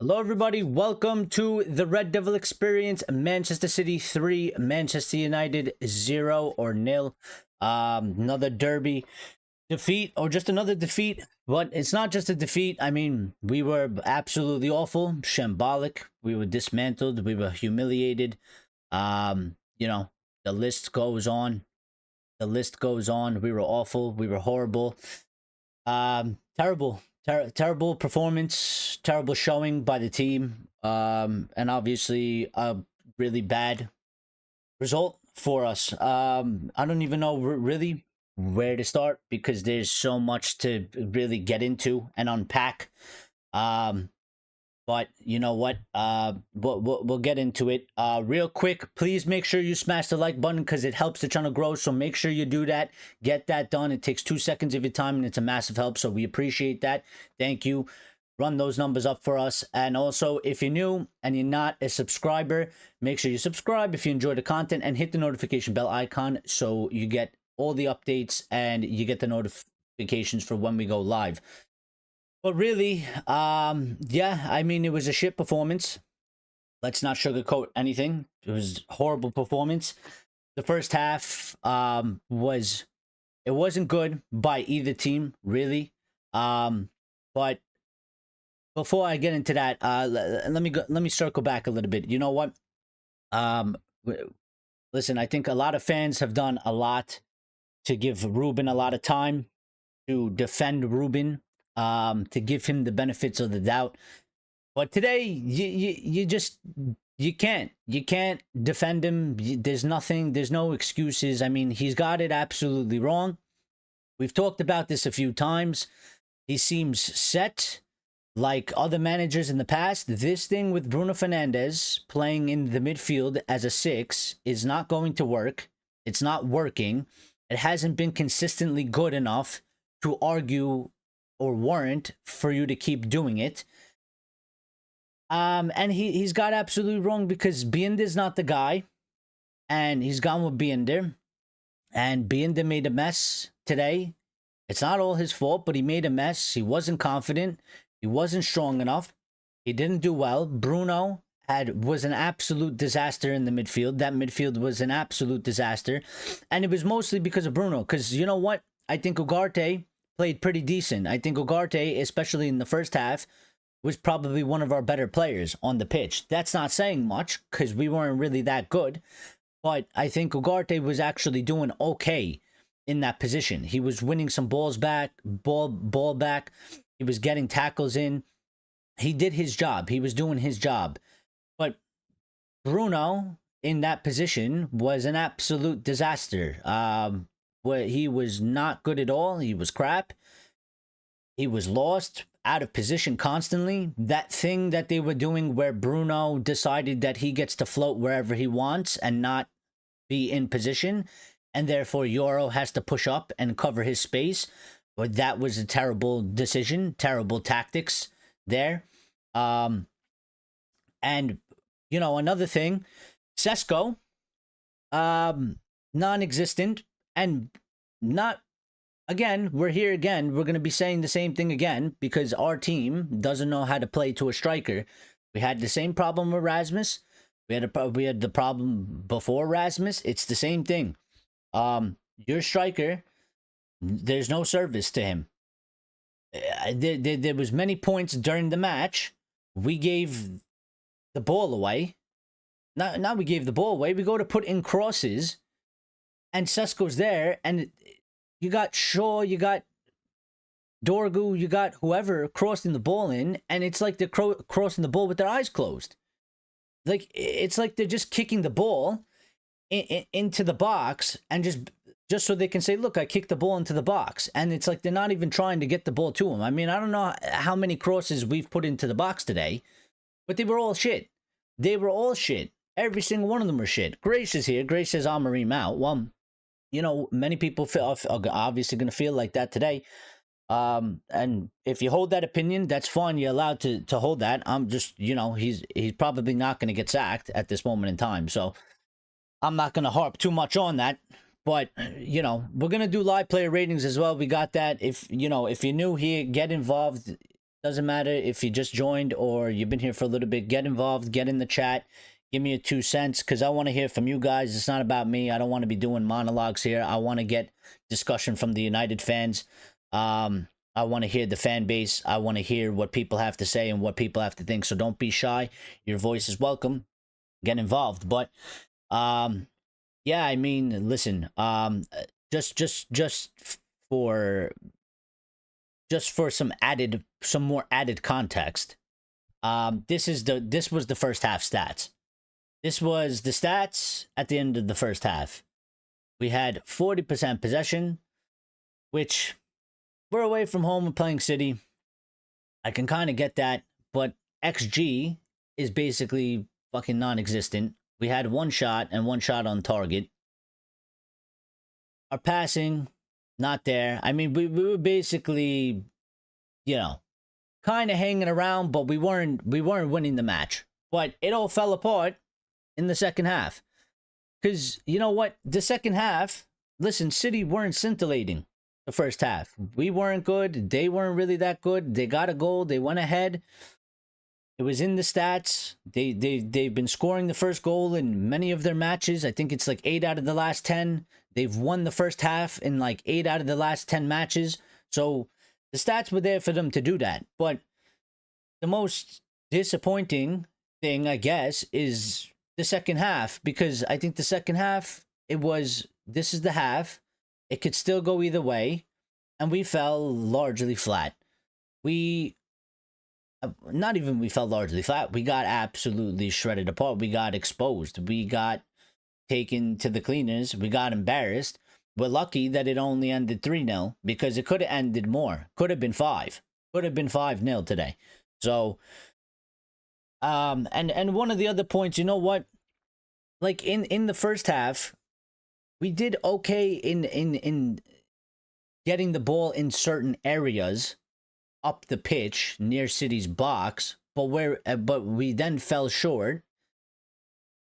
Hello, everybody. Welcome to the Red Devil Experience. Manchester City 3, Manchester United 0 or nil. Another derby defeat, or just another defeat. But it's not just a defeat. I mean, we were absolutely awful, shambolic. We were dismantled. We were humiliated. The list goes on. The list goes on. We were awful. We were horrible. Terrible performance, terrible showing by the team, and obviously a really bad result for us. I don't even know really where to start because there's so much to really get into and unpack. But you know what? We'll get into it. Real quick, please make sure you smash the like button because it helps the channel grow. So make sure you do that. Get that done. It takes 2 seconds of your time and it's a massive help. So we appreciate that. Thank you. Run those numbers up for us. And also, if you're new and you're not a subscriber, make sure you subscribe if you enjoy the content and hit the notification bell icon so you get all the updates and you get the notifications for when we go live. But really, yeah, I mean, it was a shit performance. Let's not sugarcoat anything. It was a horrible performance. The first half wasn't good by either team, really. But before I get into that, let me circle back a little bit. You know what? Listen, I think a lot of fans have done a lot to give Ruben a lot of time, to defend Ruben, to give him the benefits of the doubt. But today, you can't defend him. There's no excuses. I mean, he's got it absolutely wrong. We've talked about this a few times. He seems set like other managers in the past. This thing with Bruno Fernandes playing in the midfield as a 6 is not going to work. It's not working. It hasn't been consistently good enough to argue or warrant for you to keep doing it. And he's got absolutely wrong because Biender's not the guy. And he's gone with Biender. And Biender made a mess today. It's not all his fault, but he made a mess. He wasn't confident. He wasn't strong enough. He didn't do well. Bruno was an absolute disaster in the midfield. That midfield was an absolute disaster. And it was mostly because of Bruno. Because you know what? I think Ugarte played pretty decent. I think Ugarte, especially in the first half, was probably one of our better players on the pitch. That's not saying much because we weren't really that good. But I think Ugarte was actually doing okay in that position. He was winning some balls back, ball back. He was getting tackles in. He did his job. He was doing his job. But Bruno in that position was an absolute disaster. He was not good at all. He was crap. He was lost, out of position constantly. That thing that they were doing where Bruno decided that he gets to float wherever he wants and not be in position, and therefore Euro has to push up and cover his space. But that was a terrible decision, terrible tactics there. And, you know, another thing, Sesko, non-existent. And not, again, we're here again. We're going to be saying the same thing again because our team doesn't know how to play to a striker. We had the same problem with Rasmus. We had the problem before Rasmus. It's the same thing. Your striker, there's no service to him. There was many points during the match. We gave the ball away. Now we gave the ball away. We go to put in crosses. And Sesko's there, and you got Shaw, you got Dorgu, you got whoever crossing the ball in, and it's like they're crossing the ball with their eyes closed. Like, it's like they're just kicking the ball into the box, and just so they can say, look, I kicked the ball into the box. And it's like they're not even trying to get the ball to him. I mean, I don't know how many crosses we've put into the box today, but they were all shit. They were all shit. Every single one of them were shit. Grace is here. Grace says Amarim out. Well, you know, many people are obviously going to feel like that today. And if you hold that opinion, that's fine. You're allowed to hold that. I'm just, you know, he's probably not going to get sacked at this moment in time. So I'm not going to harp too much on that. But, you know, we're going to do live player ratings as well. We got that. If you're new here, get involved. Doesn't matter if you just joined or you've been here for a little bit. Get involved, get in the chat, give me your 2 cents, because I want to hear from you guys. It's not about me. I don't want to be doing monologues here. I want to get discussion from the United fans. I want to hear the fan base. I want to hear what people have to say and what people have to think. So don't be shy. Your voice is welcome. Get involved. But yeah, I mean, listen, just for some more added context. This was the first half stats. This was the stats at the end of the first half. We had 40% possession, which we're away from home and playing City. I can kind of get that, but XG is basically fucking non-existent. We had one shot and one shot on target. Our passing, not there. I mean, we were basically, you know, kind of hanging around, but we weren't winning the match. But it all fell apart in the second half. Because, you know what? The second half, listen, City weren't scintillating the first half. We weren't good. They weren't really that good. They got a goal. They went ahead. It was in the stats. They've been scoring the first goal in many of their matches. I think it's like 8 out of the last 10. They've won the first half in like 8 out of the last 10 matches. So the stats were there for them to do that. But the most disappointing thing, I guess, is the second half. Because I think the second half, this is the half. It could still go either way. And we fell largely flat. We fell largely flat. We got absolutely shredded apart. We got exposed. We got taken to the cleaners. We got embarrassed. We're lucky that it only ended 3-0 because it could have ended more. Could have been 5. Could have been 5-0 today. So, and one of the other points, you know what? Like in the first half, we did okay in getting the ball in certain areas up the pitch near City's box, but we then fell short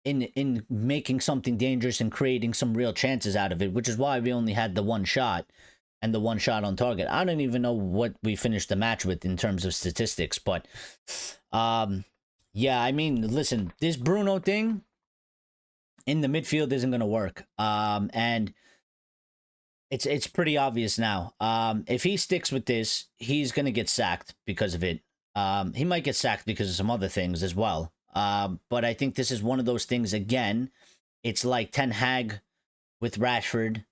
in making something dangerous and creating some real chances out of it, which is why we only had the one shot and the one shot on target. I don't even know what we finished the match with in terms of statistics, but yeah, I mean, listen, this Bruno thing in the midfield isn't going to work. And it's pretty obvious now. If he sticks with this, he's going to get sacked because of it. He might get sacked because of some other things as well. But I think this is one of those things, again, it's like Ten Hag with Rashford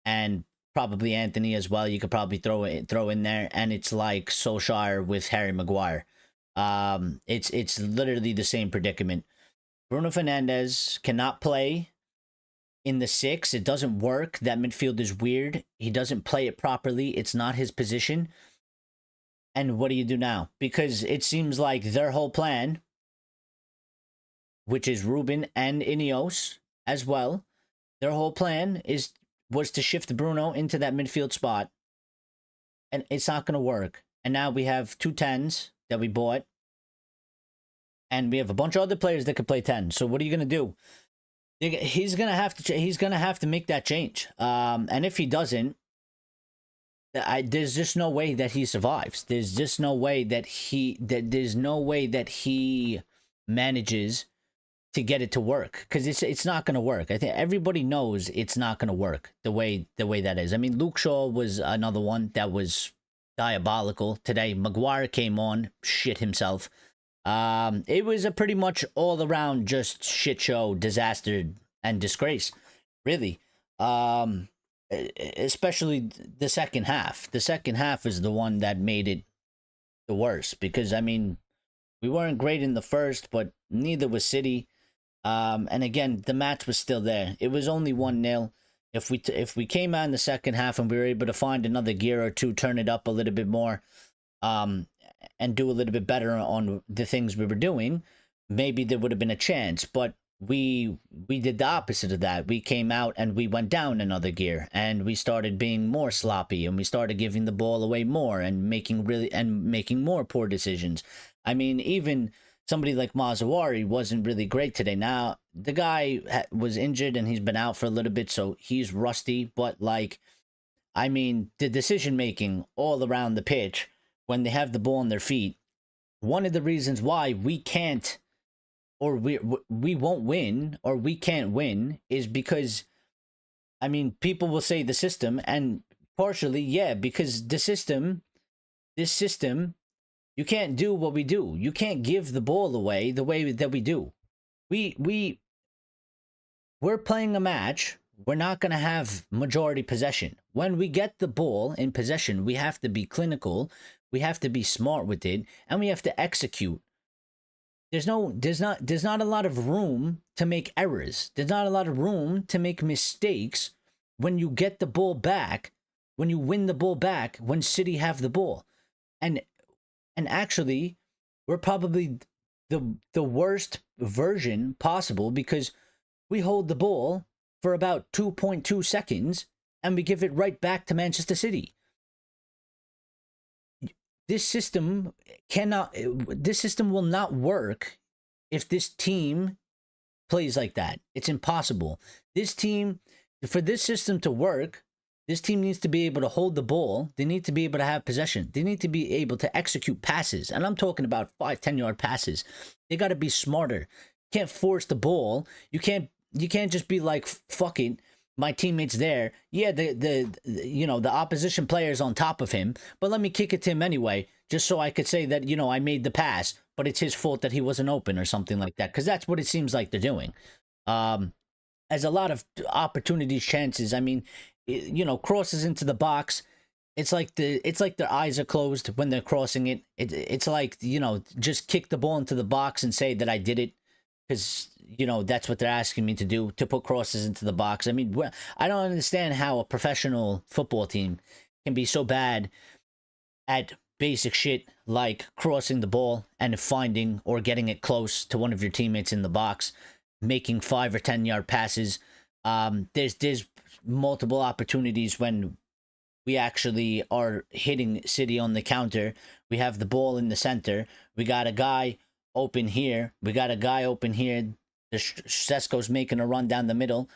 and probably Anthony as well. You could probably throw in there. And it's like Solskjaer with Harry Maguire. It's literally the same predicament. Bruno Fernandes cannot play in the 6. It doesn't work. That midfield is weird. He doesn't play it properly. It's not his position. And what do you do now? Because it seems like their whole plan, which is Ruben and Ineos as well, their whole plan was to shift Bruno into that midfield spot. And it's not going to work. And now we have 2 10s that we bought. And we have a bunch of other players that could play 10. So what are you going to do? He's going to have to make that change. And if he doesn't, there's just no way that he survives. There's just no way that there's no way that he manages to get it to work, because it's not going to work. I think everybody knows it's not going to work the way that is. I mean, Luke Shaw was another one that was diabolical today. Maguire came on, shit himself. It was a pretty much all around just shit show, disaster, and disgrace, really. Especially the second half. The second half is the one that made it the worst, because I mean, we weren't great in the first, but neither was City. And again, the match was still there. It was only 1-0. If we came out in the second half and we were able to find another gear or two, turn it up a little bit more, and do a little bit better on the things we were doing, maybe there would have been a chance. But we did the opposite of that. We came out and we went down another gear, and we started being more sloppy, and we started giving the ball away more and making more poor decisions. I mean, even somebody like Mazawari wasn't really great today. Now, the guy was injured and he's been out for a little bit, so he's rusty. But, like, I mean, the decision-making all around the pitch, when they have the ball on their feet, one of the reasons why we can't, or we won't win, or we can't win, is because, I mean, people will say the system, and partially, yeah, because the system, this system, you can't do what we do. You can't give the ball away the way that we do. We we're playing a match. We're not going to have majority possession. When we get the ball in possession, we have to be clinical. We have to be smart with it, and we have to execute. There's not a lot of room to make errors. There's not a lot of room to make mistakes when you get the ball back, when you win the ball back, when City have the ball. And actually, we're probably the worst version possible, because we hold the ball for about 2.2 seconds and we give it right back to Manchester City. This system will not work if this team plays like that. It's impossible. For this system to work, this team needs to be able to hold the ball. They need to be able to have possession. They need to be able to execute passes. And I'm talking about 5-10 yard passes. They got to be smarter. You can't force the ball. You can't just be like, fuck it, my teammate's there. Yeah, the opposition player's on top of him, but let me kick it to him anyway, just so I could say that, I made the pass, but it's his fault that he wasn't open or something like that, because that's what it seems like they're doing. As a lot of opportunities, chances, I mean, crosses into the box, it's like their eyes are closed when they're crossing it. It's like, just kick the ball into the box and say that I did it, because that's what they're asking me to do, to put crosses into the box. I mean, I don't understand how a professional football team can be so bad at basic shit like crossing the ball and finding or getting it close to one of your teammates in the box, making 5 or 10 yard passes. There's multiple opportunities when we actually are hitting City on the counter. We have the ball in the center. We got a guy open here. Sesko's making a run down the middle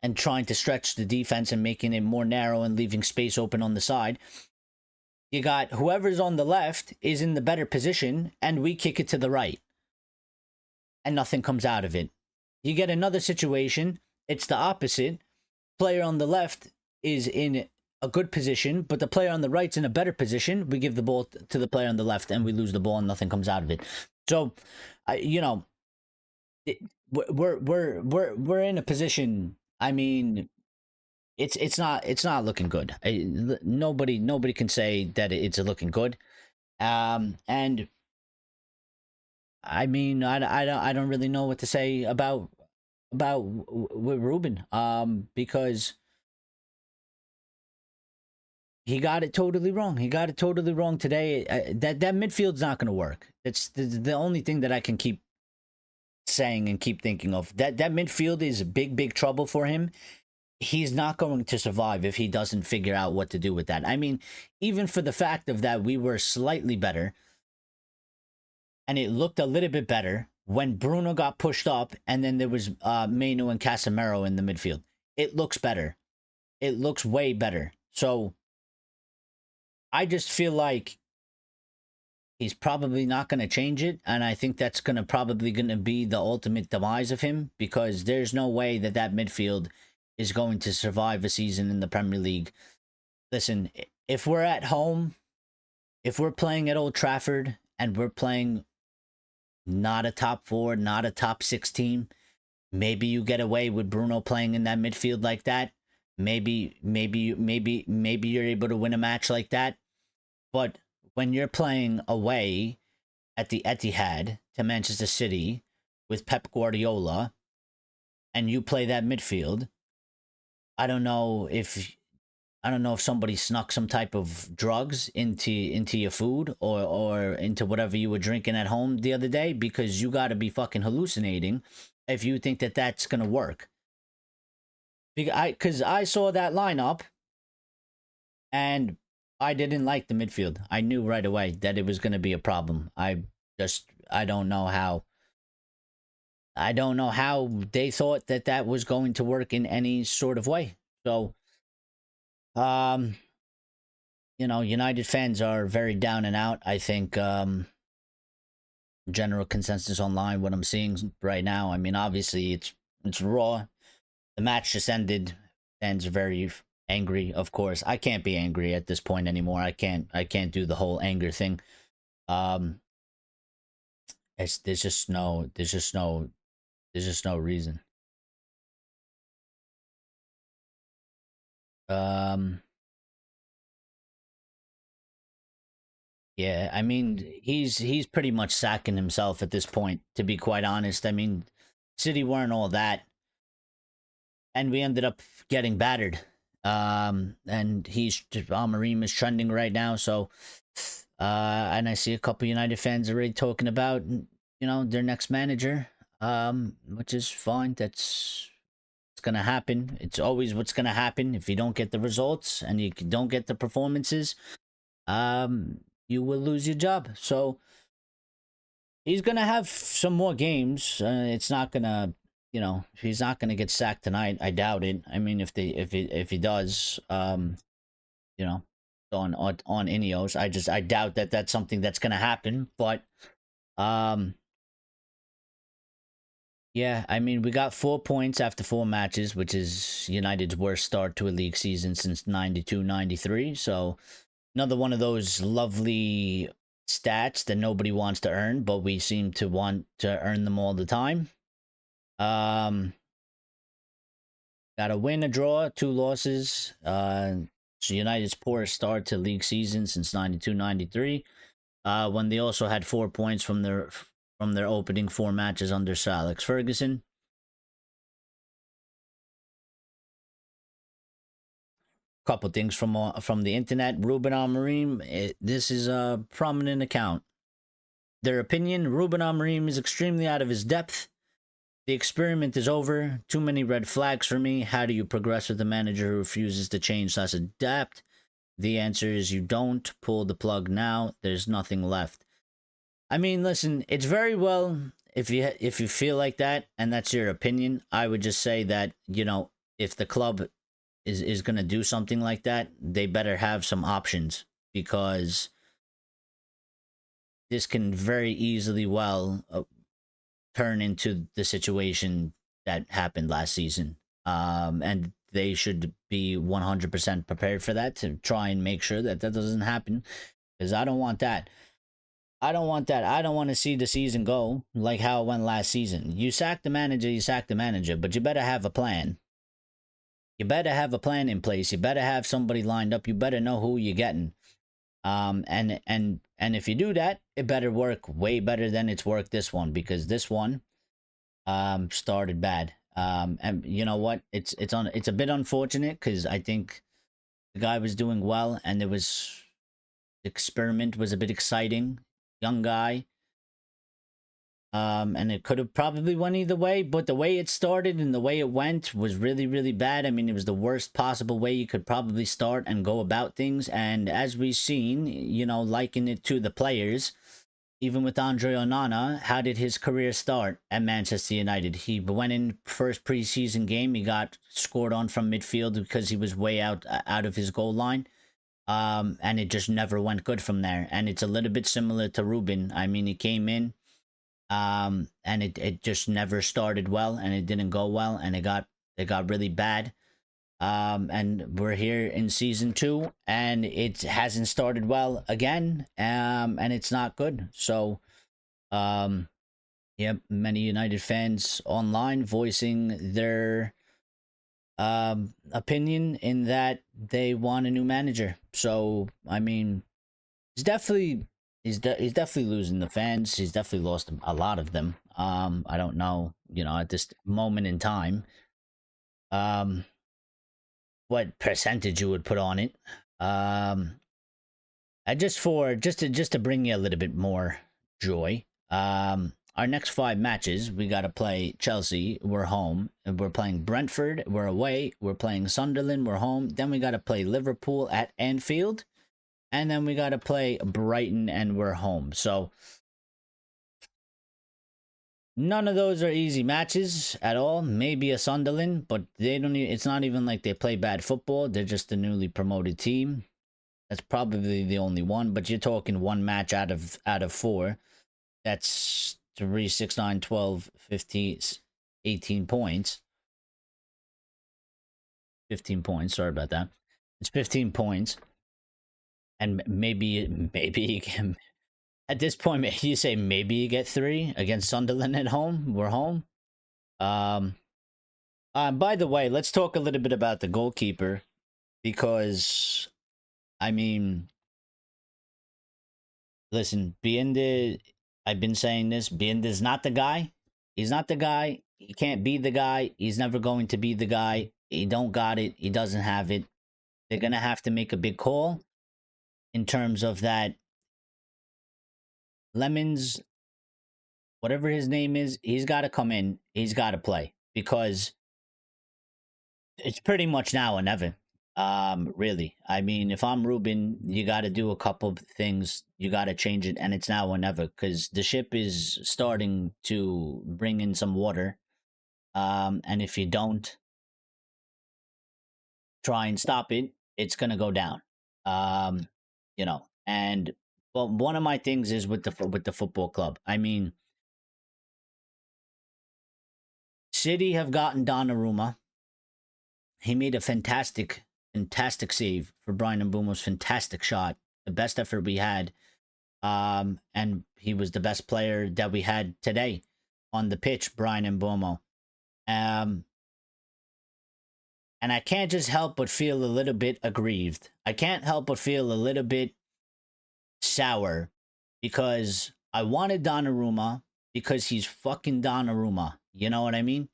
and trying to stretch the defense and making it more narrow and leaving space open on the side. You got whoever's on the left is in the better position, and we kick it to the right, and nothing comes out of it. You get another situation, it's the opposite. Player on the left is in a good position, but the player on the right's in a better position. We give the ball to the player on the left, and we lose the ball, and nothing comes out of it. So, we're in a position. I mean, it's not looking good. Nobody can say that it's looking good. And I mean, I don't really know what to say about with Ruben. Because he got it totally wrong. He got it totally wrong today. That midfield's not going to work. It's the only thing that I can keep saying and keep thinking of. That midfield is big trouble for him. He's not going to survive if he doesn't figure out what to do with that. I mean, even for the fact of that, we were slightly better, and it looked a little bit better when Bruno got pushed up, and then there was Manu and Casemiro in the midfield. It looks better. It looks way better. So I just feel like he's probably not going to change it, and I think that's probably going to be the ultimate demise of him, because there's no way that midfield is going to survive a season in the Premier League. Listen, if we're at home, if we're playing at Old Trafford, and we're playing not a top 4, not a top 6 team, maybe you get away with Bruno playing in that midfield like that. Maybe you're able to win a match like that. But when you're playing away at the Etihad to Manchester City with Pep Guardiola, and you play that midfield, I don't know if somebody snuck some type of drugs into your food or into whatever you were drinking at home the other day, because you got to be fucking hallucinating if you think that that's gonna work. Because I saw that lineup, and I didn't like the midfield. I knew right away that it was going to be a problem. I don't know how. I don't know how they thought that was going to work in any sort of way. So, United fans are very down and out. I think general consensus online, what I'm seeing right now. I mean, obviously it's raw. The match just ended. Fans are very angry, of course. I can't be angry at this point anymore. I can't do the whole anger thing. Um there's just no reason. Um yeah, I mean, he's pretty much sacking himself at this point, to be quite honest. I mean, City weren't all that, and we ended up getting battered. And he's Amorim is trending right now, so and I see a couple United fans already talking about, their next manager, which is fine. That's it's gonna happen. It's always what's gonna happen if you don't get the results and you don't get the performances. You will lose your job. So he's gonna have some more games. It's not gonna, he's not gonna get sacked tonight. I doubt it. I mean, if he does, you know, on Ineos, I doubt that that's something that's gonna happen. But um, yeah, I mean, we got 4 points after 4 matches, which is United's worst start to a league season since 92-93. So another one of those lovely stats that nobody wants to earn, but we seem to want to earn them all the time. Got a win, a draw, 2 losses. So United's poorest start to league season since 92-93. When they also had 4 points from their opening 4 matches under Sir Alex Ferguson. Couple things from the internet. Ruben Amorim, this is a prominent account. Their opinion: Ruben Amorim is extremely out of his depth. The experiment is over. Too many red flags for me. How do you progress with a manager who refuses to change / adapt? The answer is you don't. Pull the plug now. There's nothing left. I mean, listen, it's very well if you feel like that and that's your opinion. I would just say that, if the club is going to do something like that, they better have some options, because this can very easily turn into the situation that happened last season. And they should be 100% prepared for that, to try and make sure that doesn't happen, because I don't want that. I don't want that. I don't want to see the season go like how it went last season. You sack the manager, but you better have a plan. You better have a plan in place. You better have somebody lined up. You better know who you're getting. And if you do that, it better work way better than it's worked this one, because this one started bad. And you know what? It's a bit unfortunate, because I think the guy was doing well, and the experiment was a bit exciting. Young guy. And it could have probably went either way, but the way it started and the way it went was really, really bad. I mean, it was the worst possible way you could probably start and go about things. And as we've seen, liken it to the players, even with Andre Onana, how did his career start at Manchester United? He went in first preseason game, he got scored on from midfield because he was way out of his goal line. And it just never went good from there. And it's a little bit similar to Ruben. I mean, he came in, and it just never started well, and it didn't go well, and it got really bad. And we're here in season 2, and it hasn't started well again. And it's not good. So, many United fans online voicing their opinion in that they want a new manager. So I mean, he's definitely losing the fans. He's definitely lost a lot of them. I don't know, at this moment in time, what percentage you would put on it. Just to bring you a little bit more joy. Our next 5 matches, we got to play Chelsea, we're home. And we're playing Brentford, we're away. We're playing Sunderland, we're home. Then we got to play Liverpool at Anfield. And then we got to play Brighton, and we're home. So none of those are easy matches at all. Maybe a Sunderland, but it's not even like they play bad football. They're just a newly promoted team. That's probably the only one, but you're talking 1 match out of 4 That's 3, 6, 9, 12, 15, 18 points. 15 points. Sorry about that. It's 15 points. And maybe you can, at this point, you say maybe you get 3 against Sunderland at home. We're home. By the way, let's talk a little bit about the goalkeeper, because, I mean, listen, I've been saying this, Bienda's not the guy. He's not the guy. He can't be the guy. He's never going to be the guy. He don't got it. He doesn't have it. They're going to have to make a big call in terms of that. Lemons, whatever his name is, he's got to come in. He's got to play, because it's pretty much now or never. Really. I mean, if I'm Ruben, you got to do a couple of things. You got to change it, and it's now or never, because the ship is starting to bring in some water. And if you don't try and stop it, it's gonna go down. And well, one of my things is with the football club. I mean, City have gotten Donnarumma. He made a fantastic save for Brian Mbeumo's fantastic shot, the best effort we had. And he was the best player that we had today on the pitch, Brian Mbeumo. And I can't just help but feel a little bit aggrieved. I can't help but feel a little bit sour, because I wanted Donnarumma because he's fucking Donnarumma. You know what I mean?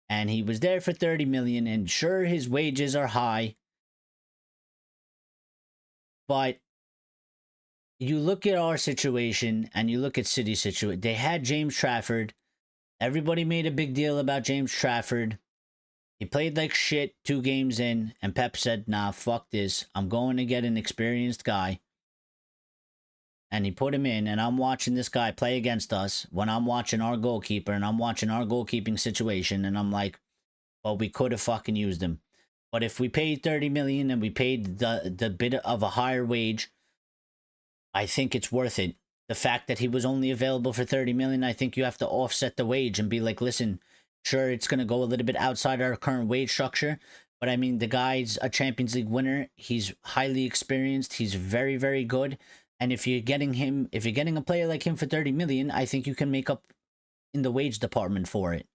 And he was there for 30 million, and sure, his wages are high. But you look at our situation and you look at City's situation. They had James Trafford. Everybody made a big deal about James Trafford. He played like shit 2 games in, and Pep said, nah, fuck this. I'm going to get an experienced guy. And he put him in, and I'm watching this guy play against us when I'm watching our goalkeeper, and I'm watching our goalkeeping situation, and I'm like, well, we could have fucking used him. But if we paid 30 million and we paid the bit of a higher wage, I think it's worth it. The fact that he was only available for 30 million, I think you have to offset the wage and be like, listen, sure, it's going to go a little bit outside our current wage structure, but I mean, the guy's a Champions League winner. He's highly experienced. He's very, very good. And if you're getting a player like him for 30 million, I think you can make up in the wage department for it.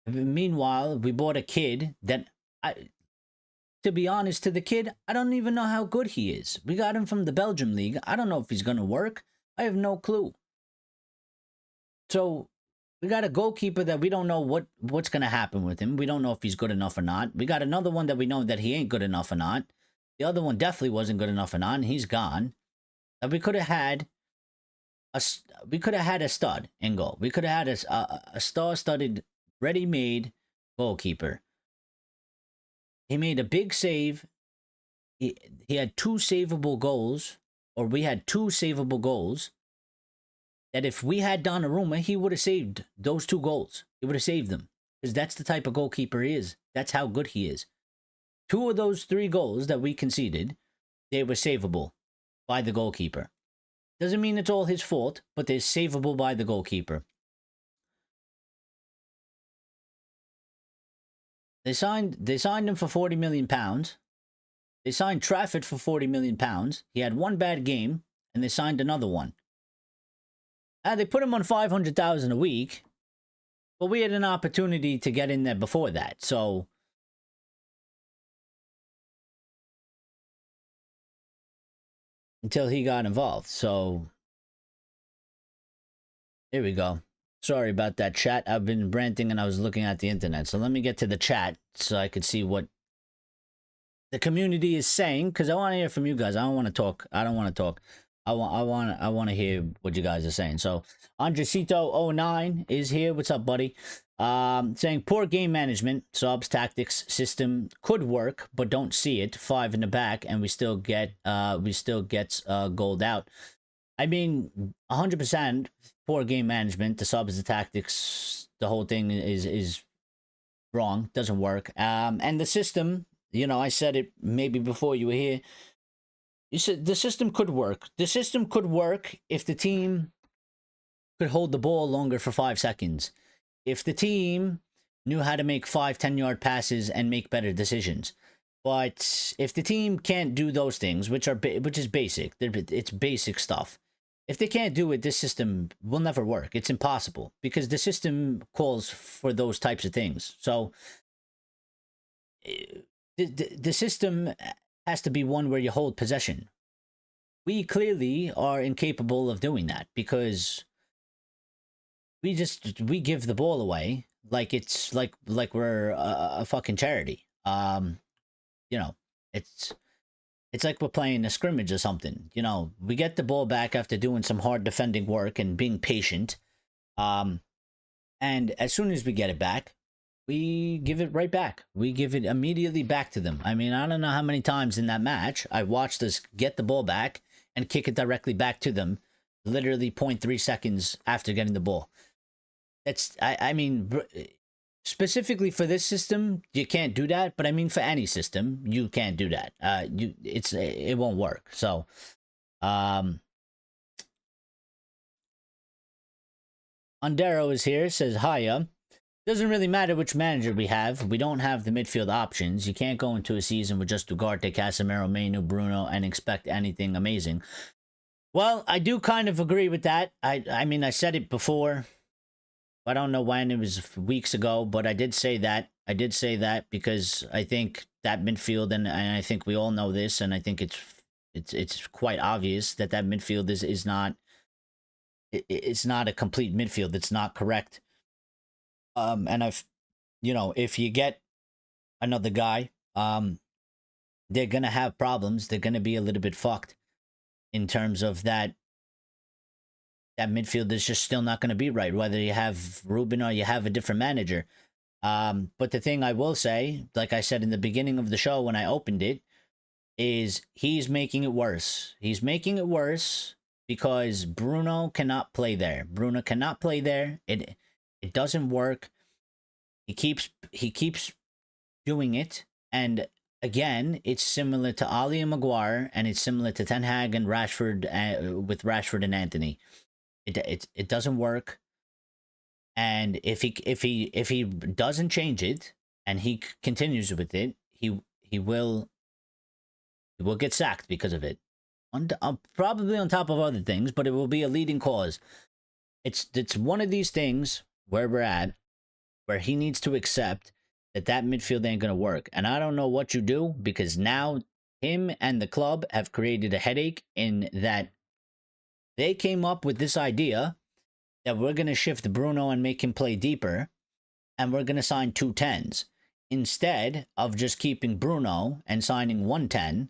Meanwhile, we bought a kid that, to be honest, to the kid, I don't even know how good he is. We got him from the Belgium league. I don't know if he's going to work. I have no clue. So we got a goalkeeper that we don't know what's going to happen with him. We don't know if he's good enough or not. We got another one that we know that he ain't good enough or not. The other one definitely wasn't good enough or not, and he's gone. And we could have had a stud in goal. We could have had a star-studded, ready-made goalkeeper. He made a big save. He had 2 savable goals, or we had 2 savable goals, that if we had Donnarumma, he would have saved those 2 goals. He would have saved them, because that's the type of goalkeeper he is. That's how good he is. 2 of those 3 goals that we conceded, they were savable by the goalkeeper. Doesn't mean it's all his fault, but they're savable by the goalkeeper. They signed him for £40 million. They signed Trafford for £40 million. He had 1 bad game, and they signed another one. They put him on $500,000 a week, but we had an opportunity to get in there before that. So until he got involved. So here we go. Sorry about that, chat. I've been ranting and I was looking at the internet. So let me get to the chat so I could see what the community is saying, because I want to hear from you guys. I don't want to talk. I want to hear what you guys are saying. So Andresito09 is here. What's up, buddy? Saying poor game management. Subs tactics system could work, but don't see it. 5 in the back, and we still get goaled out. I mean, 100% poor game management. The subs, the tactics, the whole thing is wrong. Doesn't work. And the system, you know, I said it maybe before you were here. You said the system could work. The system could work if the team could hold the ball longer for 5 seconds. If the team knew how to make 5-10 yard passes and make better decisions. But if the team can't do those things, which is basic, it's basic stuff. If they can't do it, this system will never work. It's impossible because the system calls for those types of things. So the system has to be one where you hold possession. We clearly are incapable of doing that because we give the ball away like it's like we're a fucking charity. You know, it's like we're playing a scrimmage or something. You know, we get the ball back after doing some hard defending work and being patient. And as soon as we get it back, we give it right back. We give it immediately back to them. I mean, I don't know how many times in that match I watched us get the ball back and kick it directly back to them, literally 0.3 seconds after getting the ball. I mean, specifically for this system, you can't do that. But I mean, for any system, you can't do that. It won't work. So, Undero is here. Says hiya. Doesn't really matter which manager we have. We don't have the midfield options. You can't go into a season with just Ugarte, Casemiro, Menu, Bruno, and expect anything amazing. Well, I do kind of agree with that. I mean, I said it before. I don't know when, it was weeks ago, but I did say that. I did say that because I think that midfield, and I think we all know this, and I think it's quite obvious that midfield is not. It's not a complete midfield. It's not correct. And if you get another guy, they're gonna have problems. They're gonna be a little bit fucked in terms of that midfield is just still not going to be right, whether you have Ruben or you have a different manager. But the thing I will say, like I said in the beginning of the show when I opened it, is he's making it worse. He's making it worse because Bruno cannot play there. Bruno cannot play there. It doesn't work. He keeps doing it, and again, it's similar to Ali and Maguire, and it's similar to Ten Hag and Rashford with Rashford and Anthony. It doesn't work, and if he doesn't change it and he continues with it, he will get sacked because of it. Probably on top of other things, but it will be a leading cause. It's one of these things where we're at, where he needs to accept that midfield ain't gonna work. And I don't know what you do, because now him and the club have created a headache in that they came up with this idea that we're going to shift Bruno and make him play deeper, and we're going to sign 2 10s instead of just keeping Bruno and signing 1 10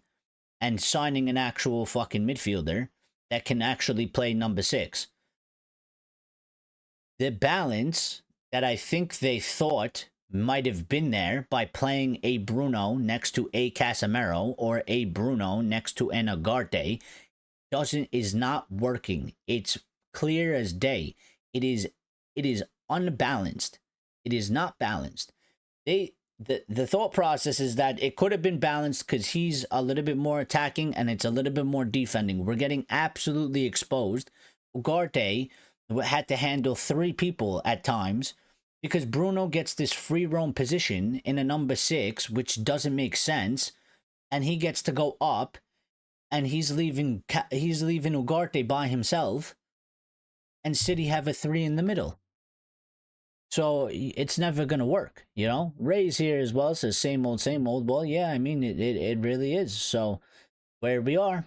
and signing an actual fucking midfielder that can actually play number 6. The balance that I think they thought might have been there by playing a Bruno next to a Casemiro or a Bruno next to an Ugarte is not working. It's clear as day. It is unbalanced. It is not balanced. The thought process is that it could have been balanced because he's a little bit more attacking and it's a little bit more defending. We're getting absolutely exposed. Ugarte had to handle 3 people at times because Bruno gets this free roam position in a number 6, which doesn't make sense, and he gets to go up. And he's leaving Ugarte by himself, and City have a 3 in the middle. So it's never gonna work, you know. Ray's here as well, says same old. Well, yeah, I mean it really is. So where we are.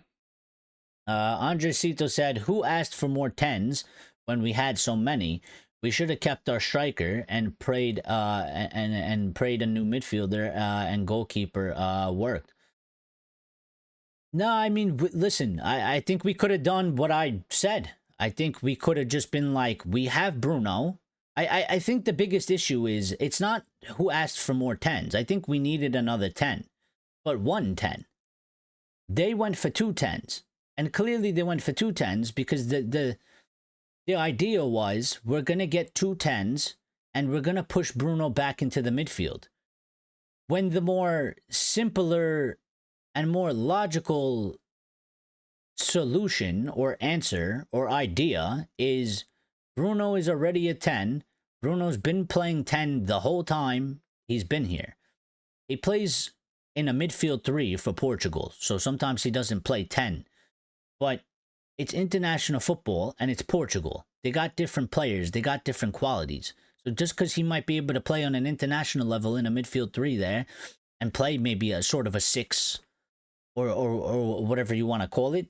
Andre Cito said, "Who asked for more 10s when we had so many? We should have kept our striker and prayed and prayed a new midfielder and goalkeeper worked." No, I mean, listen, I think we could have done what I said. I think we could have just been like, we have Bruno. I think the biggest issue is it's not who asked for more 10s. I think we needed another 10, but 1 10. They went for 2 10s, and clearly they went for 2 10s because the idea was we're going to get 2 10s and we're going to push Bruno back into the midfield. When the more simpler and more logical solution or answer or idea is Bruno is already a 10. Bruno's been playing 10 the whole time he's been here. He plays in a midfield 3 for Portugal, so sometimes he doesn't play 10. But it's international football and it's Portugal. They got different players, they got different qualities. So just because he might be able to play on an international level in a midfield 3 there and play maybe a sort of a 6 or whatever you want to call it,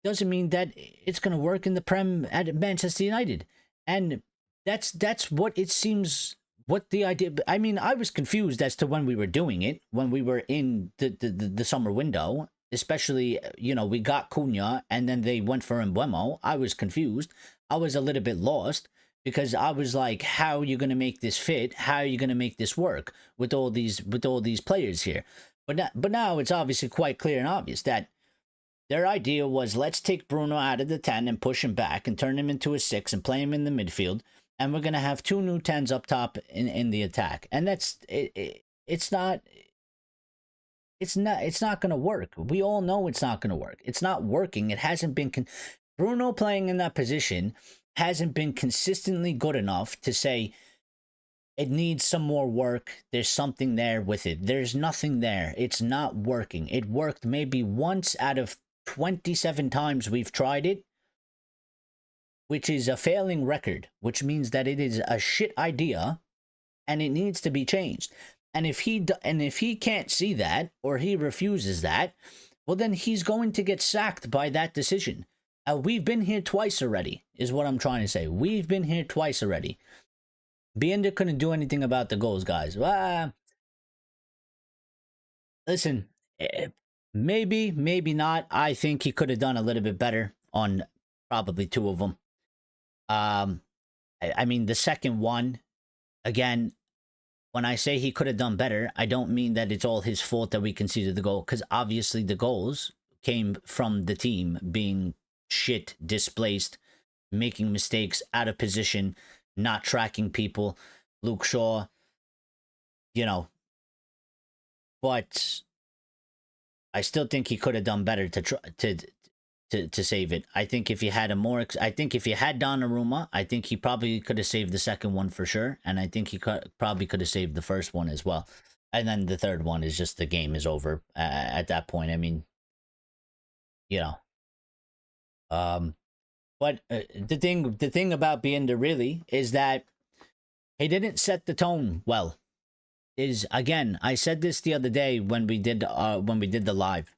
doesn't mean that it's going to work in the Prem at Manchester United. And that's what it seems, what the idea. I mean, I was confused as to when we were doing it, when we were in the summer window, especially, you know, we got Cunha and then they went for Mbeumo. I was confused. I was a little bit lost because I was like, how are you going to make this fit? How are you going to make this work with all these players here? But now it's obviously quite clear and obvious that their idea was, let's take Bruno out of the 10 and push him back and turn him into a 6 and play him in the midfield. And we're going to have 2 new 10s up top in the attack. And that's, it's not going to work. We all know it's not going to work. It's not working. It hasn't been, Bruno playing in that position hasn't been consistently good enough to say, it needs some more work. There's something there with it. There's nothing there. It's not working. It worked maybe once out of 27 times we've tried it, which is a failing record, which means that it is a shit idea and it needs to be changed. And if he can't see that, or he refuses that, well, then he's going to get sacked by that decision. We've been here twice already, is what I'm trying to say. We've been here twice already. Binder couldn't do anything about the goals, guys. Listen, maybe, maybe not. I think he could have done a little bit better on probably 2 of them. I mean, the second one, again, when I say he could have done better, I don't mean that it's all his fault that we conceded the goal, because obviously the goals came from the team being shit, displaced, making mistakes, out of position, not tracking people, Luke Shaw, you know. But I still think he could have done better to save it. I think if he had I think if he had Donnarumma, I think he probably could have saved the second one for sure, and I think he probably could have saved the first one as well. And then the third one is just, the game is over at that point. I mean, you know. But the thing about Binder really is that he didn't set the tone well. Is, again, I said this the other day when we did the live.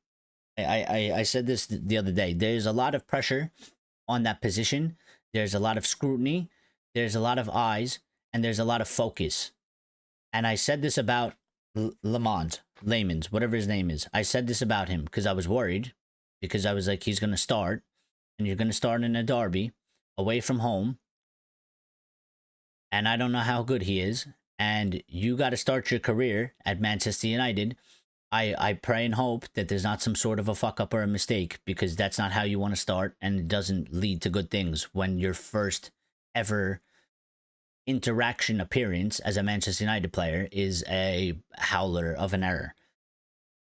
I said this the other day. There's a lot of pressure on that position. There's a lot of scrutiny. There's a lot of eyes, and there's a lot of focus. And I said this about Lamans, whatever his name is. I said this about him because I was worried, because I was like, he's gonna start. And you're going to start in a derby, away from home. And I don't know how good he is. And you got to start your career at Manchester United. I pray and hope that there's not some sort of a fuck up or a mistake, because that's not how you want to start. And it doesn't lead to good things when your first ever interaction appearance as a Manchester United player is a howler of an error.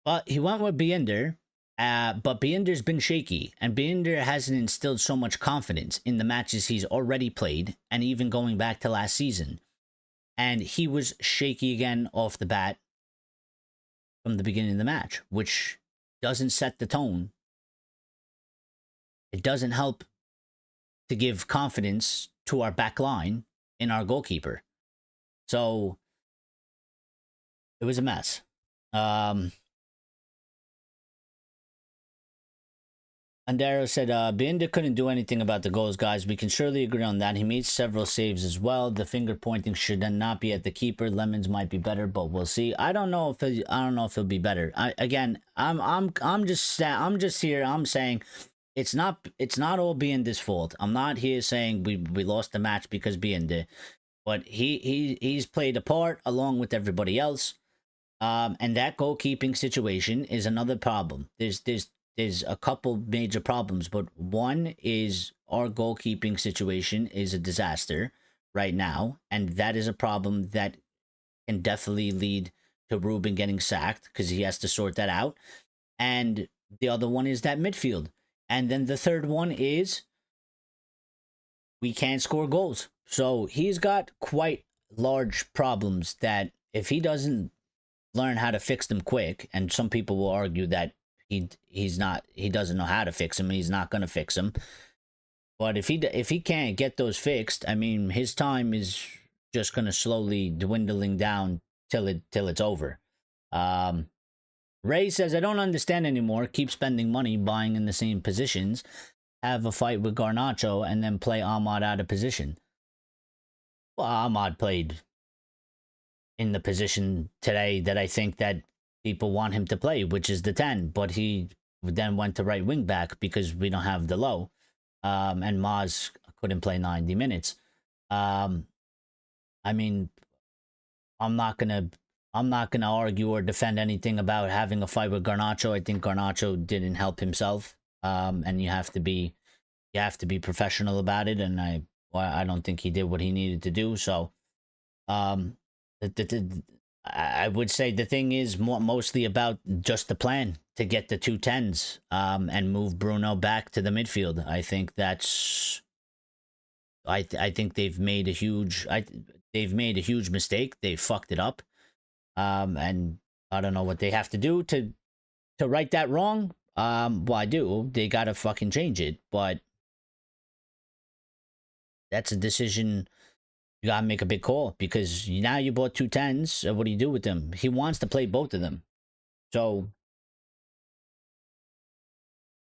But he went with Binder. But Binder's been shaky, and Binder hasn't instilled so much confidence in the matches he's already played, and even going back to last season. And he was shaky again off the bat from the beginning of the match, which doesn't set the tone. It doesn't help to give confidence to our back line in our goalkeeper. So it was a mess. Andaro said, Binder couldn't do anything about the goals, guys. We can surely agree on that. He made several saves as well. The finger pointing should then not be at the keeper. Lemons might be better, but we'll see. I don't know if he'll be better. I'm just here. I'm saying it's not all Binder's fault. I'm not here saying we lost the match because Binder, but he's played a part along with everybody else. And that goalkeeping situation is another problem. There's a couple major problems, but one is our goalkeeping situation is a disaster right now, and that is a problem that can definitely lead to Ruben getting sacked, because he has to sort that out. And the other one is that midfield. And then the third one is we can't score goals. So he's got quite large problems that if he doesn't learn how to fix them quick, and some people will argue that he doesn't know how to fix them and he's not going to fix them. But if he can't get those fixed, I mean, his time is just going to slowly dwindling down till it's over. Ray says, I don't understand anymore. Keep spending money buying in the same positions. Have a fight with Garnacho and then play Ahmad out of position. Well, Ahmad played in the position today that I think that people want him to play, which is the 10. But he then went to right wing back because we don't have the low. And Maz couldn't play 90 minutes. I mean, I'm not gonna argue or defend anything about having a fight with Garnacho. I think Garnacho didn't help himself. And you have to be professional about it. And I don't think he did what he needed to do. So, I would say the thing is mostly about just the plan to get the 2 10s and move Bruno back to the midfield. I think that's I think they've made a huge mistake. They fucked it up. And I don't know what they have to do to right that wrong. Well, I do. They got to fucking change it, but that's a decision. You gotta make a big call because now you bought 2 10s. What do you do with them? He wants to play both of them. So,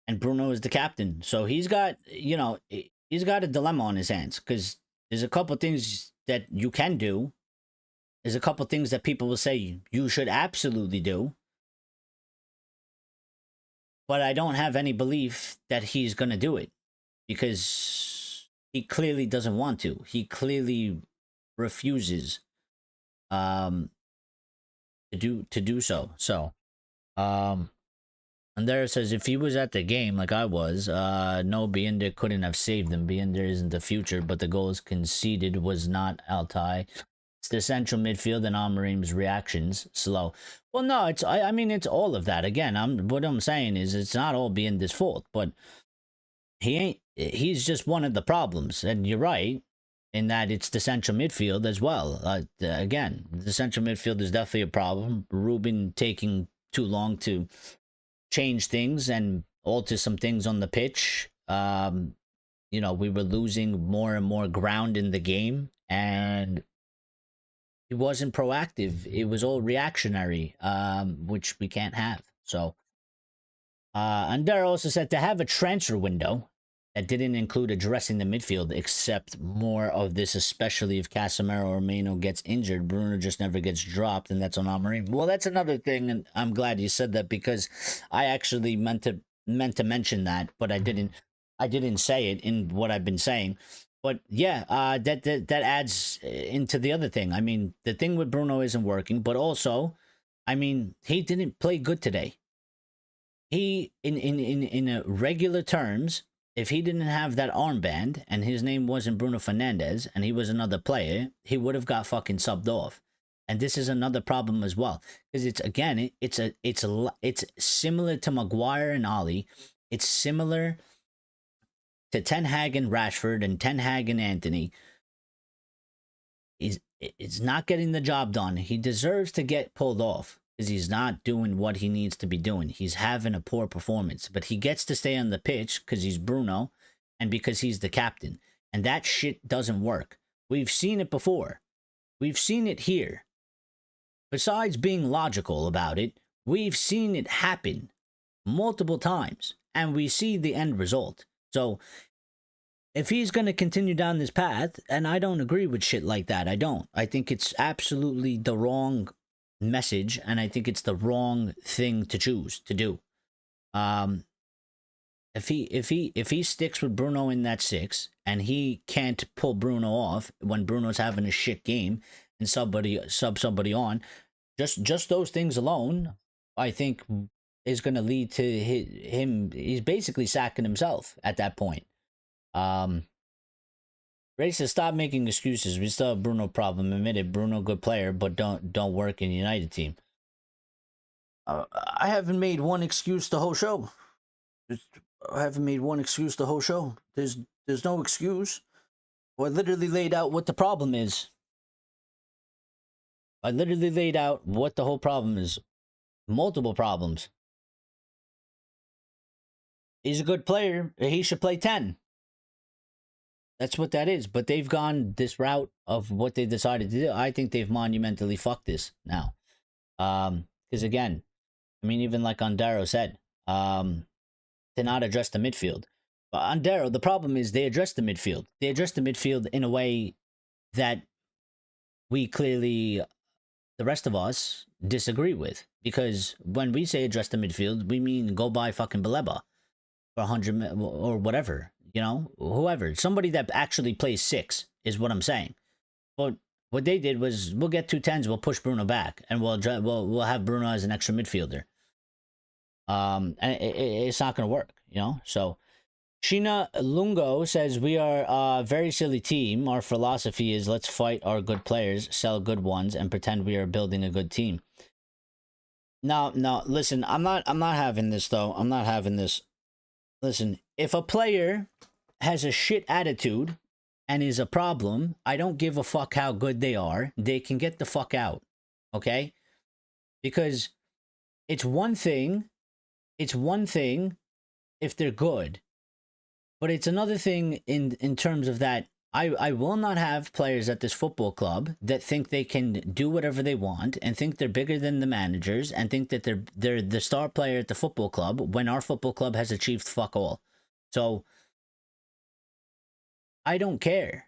and Bruno is the captain. So he's got, he's got a dilemma on his hands because there's a couple things that you can do. There's a couple things that people will say you should absolutely do. But I don't have any belief that he's going to do it because he clearly doesn't want to. He clearly refuses to do so. So, and there it says if he was at the game like I was, no, Binder couldn't have saved him. Binder isn't the future, but the goals conceded was not Altai. It's the central midfield and Amorim's reactions slow. Well, no, I mean it's all of that. Again, what I'm saying is it's not all Binder's fault, but he's just one of the problems. And you're right in that it's the central midfield as well. Again, the central midfield is definitely a problem. Ruben taking too long to change things and alter some things on the pitch. We were losing more and more ground in the game, and it wasn't proactive. It was all reactionary, which we can't have. So, and Dara also said to have a transfer window that didn't include addressing the midfield, except more of this, especially if Casemiro or Meno gets injured. Bruno just never gets dropped, and that's on Amorim. Well, that's another thing, and I'm glad you said that because I actually meant to mention that, but I didn't say it in what I've been saying. But yeah, that adds into the other thing. I mean, the thing with Bruno isn't working, but also, I mean, he didn't play good today. He in regular terms, if he didn't have that armband and his name wasn't Bruno Fernandes and he was another player, he would have got fucking subbed off. And this is another problem as well because it's similar to Maguire and Ali. It's similar to Ten Hag and Rashford and Ten Hag and Anthony. It's not getting the job done. He deserves to get pulled off because he's not doing what he needs to be doing. He's having a poor performance, but he gets to stay on the pitch because he's Bruno and because he's the captain. And that shit doesn't work. We've seen it before. We've seen it here. Besides being logical about it, we've seen it happen multiple times and we see the end result. So if he's going to continue down this path, and I don't agree with shit like that, I think it's absolutely the wrong message, and I think it's the wrong thing to choose to do. If he sticks with Bruno in that 6, and he can't pull Bruno off when Bruno's having a shit game, and sub somebody on, just those things alone, I think is going to lead to him. He's basically sacking himself at that point. Ray says, stop making excuses. We still have Bruno problem. Admitted, Bruno good player, but don't work in the United team. I haven't made one excuse the whole show. I haven't made one excuse the whole show. There's no excuse. I literally laid out what the problem is. I literally laid out what the whole problem is. Multiple problems. He's a good player. He should play 10. That's what that is. But they've gone this route of what they decided to do. I think they've monumentally fucked this now. Because again, I mean, even like Andaro said, to not address the midfield. But Andaro, the problem is they address the midfield. They address the midfield in a way that we clearly, the rest of us, disagree with. Because when we say address the midfield, we mean go buy fucking Baleba for 100 or whatever, you know, whoever. Somebody that actually plays 6 is what I'm saying. But what they did was, we'll get 2 10s, we'll push Bruno back, and we'll have Bruno as an extra midfielder. And it's not going to work, you know? So, Sheena Lungo says, we are a very silly team. Our philosophy is let's fight our good players, sell good ones, and pretend we are building a good team. No, listen, I'm not having this, though. I'm not having this. Listen, if a player has a shit attitude and is a problem, I don't give a fuck how good they are. They can get the fuck out, okay? Because it's one thing if they're good, but it's another thing in terms of that I will not have players at this football club that think they can do whatever they want and think they're bigger than the managers and think that they're the star player at the football club when our football club has achieved fuck all. So I don't care.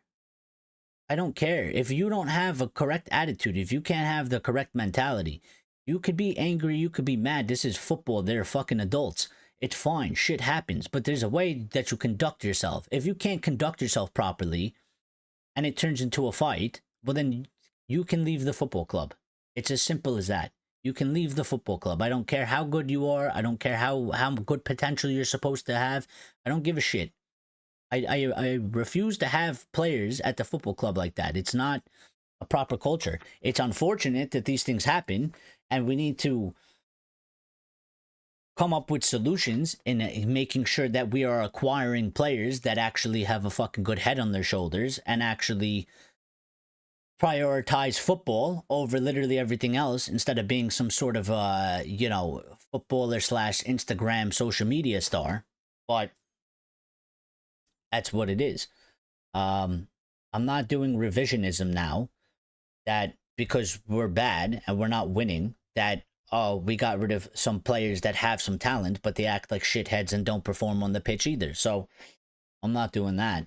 I don't care. If you don't have a correct attitude, if you can't have the correct mentality, you could be angry, you could be mad. This is football. They're fucking adults. It's fine. Shit happens. But there's a way that you conduct yourself. If you can't conduct yourself properly and it turns into a fight, well, then you can leave the football club. It's as simple as that. You can leave the football club. I don't care how good you are. I don't care how good potential you're supposed to have. I don't give a shit. I refuse to have players at the football club like that. It's not a proper culture. It's unfortunate that these things happen, and we need to come up with solutions in making sure that we are acquiring players that actually have a fucking good head on their shoulders and actually prioritize football over literally everything else instead of being some sort of you know, footballer / Instagram social media star. But that's what it is. I'm not doing revisionism now that because we're bad and we're not winning that, oh, we got rid of some players that have some talent, but they act like shitheads and don't perform on the pitch either. So I'm not doing that.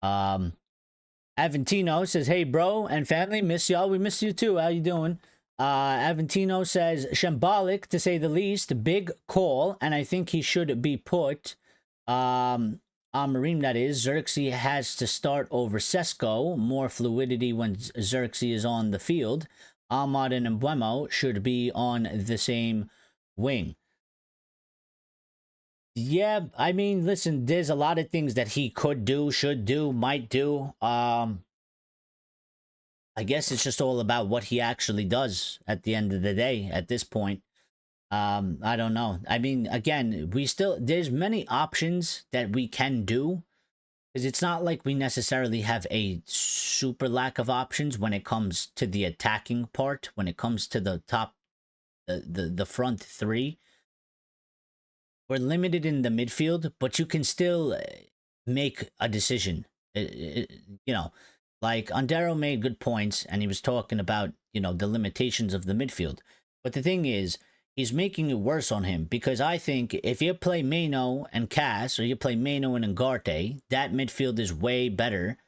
Aventino says, hey, bro and family, miss y'all. We miss you too. How you doing? Aventino says, shambolic, to say the least. Big call, and I think he should be put. Marine, that is. Xerxes has to start over Sesko. More fluidity when Xerxes is on the field. Ahmad and Mbuemo should be on the same wing. Yeah, I mean, listen, there's a lot of things that he could do, should do, might do. I guess it's just all about what he actually does at the end of the day at this point. I don't know. I mean, again, there's many options that we can do. Because it's not like we necessarily have a super lack of options when it comes to the attacking part, when it comes to the top, the front three. We're limited in the midfield, but you can still make a decision. You know, like Andaro made good points, and he was talking about, you know, the limitations of the midfield. But the thing is, he's making it worse on him, because I think if you play Meno and Cass, or you play Meno and Ngarte, that midfield is way better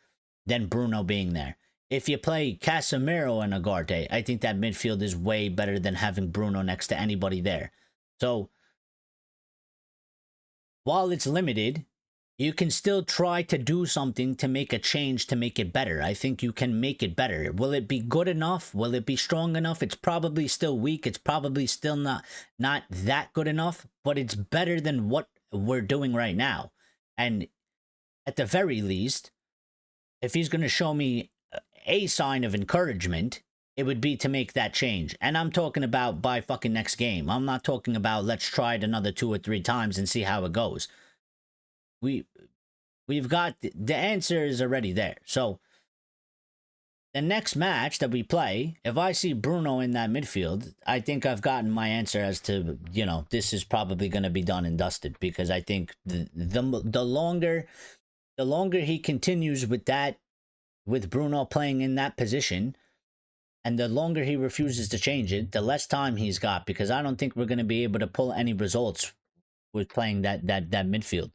than Bruno being there. If you play Casemiro and Ngarte, I think that midfield is way better than having Bruno next to anybody there. So, while it's limited, you can still try to do something to make a change to make it better. I think you can make it better. Will it be good enough? Will it be strong enough? It's probably still weak. It's probably still not that good enough, but it's better than what we're doing right now. And at the very least, if he's going to show me a sign of encouragement, it would be to make that change. And I'm talking about by fucking next game. I'm not talking about let's try it another 2 or 3 times and see how it goes. We've got the answer is already there. So the next match that we play, if I see Bruno in that midfield, I think I've gotten my answer as to, you know, this is probably going to be done and dusted, because I think the longer he continues with that, with Bruno playing in that position, and the longer he refuses to change it, the less time he's got, because I don't think we're going to be able to pull any results with playing that midfield.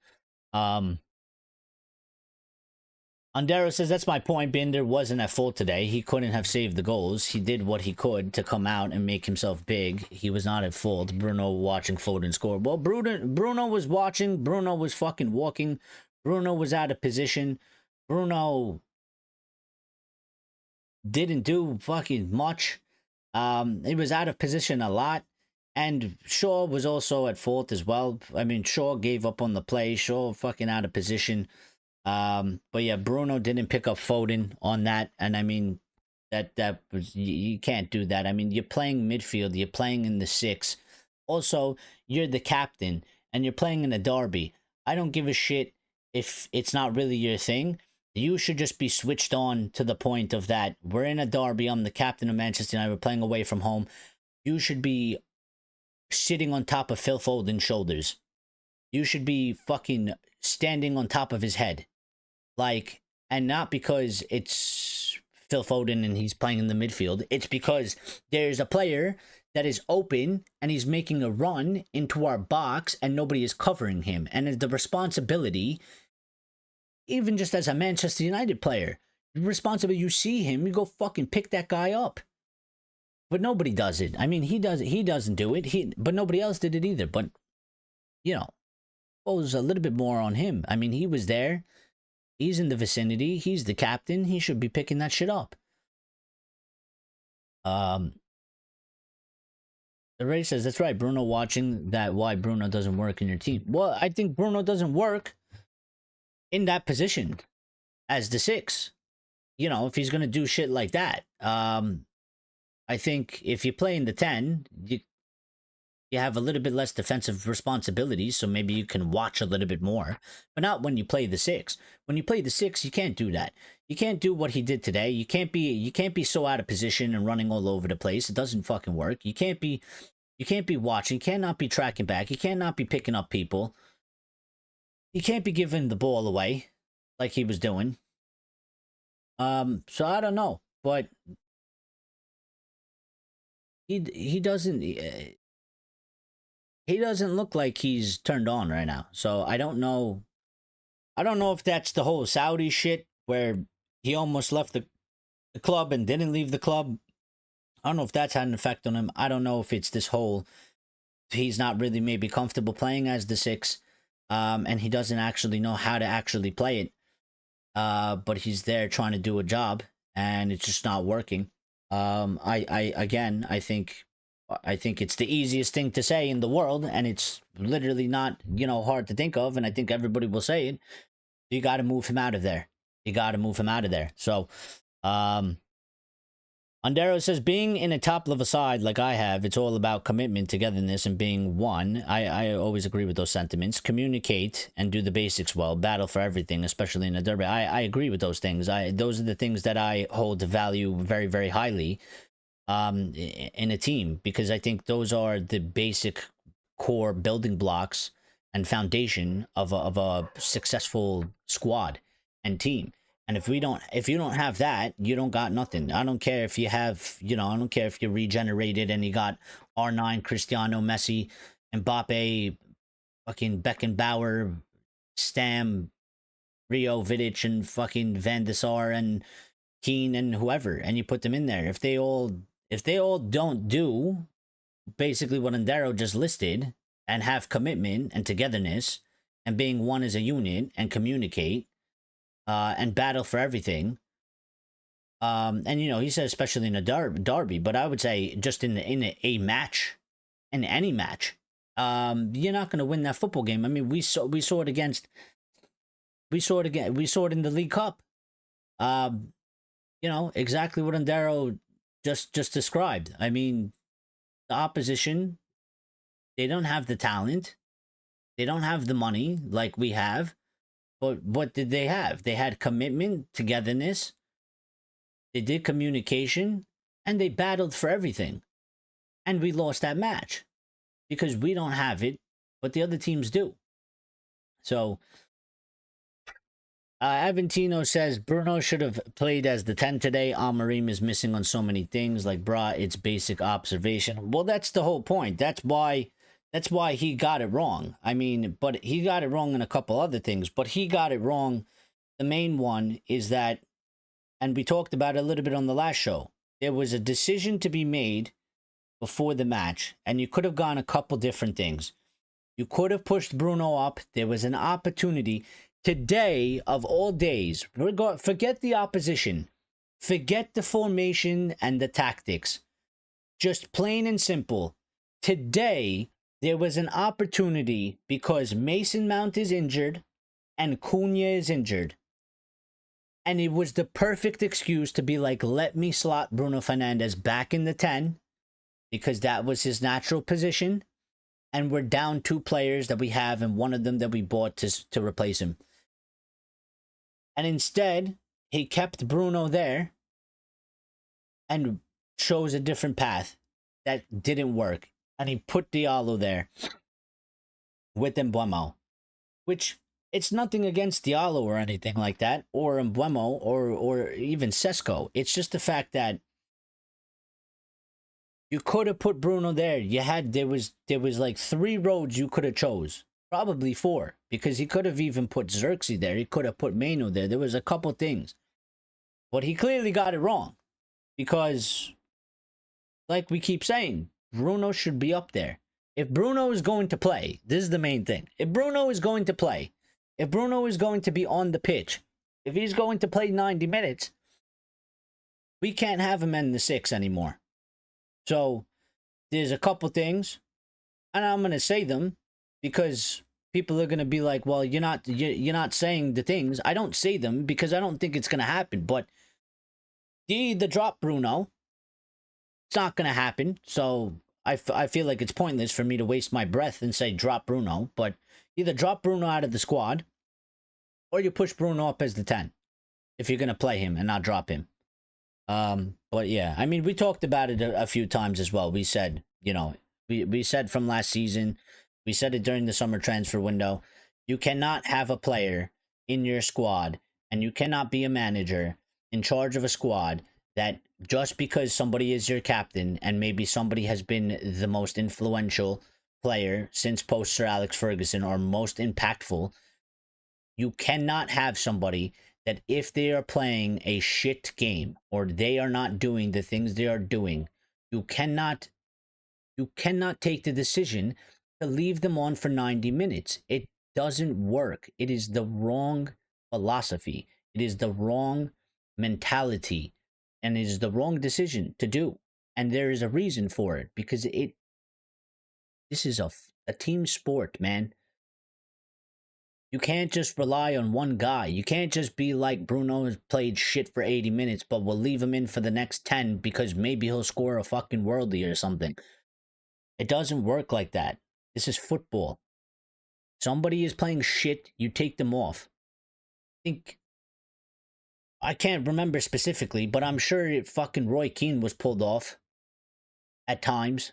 Andero says, that's my point. Binder wasn't at fault today. He couldn't have saved the goals. He did what he could to come out and make himself big. He was not at fault. Bruno watching Foden score. Well, Bruno was watching. Bruno was fucking walking. Bruno was out of position. Bruno didn't do fucking much. He was out of position a lot. And Shaw was also at fault as well. I mean, Shaw gave up on the play. Shaw fucking out of position. But yeah, Bruno didn't pick up Foden on that, and I mean that was, you can't do that. I mean, you're playing midfield, you're playing in the 6. Also, you're the captain, and you're playing in a derby. I don't give a shit if it's not really your thing. You should just be switched on to the point of that. We're in a derby. I'm the captain of Manchester United. We're playing away from home. You should be sitting on top of Phil Foden's shoulders. You should be fucking standing on top of his head. Like, and not because it's Phil Foden and he's playing in the midfield. It's because there's a player that is open and he's making a run into our box and nobody is covering him. And the responsibility, even just as a Manchester United player, responsibility, you see him, you go fucking pick that guy up. But nobody does it. I mean, he doesn't do it. But nobody else did it either. But, you know, it was a little bit more on him. I mean, he was there. He's in the vicinity. He's the captain. He should be picking that shit up. The Ray says, that's right, Bruno watching that, why Bruno doesn't work in your team. Well, I think Bruno doesn't work in that position as the 6. You know, if he's going to do shit like that. I think if you play in the 10, you have a little bit less defensive responsibilities, so maybe you can watch a little bit more, but not when you play the 6. When you play the 6, you can't do that. You can't do what he did today. You can't be so out of position and running all over the place. It doesn't fucking work. You can't be watching. You cannot be tracking back. You cannot be picking up people. You can't be giving the ball away like he was doing. So I don't know, but he doesn't. He doesn't look like he's turned on right now. So I don't know. I don't know if that's the whole Saudi shit where he almost left the club and didn't leave the club. I don't know if that's had an effect on him. I don't know if it's this whole, he's not really maybe comfortable playing as the 6. And he doesn't actually know how to actually play it. But he's there trying to do a job and it's just not working. I think it's the easiest thing to say in the world, and it's literally not, you know, hard to think of, and I think everybody will say it. You got to move him out of there. You got to move him out of there. So, Andero says, being in a top-level side like I have, it's all about commitment, togetherness, and being one. I always agree with those sentiments. Communicate and do the basics well. Battle for everything, especially in a derby. I agree with those things. Those are the things that I hold to value very, very highly in a team, because I think those are the basic core building blocks and foundation of a successful squad and team. And if you don't have that, you don't got nothing. I don't care if you have, you know, I don't care if you're regenerated and you got R9, Cristiano, Messi, Mbappe, fucking Beckenbauer, Stam, Rio, Vidic, and fucking Van de Sar and Keane and whoever, and you put them in there. If they all don't do basically what Andero just listed and have commitment and togetherness and being one as a unit and communicate and battle for everything, and you know, he said especially in a derby, but I would say just in a match, in any match, you're not going to win that football game. I mean, we saw it in the League Cup. You know, exactly what Andero just described. I mean, the opposition, they don't have the talent. They don't have the money like we have. But what did they have? They had commitment, togetherness, they did communication, and they battled for everything. And we lost that match because we don't have it, but the other teams do. So, Aventino says Bruno should have played as the 10 today. Amorim is missing on so many things. Like, brah, it's basic observation. Well, that's the whole point. That's why he got it wrong. I mean, but he got it wrong in a couple other things. But he got it wrong. The main one is that, and we talked about it a little bit on the last show, there was a decision to be made before the match, and you could have gone a couple different things. You could have pushed Bruno up. There was an opportunity. Today, of all days, forget the opposition. Forget the formation and the tactics. Just plain and simple. Today, there was an opportunity because Mason Mount is injured and Cunha is injured. And it was the perfect excuse to be like, let me slot Bruno Fernandes back in the 10 because that was his natural position. And we're down 2 players that we have and one of them that we bought to replace him. And instead, he kept Bruno there and chose a different path that didn't work. And he put Diallo there with Mbeumo, which it's nothing against Diallo or anything like that, or Mbeumo or even Sesko. It's just the fact that you could have put Bruno there. There was like 3 roads you could have chose. Probably 4, because he could have even put Xerxes there. He could have put Mano there. There was a couple things. But he clearly got it wrong. Because, like we keep saying, Bruno should be up there. If Bruno is going to play, this is the main thing. If Bruno is going to play, if Bruno is going to be on the pitch, if he's going to play 90 minutes, we can't have him in the 6 anymore. So, there's a couple things, and I'm going to say them, because people are going to be like, well, you're not saying the things. I don't say them because I don't think it's going to happen. But the drop Bruno, it's not going to happen. So I feel like it's pointless for me to waste my breath and say drop Bruno. But either drop Bruno out of the squad or you push Bruno up as the 10 if you're going to play him and not drop him. But yeah, I mean, we talked about it a few times as well. We said, we said from last season, we said it during the summer transfer window, you cannot have a player in your squad and you cannot be a manager in charge of a squad that just because somebody is your captain and maybe somebody has been the most influential player since post Sir Alex Ferguson or most impactful, you cannot have somebody that if they are playing a shit game or they are not doing the things they are doing, you cannot take the decision to leave them on for 90 minutes. It doesn't work. It is the wrong philosophy. It is the wrong mentality. And it is the wrong decision to do. And there is a reason for it. Because this is a team sport, man. You can't just rely on one guy. You can't just be like Bruno has played shit for 80 minutes, but we'll leave him in for the next 10 because maybe he'll score a fucking worldie or something. It doesn't work like that. This is football. Somebody is playing shit, you take them off. I can't remember specifically, but I'm sure fucking Roy Keane was pulled off at times.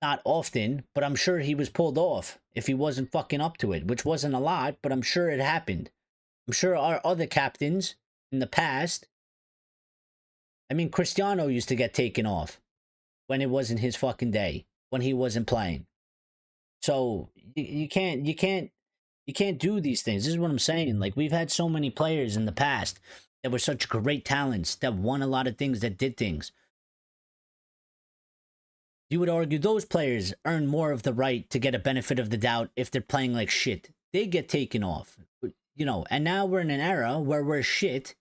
Not often, but I'm sure he was pulled off if he wasn't fucking up to it, which wasn't a lot, but I'm sure it happened. I'm sure our other captains in the past, I mean, Cristiano used to get taken off when it wasn't his fucking day, when he wasn't playing. So you can't do these things. This is what I'm saying. Like, we've had so many players in the past that were such great talents that won a lot of things, that did things. You would argue those players earn more of the right to get a benefit of the doubt if they're playing like shit. They get taken off, and now we're in an era where we're shit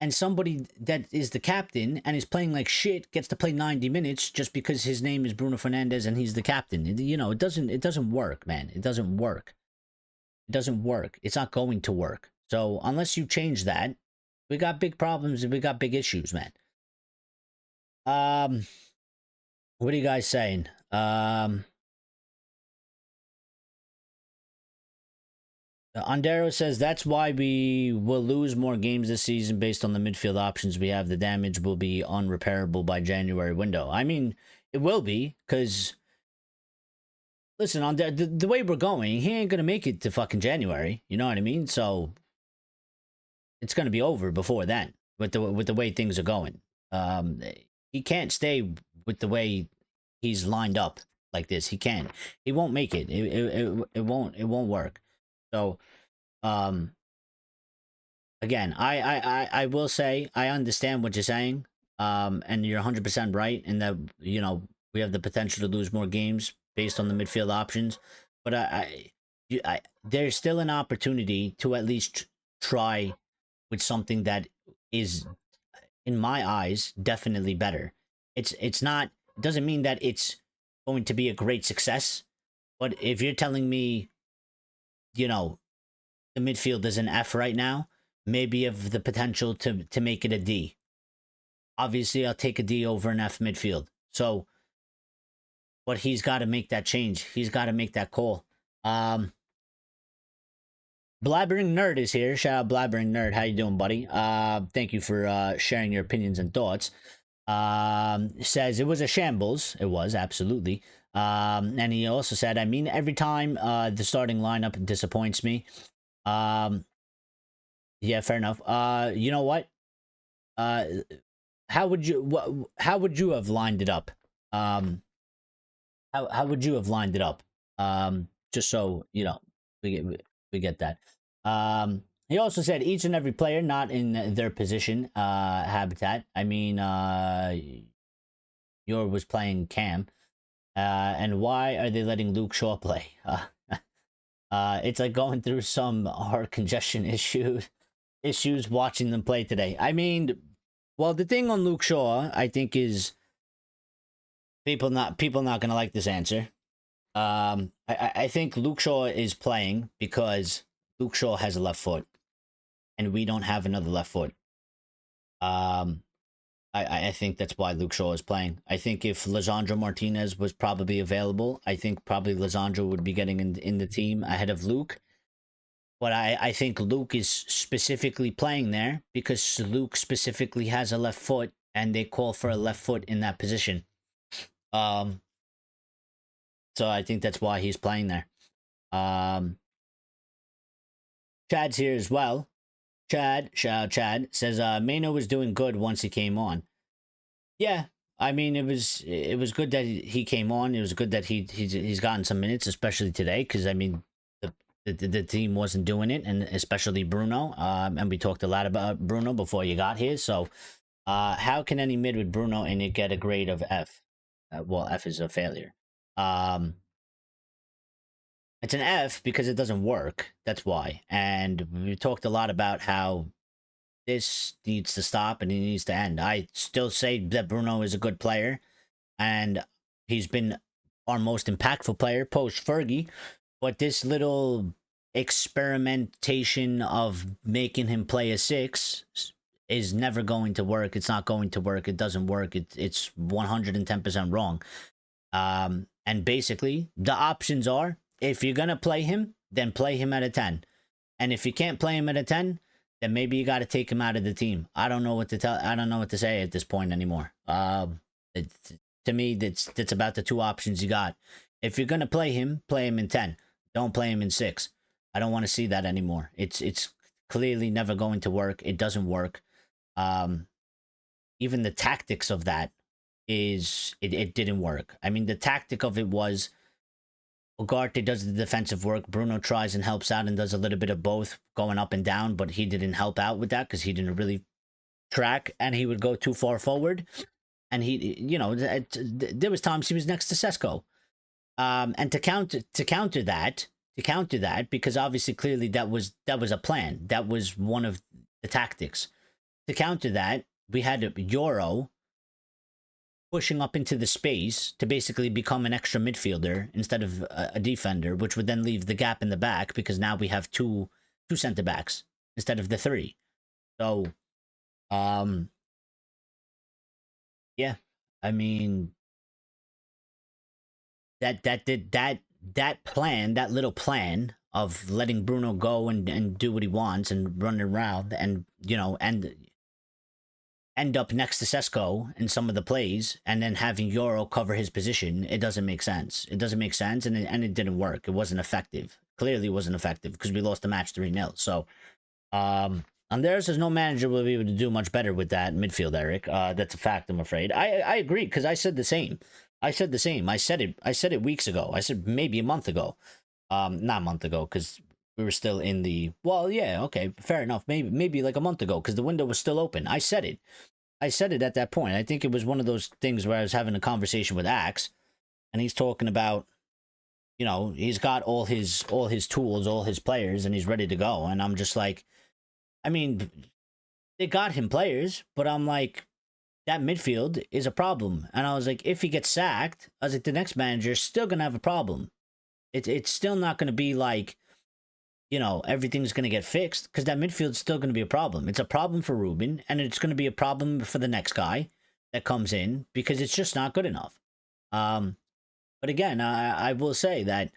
and somebody that is the captain and is playing like shit gets to play 90 minutes just because his name is Bruno Fernandes and he's the captain. It doesn't work, man. It doesn't work. It doesn't work. It's not going to work. So unless you change that, we got big problems and we got big issues, man. What are you guys saying? Andero says that's why we will lose more games this season based on the midfield options we have. The damage will be unrepairable by January window. I mean, it will be, because listen, on the way we're going, he ain't gonna make it to fucking January. You know what I mean? So it's gonna be over before then with the way things are going. He can't stay with the way he's lined up like this. He can't. He won't make it. It won't work. So, again, I will say I understand what you're saying. And you're 100% right in that, we have the potential to lose more games based on the midfield options. But there's still an opportunity to at least try with something that is, in my eyes, definitely better. It's not, it doesn't mean that it's going to be a great success. But if you're telling me, the midfield is an F right now, maybe have the potential to make it a D. Obviously, I'll take a D over an F midfield. So, but he's got to make that change. He's got to make that call. Blabbering Nerd is here. Shout out Blabbering Nerd. How you doing, buddy? Thank you for sharing your opinions and thoughts. Says it was a shambles. It was, absolutely. And he also said, I mean, every time the starting lineup disappoints me. Yeah, fair enough. You know what? How would you have lined it up? How would you have lined it up? Just so we get that. He also said each and every player not in their position habitat. I mean, Yor was playing Cam, and why are they letting Luke Shaw play? It's like going through some heart congestion issues watching them play today. I mean, well, the thing on Luke Shaw, I think, is people not gonna like this answer. I think Luke Shaw is playing because Luke Shaw has a left foot, and we don't have another left foot. I think that's why Luke Shaw is playing. I think if Lisandro Martinez was probably available, I think probably Lisandro would be getting in the team ahead of Luke. But I think Luke is specifically playing there because Luke specifically has a left foot, and they call for a left foot in that position. So I think that's why he's playing there. Chad's here as well. Chad, shout out Chad, says Mano was doing good once he came on. Yeah, I mean, it was good that he came on. It was good that he's gotten some minutes, especially today, because I mean, the team wasn't doing it, and especially Bruno. And we talked a lot about Bruno before you got here. So, how can any mid with Bruno and it get a grade of F? Well, F is a failure. It's an F because it doesn't work. That's why. And we talked a lot about how this needs to stop and it needs to end. I still say that Bruno is a good player, and he's been our most impactful player post Fergie. But this little experimentation of making him play a 6 is never going to work. It's not going to work. It doesn't work. It's 110% wrong. And basically, the options are, if you're going to play him, then play him at a 10. And if you can't play him at a 10, then maybe you got to take him out of the team. I don't know what to tell. I don't know what to say at this point anymore. To me, that's about the two options you got. If you're going to play him in 10. Don't play him in 6. I don't want to see that anymore. It's clearly never going to work. It doesn't work. Even the tactics of that it didn't work. I mean, the tactic of it was Ugarte does the defensive work. Bruno tries and helps out and does a little bit of both, going up and down, but he didn't help out with that because he didn't really track, and he would go too far forward. And there was times he was next to Sesko. And to counter that, because obviously clearly that was a plan. That was one of the tactics. To counter that, we had Euro pushing up into the space to basically become an extra midfielder instead of a defender, which would then leave the gap in the back because now we have two center backs instead of the 3. So, yeah, I mean, that plan, that little plan of letting Bruno go and do what he wants and run around and, you know, and end up next to Sesko in some of the plays and then having Euro cover his position, it doesn't make sense. It doesn't make sense, and it didn't work. It wasn't effective. Clearly wasn't effective because we lost the match 3-0. So, on theirs, there's no manager will be able to do much better with that midfield, Eric. That's a fact, I'm afraid. I agree, because I said the same. I said it weeks ago. I said maybe a month ago. Not a month ago, because we were still in the, well, yeah, okay, fair enough. Maybe like a month ago, because the window was still open. I said it. I said it at that point. I think it was one of those things where I was having a conversation with Axe, and he's talking about, you know, he's got all his tools, all his players, and he's ready to go. And I'm just like, I mean, they got him players, but I'm like, that midfield is a problem. And I was like, if he gets sacked, I was like, the next manager is still going to have a problem. It's still not going to be like, you know, everything's going to get fixed, because that midfield's still going to be a problem. It's a problem for Ruben, and it's going to be a problem for the next guy that comes in, because it's just not good enough. But again, I will say that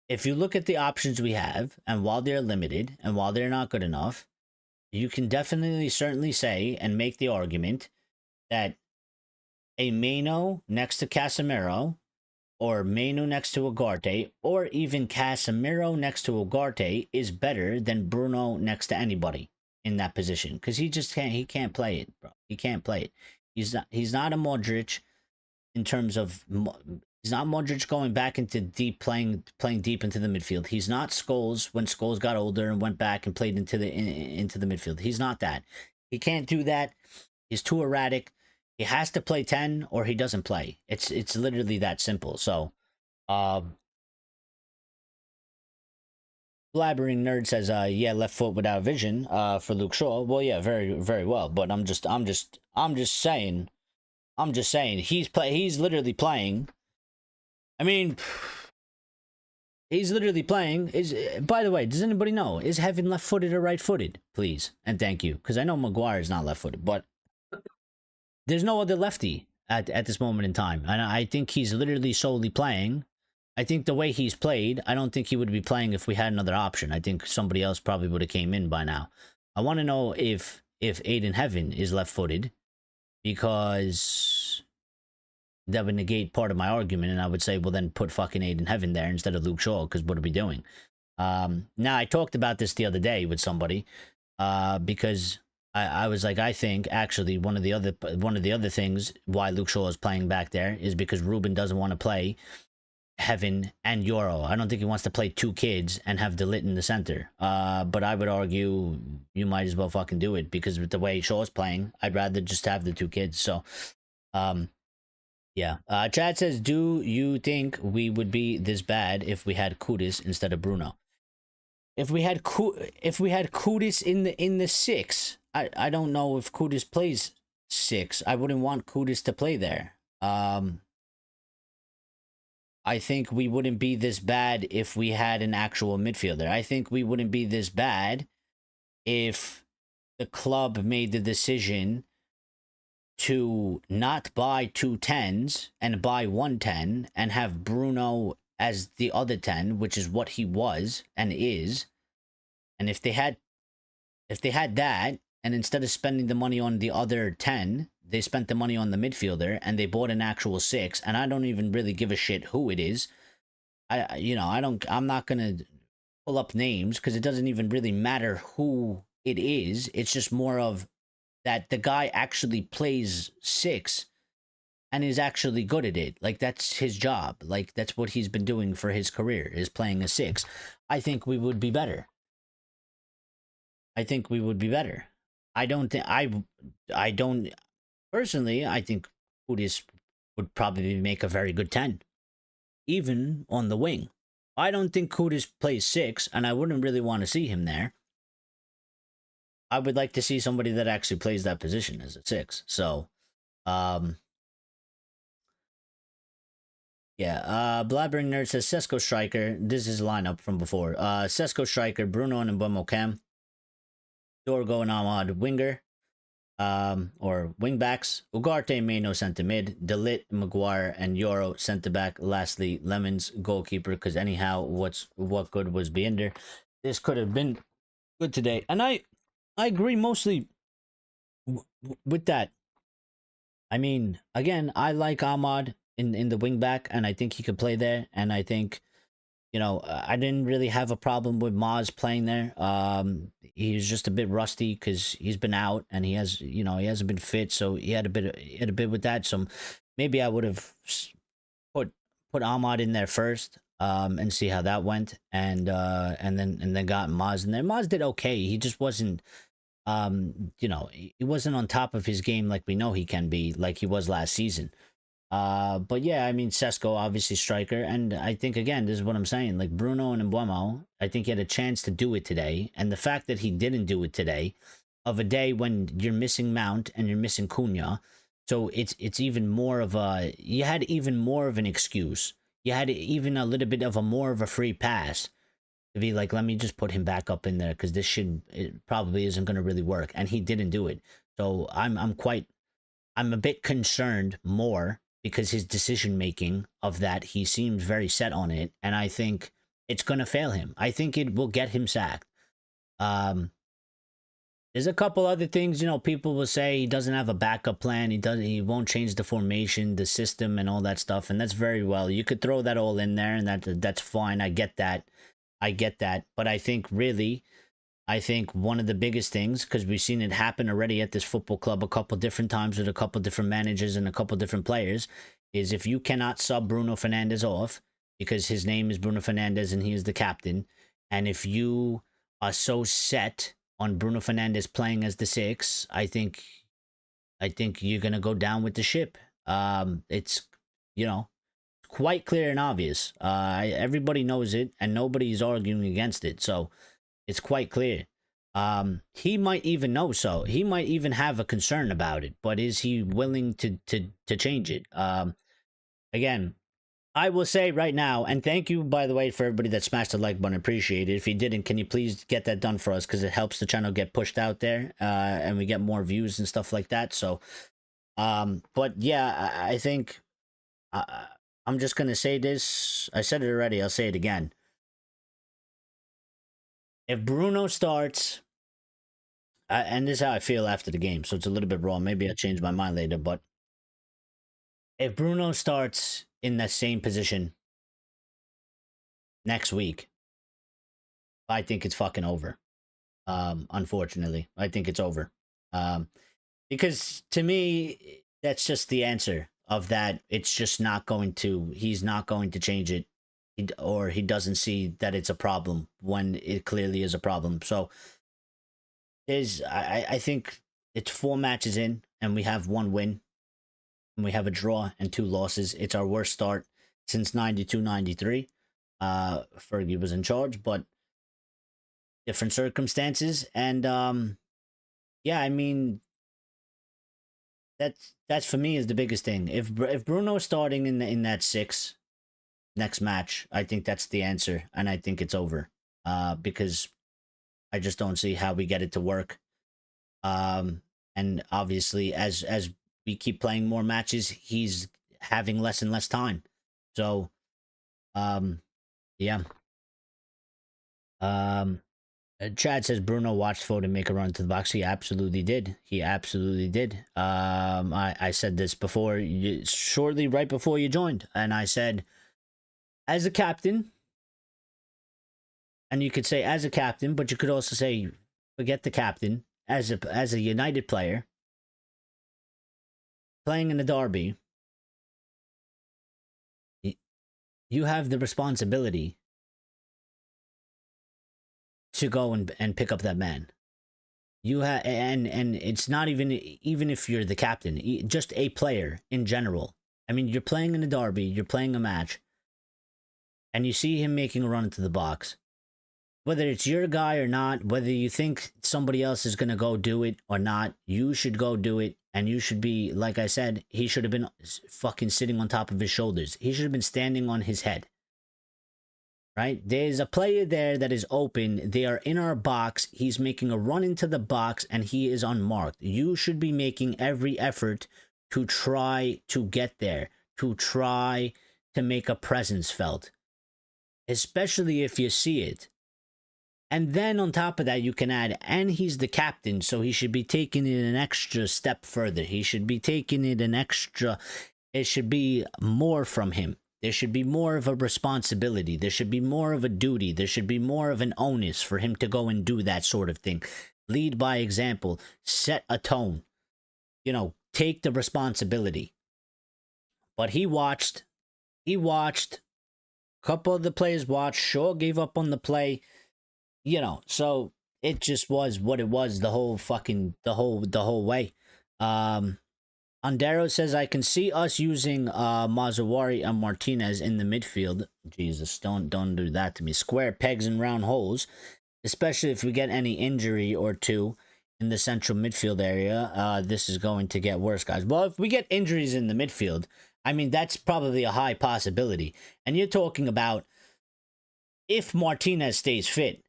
if you look at the options we have, and while they're limited, and while they're not good enough, you can definitely certainly say and make the argument that a Mano next to Casemiro, or Mano next to Ugarte, or even Casemiro next to Ugarte is better than Bruno next to anybody in that position, because he can't play it, bro. He can't play it. He's not a Modric in terms of, he's not Modric going back into deep, playing deep into the midfield. He's not Scholes when Scholes got older and went back and played into the midfield. He's not that. He can't do that. He's too erratic. He has to play 10 or he doesn't play. It's literally that simple. So, Blabbering Nerd says, yeah, left foot without vision for Luke Shaw. Well, yeah, very, very well. But I'm just saying he's literally playing. I mean, he's literally playing. By the way, does anybody know, is Heaven left-footed or right-footed? Please and thank you, because I know Maguire is not left-footed, but there's no other lefty at this moment in time. And I think he's literally solely playing. I think the way he's played, I don't think he would be playing if we had another option. I think somebody else probably would have came in by now. I want to know if Aiden Heaven is left-footed, because that would negate part of my argument, and I would say, well, then put fucking Aiden Heaven there instead of Luke Shaw, because what are we doing? Now, I talked about this the other day with somebody, because I was like, I think actually one of the other things why Luke Shaw is playing back there is because Ruben doesn't want to play Heaven and Euro. I don't think he wants to play two kids and have De Ligt in the center. But I would argue you might as well fucking do it, because with the way Shaw's playing, I'd rather just have the two kids. So, yeah. Chad says, do you think we would be this bad if we had Kudus instead of Bruno? If we had Kudus in the 6, I don't know if Kudus plays 6. I wouldn't want Kudus to play there. I think we wouldn't be this bad if we had an actual midfielder. I think we wouldn't be this bad if the club made the decision to not buy 2 10s and buy 1 10 and have Bruno as the other 10, which is what he was and is. And if they had that, and instead of spending the money on the other 10, they spent the money on the midfielder and they bought an actual 6, and I don't even really give a shit who it is. I'm not going to pull up names, because it doesn't even really matter who it is. It's just more of that the guy actually plays 6 and is actually good at it. Like, that's his job. Like, that's what he's been doing for his career, is playing a 6. I think we would be better. Personally, I think Kudus would probably make a very good 10, even on the wing. I don't think Kudus plays 6, and I wouldn't really want to see him there. I would like to see somebody that actually plays that position as a 6. So, yeah. Blabbering Nerd says, Sesko striker. This is a lineup from before. Sesko striker, Bruno and Mbeumo Cam. Dorgo and Ahmad winger. or wingbacks. Ugarte, Mano, centre mid. Delit, Maguire, and Euro centre back. Lastly, Lemons goalkeeper. Because anyhow, what good was being there? This could have been good today, and I agree mostly with that. I mean, again, I like Ahmad in the wing back, and I think he could play there. And I think, you know, I didn't really have a problem with Maz playing there. He's just a bit rusty because he's been out and he has, you know, he hasn't been fit, so he had a bit with that. So maybe I would have put Ahmad in there first, and see how that went, and then got Maz in there. Maz did okay. He just wasn't, you know, he wasn't on top of his game like we know he can be, like he was last season. But yeah, I mean, Sesko, obviously striker. And I think, again, this is what I'm saying. Like, Bruno and Mbuemo, I think he had a chance to do it today. And the fact that he didn't do it today, of a day when you're missing Mount and you're missing Cunha, so it's even more of a, you had even more of an excuse. You had even a little bit of a more of a free pass to be like, let me just put him back up in there because it probably isn't going to really work. And he didn't do it. So I'm a bit concerned more, because his decision making of that, he seems very set on it, and I think it's gonna fail him. I think it will get him sacked. There's a couple other things, you know, people will say he doesn't have a backup plan. He won't change the formation, the system, and all that stuff, and that's very well. You could throw that all in there, and that's fine. I get that. But I think really, one of the biggest things, because we've seen it happen already at this football club a couple different times with a couple different managers and a couple different players, is if you cannot sub Bruno Fernandes off because his name is Bruno Fernandes and he is the captain, and if you are so set on Bruno Fernandes playing as the 6, I think you're gonna go down with the ship. It's, you know, quite clear and obvious. Everybody knows it, and nobody's arguing against it. So it's quite clear. He might even know so. He might even have a concern about it, but is he willing to change it? Again, I will say right now, and thank you, by the way, for everybody that smashed the like button. Appreciate it. If you didn't, can you please get that done for us? Because it helps the channel get pushed out there, and we get more views and stuff like that. So, but yeah, I think I'm just going to say this. I said it already. I'll say it again. If Bruno starts, and this is how I feel after the game, so it's a little bit raw. Maybe I'll change my mind later, but if Bruno starts in that same position next week, I think it's fucking over. Unfortunately, I think it's over. Because to me, that's just the answer of that. It's just not going to, he's not going to change it, or he doesn't see that it's a problem when it clearly is a problem. So I think it's 4 matches in and we have 1 win and we have a draw and 2 losses. It's our worst start since 92-93. Fergie was in charge, but different circumstances. And yeah, I mean, that's for me is the biggest thing. If Bruno's starting in that 6 next match, I think that's the answer, and I think it's over. Because I just don't see how we get it to work. And obviously, as we keep playing more matches, he's having less and less time. So, yeah. Chad says Bruno watched Foden make a run to the box. He absolutely did. He absolutely did. I said this before, shortly right before you joined, and I said, as a captain, and you could say as a captain, but you could also say forget the captain, as a United player playing in a derby, you have the responsibility to go and pick up that man. You have, and it's not even if you're the captain, just a player in general. I mean, you're playing in a derby, you're playing a match, and you see him making a run into the box. Whether it's your guy or not, whether you think somebody else is going to go do it or not, you should go do it. And you should be, like I said, he should have been fucking sitting on top of his shoulders. He should have been standing on his head. right? There's a player there that is open. They are in our box. He's making a run into the box and he is unmarked. You should be making every effort to try to get there, to try to make a presence felt, especially if you see it. And then on top of that, you can add, and he's the captain, so he should be taking it an extra step further. He should be taking it an extra, it should be more from him. There should be more of a responsibility. There should be more of a duty. There should be more of an onus for him to go and do that sort of thing. Lead by example. Set a tone. You know, take the responsibility. But he watched. A couple of the players watched. Shaw gave up on the play. You know, so it just was what it was the whole way. Andero says, I can see us using Mazzawari and Martinez in the midfield. Jesus, don't do that to me. Square pegs and round holes, especially if we get any injury or two in the central midfield area. This is going to get worse, guys. Well, if we get injuries in the midfield, I mean, that's probably a high possibility. And you're talking about if Martinez stays fit.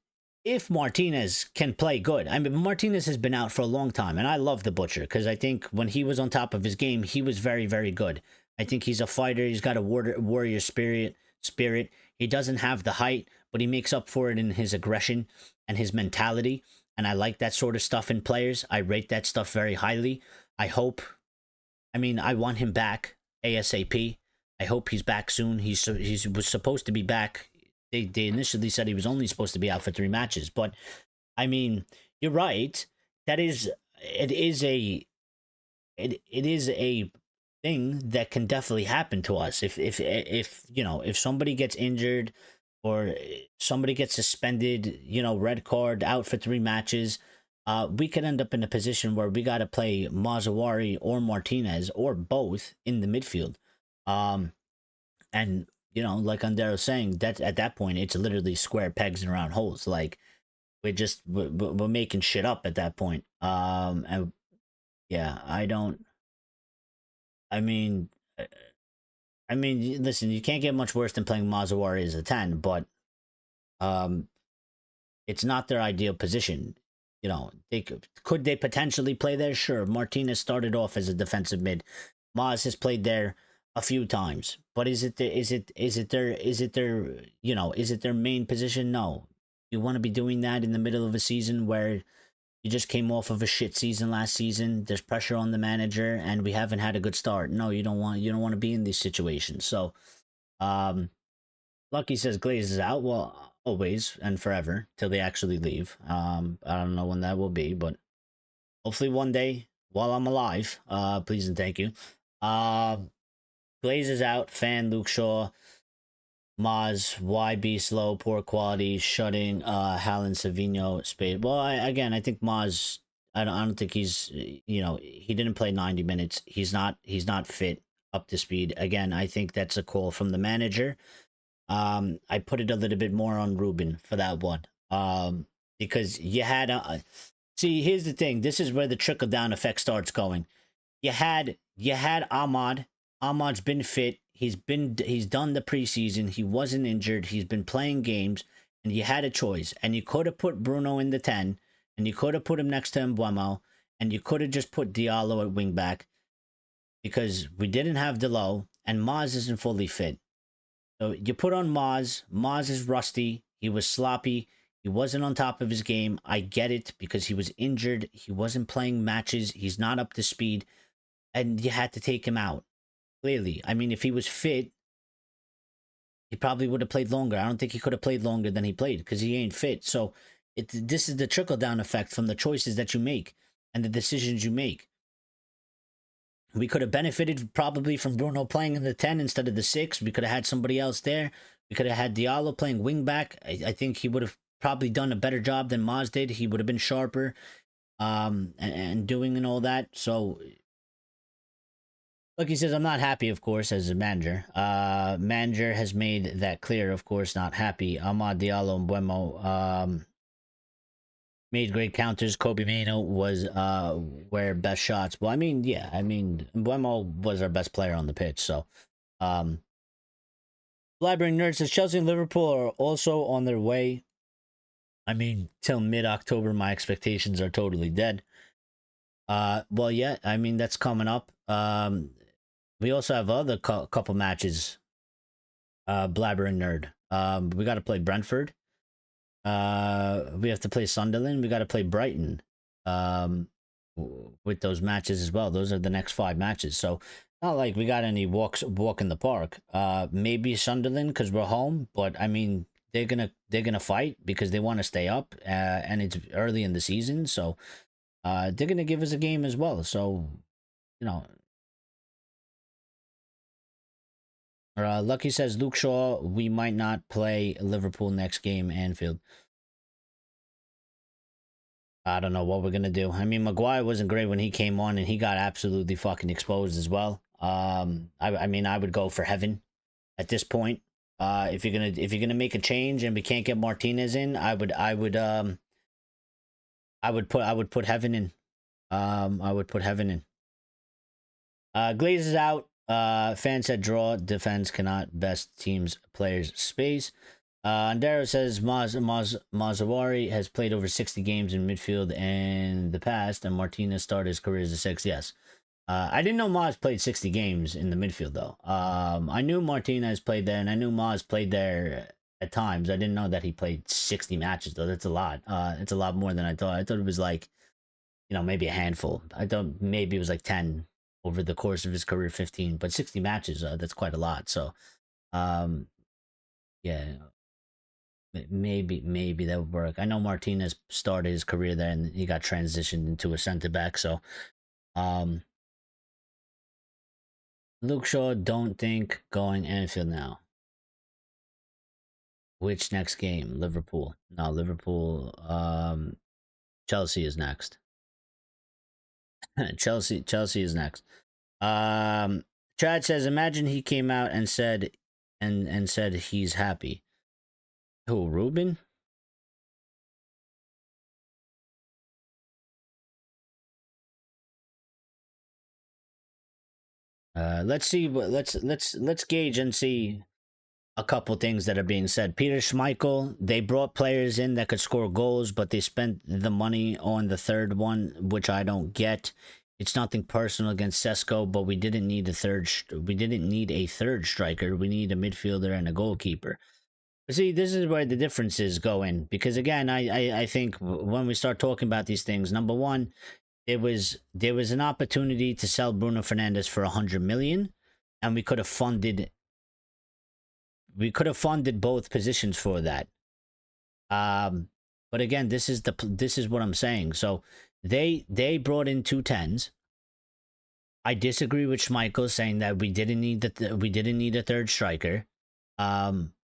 If Martinez can play good. I mean, Martinez has been out for a long time, and I love the Butcher, because I think when he was on top of his game, he was very, very good. I think he's a fighter. He's got a warrior spirit. He doesn't have the height, but he makes up for it in his aggression and his mentality, and I like that sort of stuff in players. I rate that stuff very highly. I want him back ASAP. I hope he's back soon. He was supposed to be back. They initially said he was only supposed to be out for 3 matches, but I mean, you're right. It is a thing that can definitely happen to us if somebody gets injured or somebody gets suspended, red card, out for 3 matches. We could end up in a position where we got to play Mazzawari or Martinez or both in the midfield, and like Andero's saying, that at that point, it's literally square pegs and round holes. Like, we're making shit up at that point. And yeah, listen, you can't get much worse than playing Mazzawari as a 10, but it's not their ideal position. Could they potentially play there? Sure. Martinez started off as a defensive mid. Maz has played there a few times, but is it their main position? No. You want to be doing that in the middle of a season where you just came off of a shit season last season. There's pressure on the manager, and we haven't had a good start. No, you don't want to be in these situations. So, Lucky says Glaze is out. Well, always and forever till they actually leave. I don't know when that will be, but hopefully one day while I'm alive. Please and thank you. Glaze is out. Fan Luke Shaw. Maz, YB slow, poor quality, shutting Haaland, Savino, Spade. Well, I think Maz, I don't think he's, he didn't play 90 minutes. He's not fit, up to speed. Again, I think that's a call from the manager. I put it a little bit more on Ruben for that one. Because you had see, here's the thing. This is where the trickle down effect starts going. You had Ahmad. Ahmad's been fit. He's done the preseason. He wasn't injured. He's been playing games, and you had a choice. And you could have put Bruno in the 10, and you could have put him next to Mbuemo, and you could have just put Diallo at wing back, because we didn't have Delo, and Maz isn't fully fit. So you put on Maz. Maz is rusty. He was sloppy. He wasn't on top of his game. I get it, because he was injured. He wasn't playing matches. He's not up to speed, and you had to take him out. Clearly, I mean, if he was fit, he probably would have played longer. I don't think he could have played longer than he played, because he ain't fit. So this is the trickle-down effect from the choices that you make and the decisions you make. We could have benefited probably from Bruno playing in the 10 instead of the 6. We could have had somebody else there. We could have had Diallo playing wing-back. I think he would have probably done a better job than Maz did. He would have been sharper and doing and all that. So... Look, he says, I'm not happy, of course, as a manager. Manager has made that clear, of course, not happy. Amad Diallo and Mbuemo made great counters. Kobe Mano was where best shots. Well, Mbuemo was our best player on the pitch, so Blabbering Nerd says Chelsea and Liverpool are also on their way. I mean, till mid-October, my expectations are totally dead. Well, yeah, I mean, that's coming up. We also have other couple matches. Blabbering Nerd. We got to play Brentford. We have to play Sunderland. We got to play Brighton. With those matches as well. Those are the next 5 matches. So not like we got any walk in the park. Maybe Sunderland because we're home, but I mean they're gonna fight because they want to stay up. And it's early in the season, so they're gonna give us a game as well. So you know. Lucky says Luke Shaw, we might not play Liverpool next game, Anfield. I don't know what we're gonna do. I mean, Maguire wasn't great when he came on, and he got absolutely fucking exposed as well. I mean, I would go for Heaven at this point. If you're gonna make a change and we can't get Martinez in, I would put Heaven in. I would put Heaven in. Glaze is out. Fan said draw. Defense cannot best teams players space. Andero says Mazawari has played over 60 games in midfield in the past, and Martinez started his career as a 6. Yes. I didn't know Maz played 60 games in the midfield, though. I knew Martinez played there, and I knew Maz played there at times. I didn't know that he played 60 matches, though. That's a lot. It's a lot more than I thought. I thought it was like, maybe a handful. I thought maybe it was like 10 over the course of his career, 15. But 60 matches, that's quite a lot. So, yeah. Maybe that would work. I know Martinez started his career there and he got transitioned into a center back. So, Luke Shaw, don't think going Anfield now. Which next game? Liverpool. No, Liverpool. Chelsea is next. Chelsea is next. Chad says, imagine he came out and said he's happy. Who, Ruben? Let's see what let's gauge and see a couple things that are being said. Peter Schmeichel, they brought players in that could score goals, but they spent the money on the third one, which I don't get. It's nothing personal against Sesko, but we didn't need a third striker. We need a midfielder and a goalkeeper. See, this is where the differences go in, because again, I think when we start talking about these things, number one, there was an opportunity to sell Bruno Fernandes for 100 million, and we could have funded both positions for that. But again, this is what I'm saying. So they brought in 2 10s. I disagree with Schmeichel saying that we didn't need a third striker.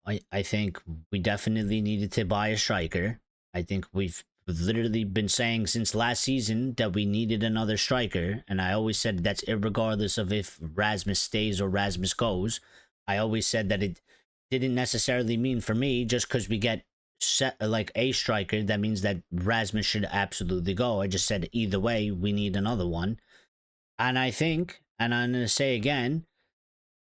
I think we definitely needed to buy a striker. I think we've literally been saying since last season that we needed another striker, and I always said that's irregardless of if Rasmus stays or Rasmus goes. I always said that it didn't necessarily mean for me just because we get like a striker that means that Rasmus should absolutely go. I just said either way we need another one, and I think, and I'm gonna say again,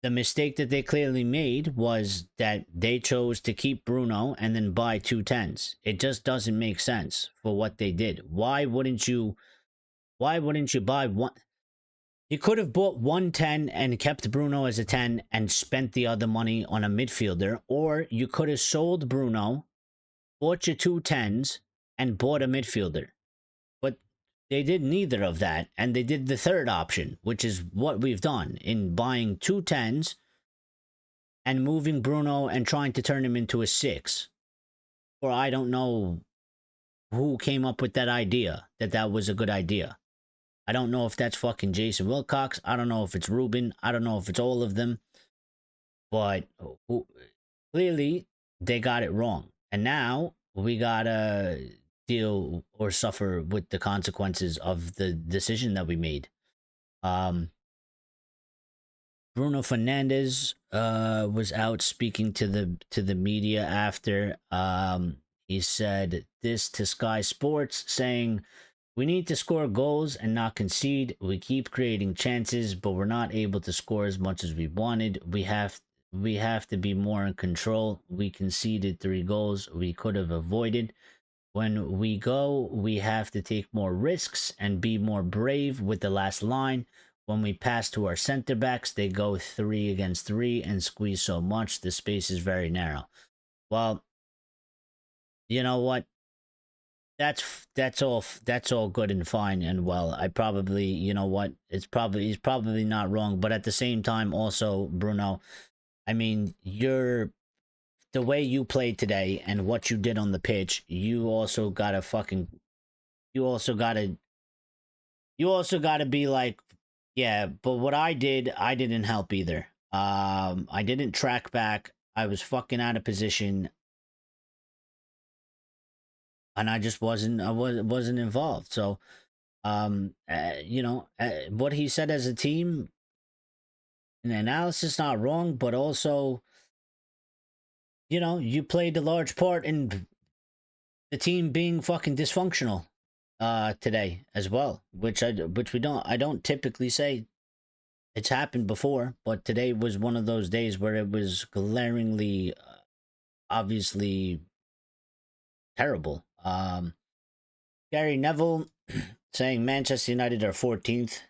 the mistake that they clearly made was that they chose to keep Bruno and then buy 2 10s. It just doesn't make sense for what they did. Why wouldn't you buy one? You could have bought 1 10 and kept Bruno as a 10 and spent the other money on a midfielder, or you could have sold Bruno, bought your 2 10s, and bought a midfielder. But they did neither of that, and they did the third option, which is what we've done in buying 2 10s and moving Bruno and trying to turn him into a 6. Or I don't know who came up with that idea, that was a good idea. I don't know if that's fucking Jason Wilcox. I don't know if it's Ruben. I don't know if it's all of them. But clearly, they got it wrong. And now we gotta deal or suffer with the consequences of the decision that we made. Bruno Fernandes was out speaking to the media after. He said this to Sky Sports, saying, "We need to score goals and not concede. We keep creating chances, but we're not able to score as much as we wanted. We have we have to be more in control. We conceded 3 goals we could have avoided. When we go, we have to take more risks and be more brave with the last line. When we pass to our center backs, they go 3 against 3 and squeeze so much. The space is very narrow. Well, you know what? That's all good and fine and well. I probably, you know what? He's probably not wrong, but at the same time, also Bruno, I mean, the way you played today and what you did on the pitch, you also gotta be like, yeah, but what I didn't help either. I didn't track back. I was fucking out of position, and I just wasn't involved. So, what he said as a team, an analysis not wrong, but also, you played a large part in the team being fucking dysfunctional today as well, which I don't typically say. It's happened before, but today was one of those days where it was glaringly obviously terrible. Gary Neville saying Manchester United are 14th.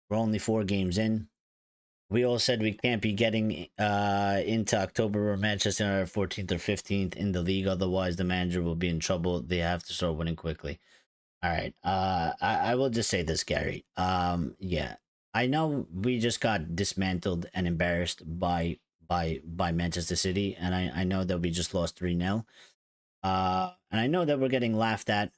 We're only 4 games in. We all said we can't be getting into October where Manchester United are 14th or 15th in the league. Otherwise, the manager will be in trouble. They have to start winning quickly. All right. I will just say this, Gary. Yeah. I know we just got dismantled and embarrassed by Manchester City, and I know that we just lost 3-0. And I know that we're getting laughed at.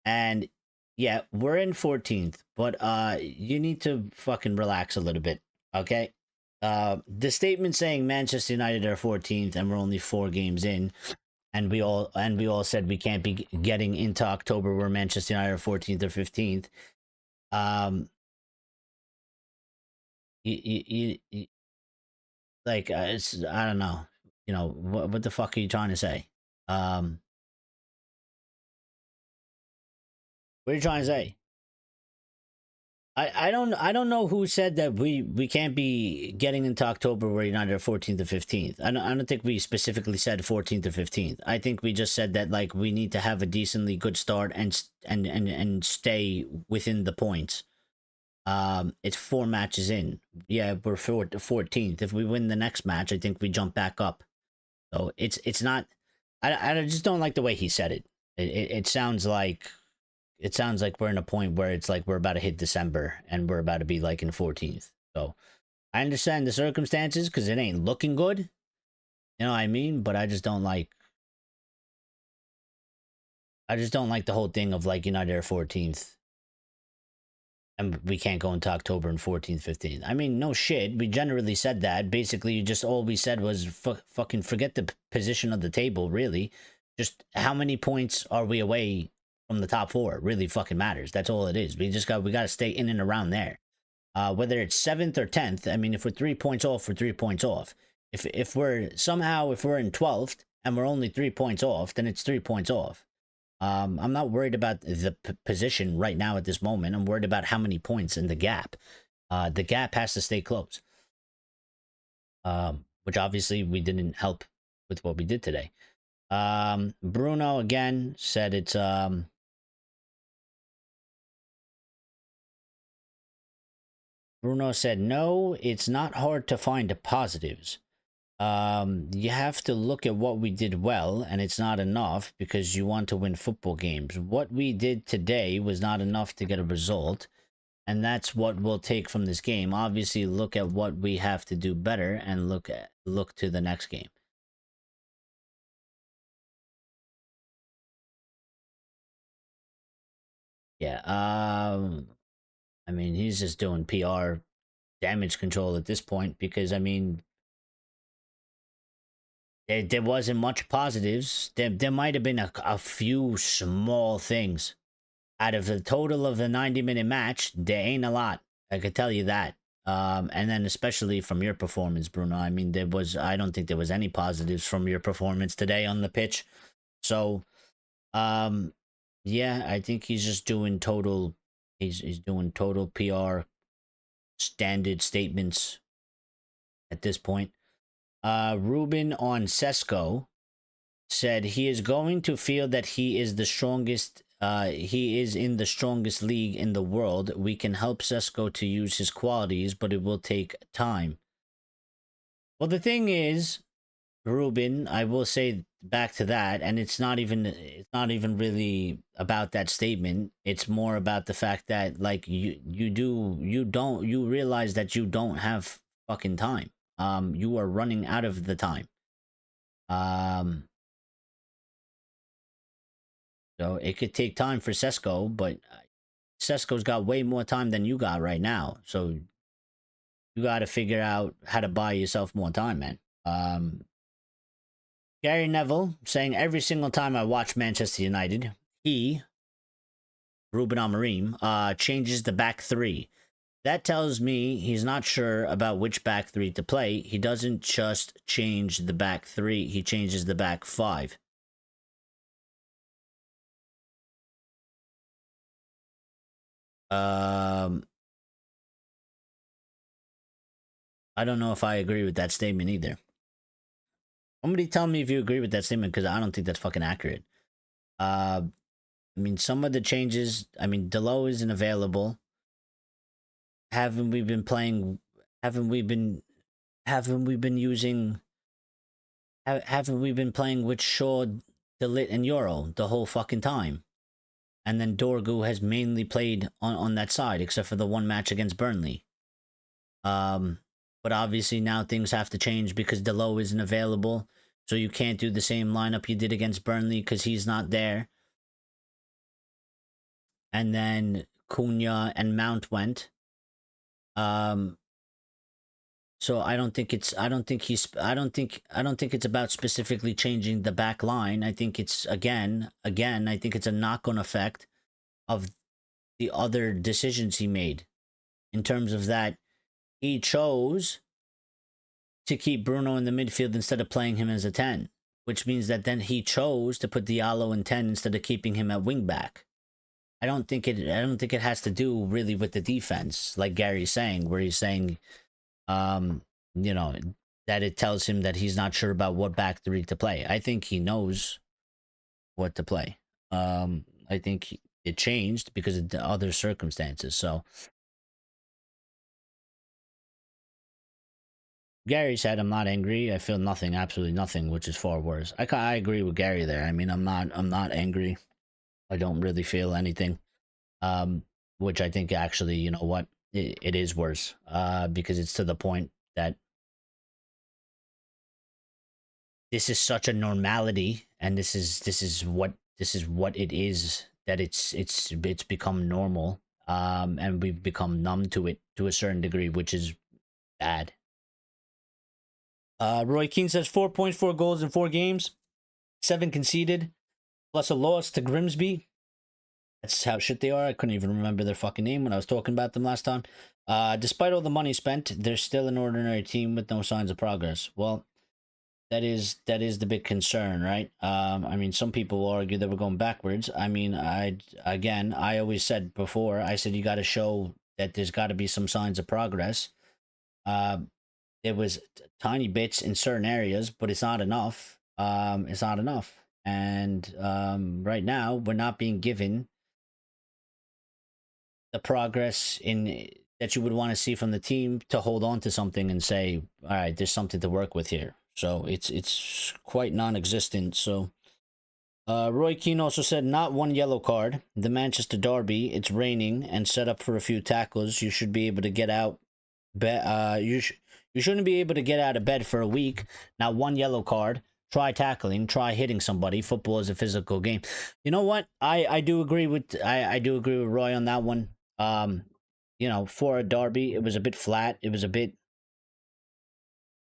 And yeah, we're in 14th, but you need to fucking relax a little bit, okay? The statement saying Manchester United are 14th and we're only 4 games in, and we all said we can't be getting into October where Manchester United are 14th or 15th. Like it's, I don't know, what the fuck are you trying to say? What are you trying to say? I don't know who said that we can't be getting into October where United are 14th or 15th. I don't think we specifically said 14th or 15th. I think we just said that like we need to have a decently good start and stay within the points. It's 4 matches in. Yeah, we're 14th. If we win the next match, I think we jump back up. So it's not. I just don't like the way he said it. It sounds like we're in a point where it's like we're about to hit December and we're about to be like in 14th. So I understand the circumstances because it ain't looking good. You know what I mean? But I just don't like the whole thing of like United are 14th and we can't go into October and 14th, 15th. I mean, no shit. We generally said that. Basically, just all we said was fucking forget the position of the table, really. Just how many points are we away from the top 4 really fucking matters. That's all it is. We got to stay in and around there. Whether it's 7th or 10th, I mean, if we're 3 points off, we're 3 points off. If we're in 12th and we're only 3 points off, then it's 3 points off. I'm not worried about the position right now at this moment. I'm worried about how many points in the gap. The gap has to stay close. Which obviously we didn't help with what we did today. Bruno again said it's Bruno said no, it's not hard to find positives. You have to look at what we did well, and it's not enough because you want to win football games. What we did today was not enough to get a result, and that's what we'll take from this game. Obviously, look at what we have to do better and look to the next game. Yeah, I mean, he's just doing PR damage control at this point because, I mean, there wasn't much positives. There might have been a few small things. Out of the total of the 90-minute match, there ain't a lot. I could tell you that. And then especially from your performance, Bruno. I mean, I don't think there was any positives from your performance today on the pitch. So, yeah, I think he's just doing total, he's doing total PR standard statements at this point. Ruben on Sesko said he is going to feel that he is the strongest. He is in the strongest league in the world. We can help Sesko to use his qualities, but it will take time. Well, the thing is, Ruben, I will say back to that, and it's not even really about that statement. It's more about the fact that like you realize that you don't have fucking time. You are running out of the time. So it could take time for Sesko, but Sesko's got way more time than you got right now. So you got to figure out how to buy yourself more time, man. Gary Neville saying every single time I watch Manchester United, Ruben Amorim, changes the back three. That tells me he's not sure about which back three to play. He doesn't just change the back three, he changes the back five. I don't know if I agree with that statement either. Somebody tell me if you agree with that statement, because I don't think that's fucking accurate. I mean, some of the changes, I mean, Delo isn't available. Haven't we been playing with Shaw, DeLitt, and Euro the whole fucking time? And then Dorgu has mainly played on that side, except for the one match against Burnley. But obviously now things have to change because Delo isn't available. So you can't do the same lineup you did against Burnley because he's not there. And then Cunha and Mount went. So I don't think it's about specifically changing the back line. I think it's again, I think it's a knock-on effect of the other decisions he made, in terms of that he chose to keep Bruno in the midfield instead of playing him as a 10, which means that then he chose to put Diallo in 10 instead of keeping him at wing back. I don't think it has to do really with the defense, like Gary's saying, where he's saying, you know, that it tells him that he's not sure about what back three to play. I think he knows what to play. I think it changed because of the other circumstances. So Gary said, "I'm not angry. I feel nothing, absolutely nothing," which is far worse. I agree with Gary there. I mean, I'm not angry. I don't really feel anything. Which I think actually, you know what, it is worse. Because it's to the point that this is such a normality, and this is what it is, that it's become normal. And we've become numb to it to a certain degree, which is bad. Roy Keane says 4 points, 4 goals in 4 games, 7 conceded, plus a loss to Grimsby. That's how shit they are. I couldn't even remember their fucking name when I was talking about them last time. Despite all the money spent, they're still an ordinary team with no signs of progress. Well, that is the big concern, right? I mean, some people will argue that we're going backwards. I mean, I always said before, I said you got to show that there's got to be some signs of progress. There was tiny bits in certain areas, but it's not enough. It's not enough. And right now, we're not being given the progress in that you would want to see from the team to hold on to something and say, all right, there's something to work with here. So it's quite non-existent. So Roy Keane also said, not one yellow card. The Manchester Derby, it's raining and set up for a few tackles. You should be able to get out. You shouldn't be able to get out of bed for a week. Now, one yellow card. Try tackling. Try hitting somebody. Football is a physical game. You know what? I do agree with Roy on that one. You know, for a derby, it was a bit flat. It was a bit.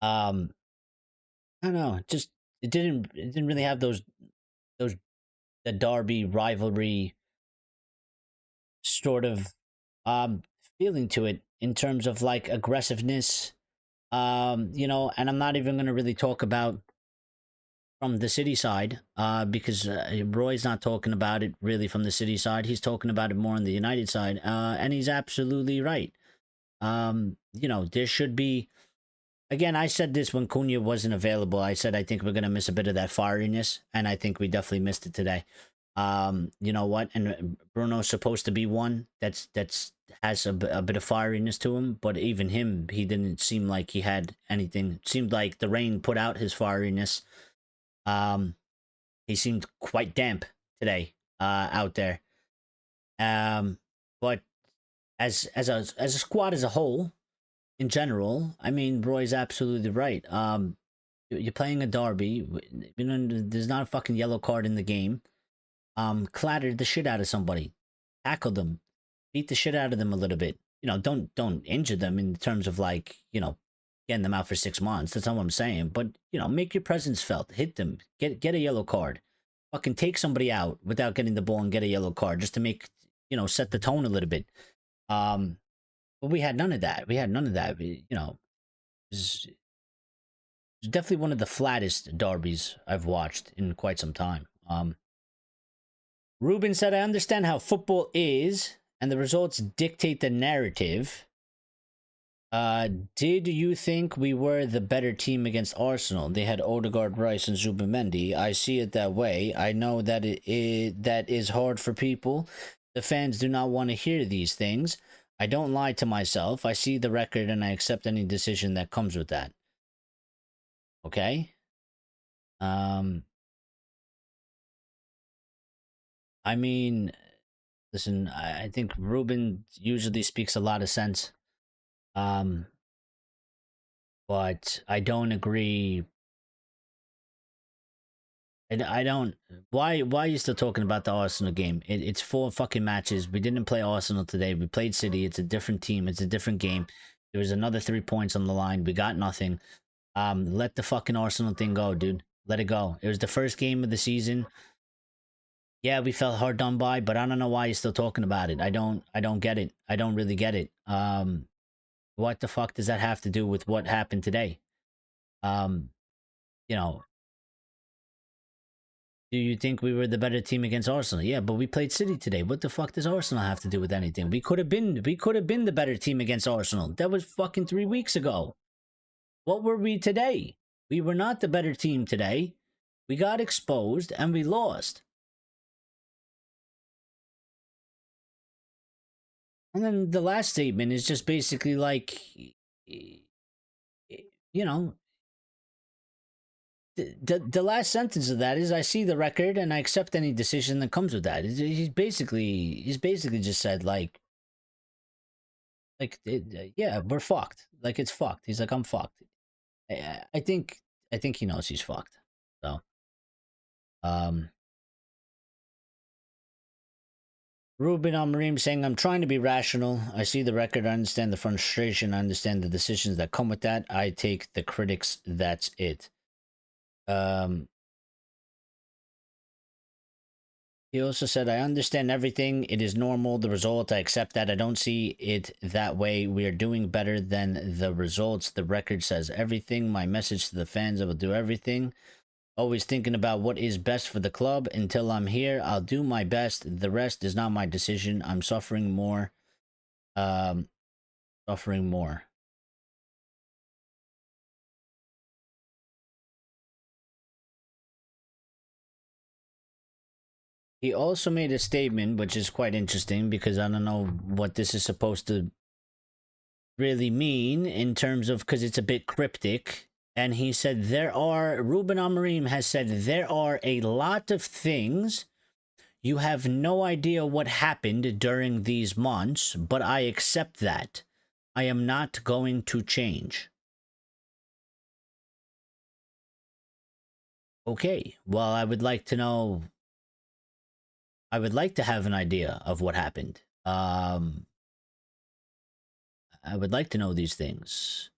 I don't know. Just it didn't really have the derby rivalry sort of feeling to it in terms of like aggressiveness. You know, and I'm not even going to really talk about from the city side, because Roy's not talking about it really from the city side. He's talking about it more on the United side, and he's absolutely right. You know, there should be again, I said this when Cunha wasn't available. I said I think we're gonna miss a bit of that fieriness, and I think we definitely missed it today. You know what? And Bruno's supposed to be one that's has a bit of fieriness to him, but even him, he didn't seem like he had anything. It seemed like the rain put out his fieriness. He seemed quite damp today, out there. But as a squad as a whole, in general, I mean, Roy's absolutely right. You're playing a derby. You know, there's not a fucking yellow card in the game. Clattered the shit out of somebody, tackled them, beat the shit out of them a little bit. You know, don't injure them in terms of like, you know, getting them out for 6 months. That's not what I'm saying. But, you know, make your presence felt. Hit them. Get a yellow card. Fucking take somebody out without getting the ball and get a yellow card just to make, you know, set the tone a little bit. But we had none of that. We had none of that. You know, it was definitely one of the flattest derbies I've watched in quite some time. Ruben said, I understand how football is, and the results dictate the narrative. Did you think we were the better team against Arsenal? They had Odegaard, Rice, and Zubimendi. I see it that way. I know that that is hard for people. The fans do not want to hear these things. I don't lie to myself. I see the record, and I accept any decision that comes with that. Okay? I mean, listen, I think Ruben usually speaks a lot of sense. But I don't agree. I don't. Why are you still talking about the Arsenal game? It's 4 fucking matches. We didn't play Arsenal today. We played City. It's a different team. It's a different game. There was another 3 points on the line. We got nothing. Let the fucking Arsenal thing go, dude. Let it go. It was the first game of the season. Yeah, we felt hard done by, but I don't know why you're still talking about it. I don't get it. I don't really get it. What the fuck does that have to do with what happened today? You know, do you think we were the better team against Arsenal? Yeah, but we played City today. What the fuck does Arsenal have to do with anything? We could have been the better team against Arsenal. That was fucking 3 weeks ago. What were we today? We were not the better team today. We got exposed and we lost. And then the last statement is just basically like, you know, the last sentence of that is, I see the record and I accept any decision that comes with that. He's basically just said like, yeah, we're fucked. Like, it's fucked. He's like, I'm fucked. I think he knows he's fucked. So, Ruben Amarim saying, I'm trying to be rational. I see the record. I understand the frustration. I understand the decisions that come with that. I take the critics. That's it. He also said, I understand everything. It is normal. The result, I accept that. I don't see it that way. We are doing better than the results. The record says everything. My message to the fans, I will do everything. Always thinking about what is best for the club. Until I'm here, I'll do my best. The rest is not my decision. I'm suffering more. Suffering more. He also made a statement, which is quite interesting, because I don't know what this is supposed to really mean in terms of, because it's a bit cryptic. And he said, Ruben Amarim has said, there are a lot of things you have no idea what happened during these months, but I accept that. I am not going to change. Okay, well, I would like to know. I would like to have an idea of what happened. I would like to know these things.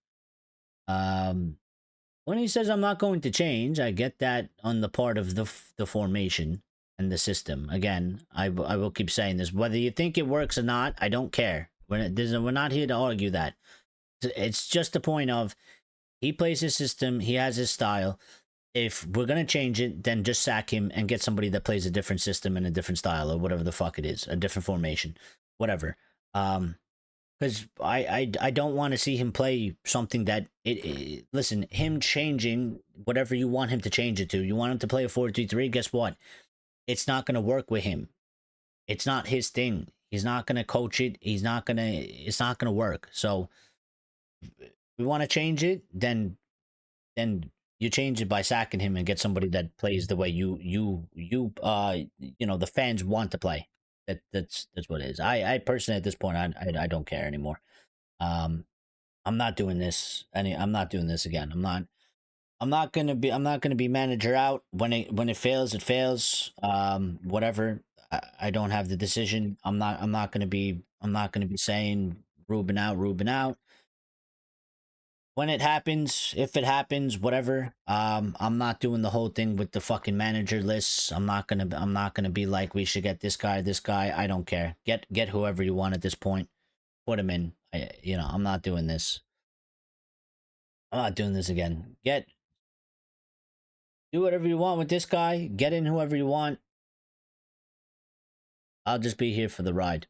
When he says I'm not going to change, I get that on the part of the formation and the system. Again, I will keep saying this. Whether you think it works or not, I don't care. We're not here to argue that. It's just the point of, he plays his system, he has his style. If we're going to change it, then just sack him and get somebody that plays a different system and a different style, or whatever the fuck it is. A different formation. Whatever. because I don't want to see him play something that listen, him changing whatever you want him to change it to. You want him to play a 4-3-3, guess what? It's not going to work with him. It's not his thing. He's not going to coach it. It's not going to work. So we want to change it, then you change it by sacking him and get somebody that plays the way the fans want to play. That's what it is. I personally at this point I don't care anymore. I'm not doing this. I'm not doing this again. I'm not gonna be manager out when it fails. It fails. Whatever. I don't have the decision. I'm not gonna be saying Ruben out, Ruben out. When it happens, if it happens, whatever. I'm not doing the whole thing with the fucking manager lists. I'm not gonna be like, we should get this guy, this guy. I don't care. Get whoever you want at this point. Put him in. I'm not doing this. I'm not doing this again. Do whatever you want with this guy. Get in whoever you want. I'll just be here for the ride.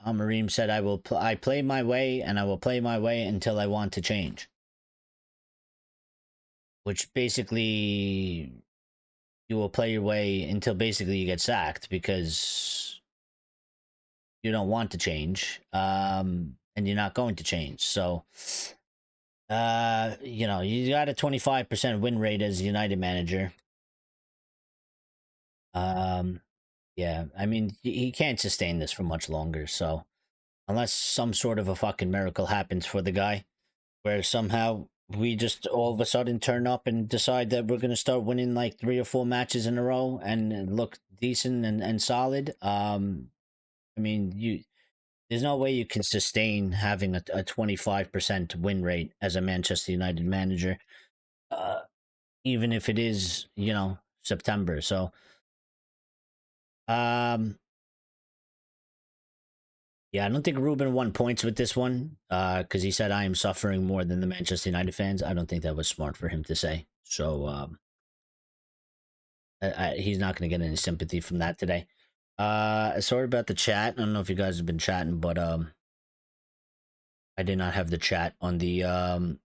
Amarim said, I play my way, and I will play my way until I want to change. Which basically, you will play your way until basically you get sacked, because you don't want to change, and you're not going to change. So, you got a 25% win rate as United manager. Yeah, I mean, he can't sustain this for much longer, so unless some sort of a fucking miracle happens for the guy, where somehow we just all of a sudden turn up and decide that we're going to start winning like 3 or 4 matches in a row and look decent and solid. I mean, there's no way you can sustain having a 25% win rate as a Manchester United manager, even if it is, September. So, yeah, I don't think Ruben won points with this one, because he said, I am suffering more than the Manchester United fans. I don't think that was smart for him to say. So, he's not going to get any sympathy from that today. Sorry about the chat. I don't know if you guys have been chatting, but I did not have the chat on the I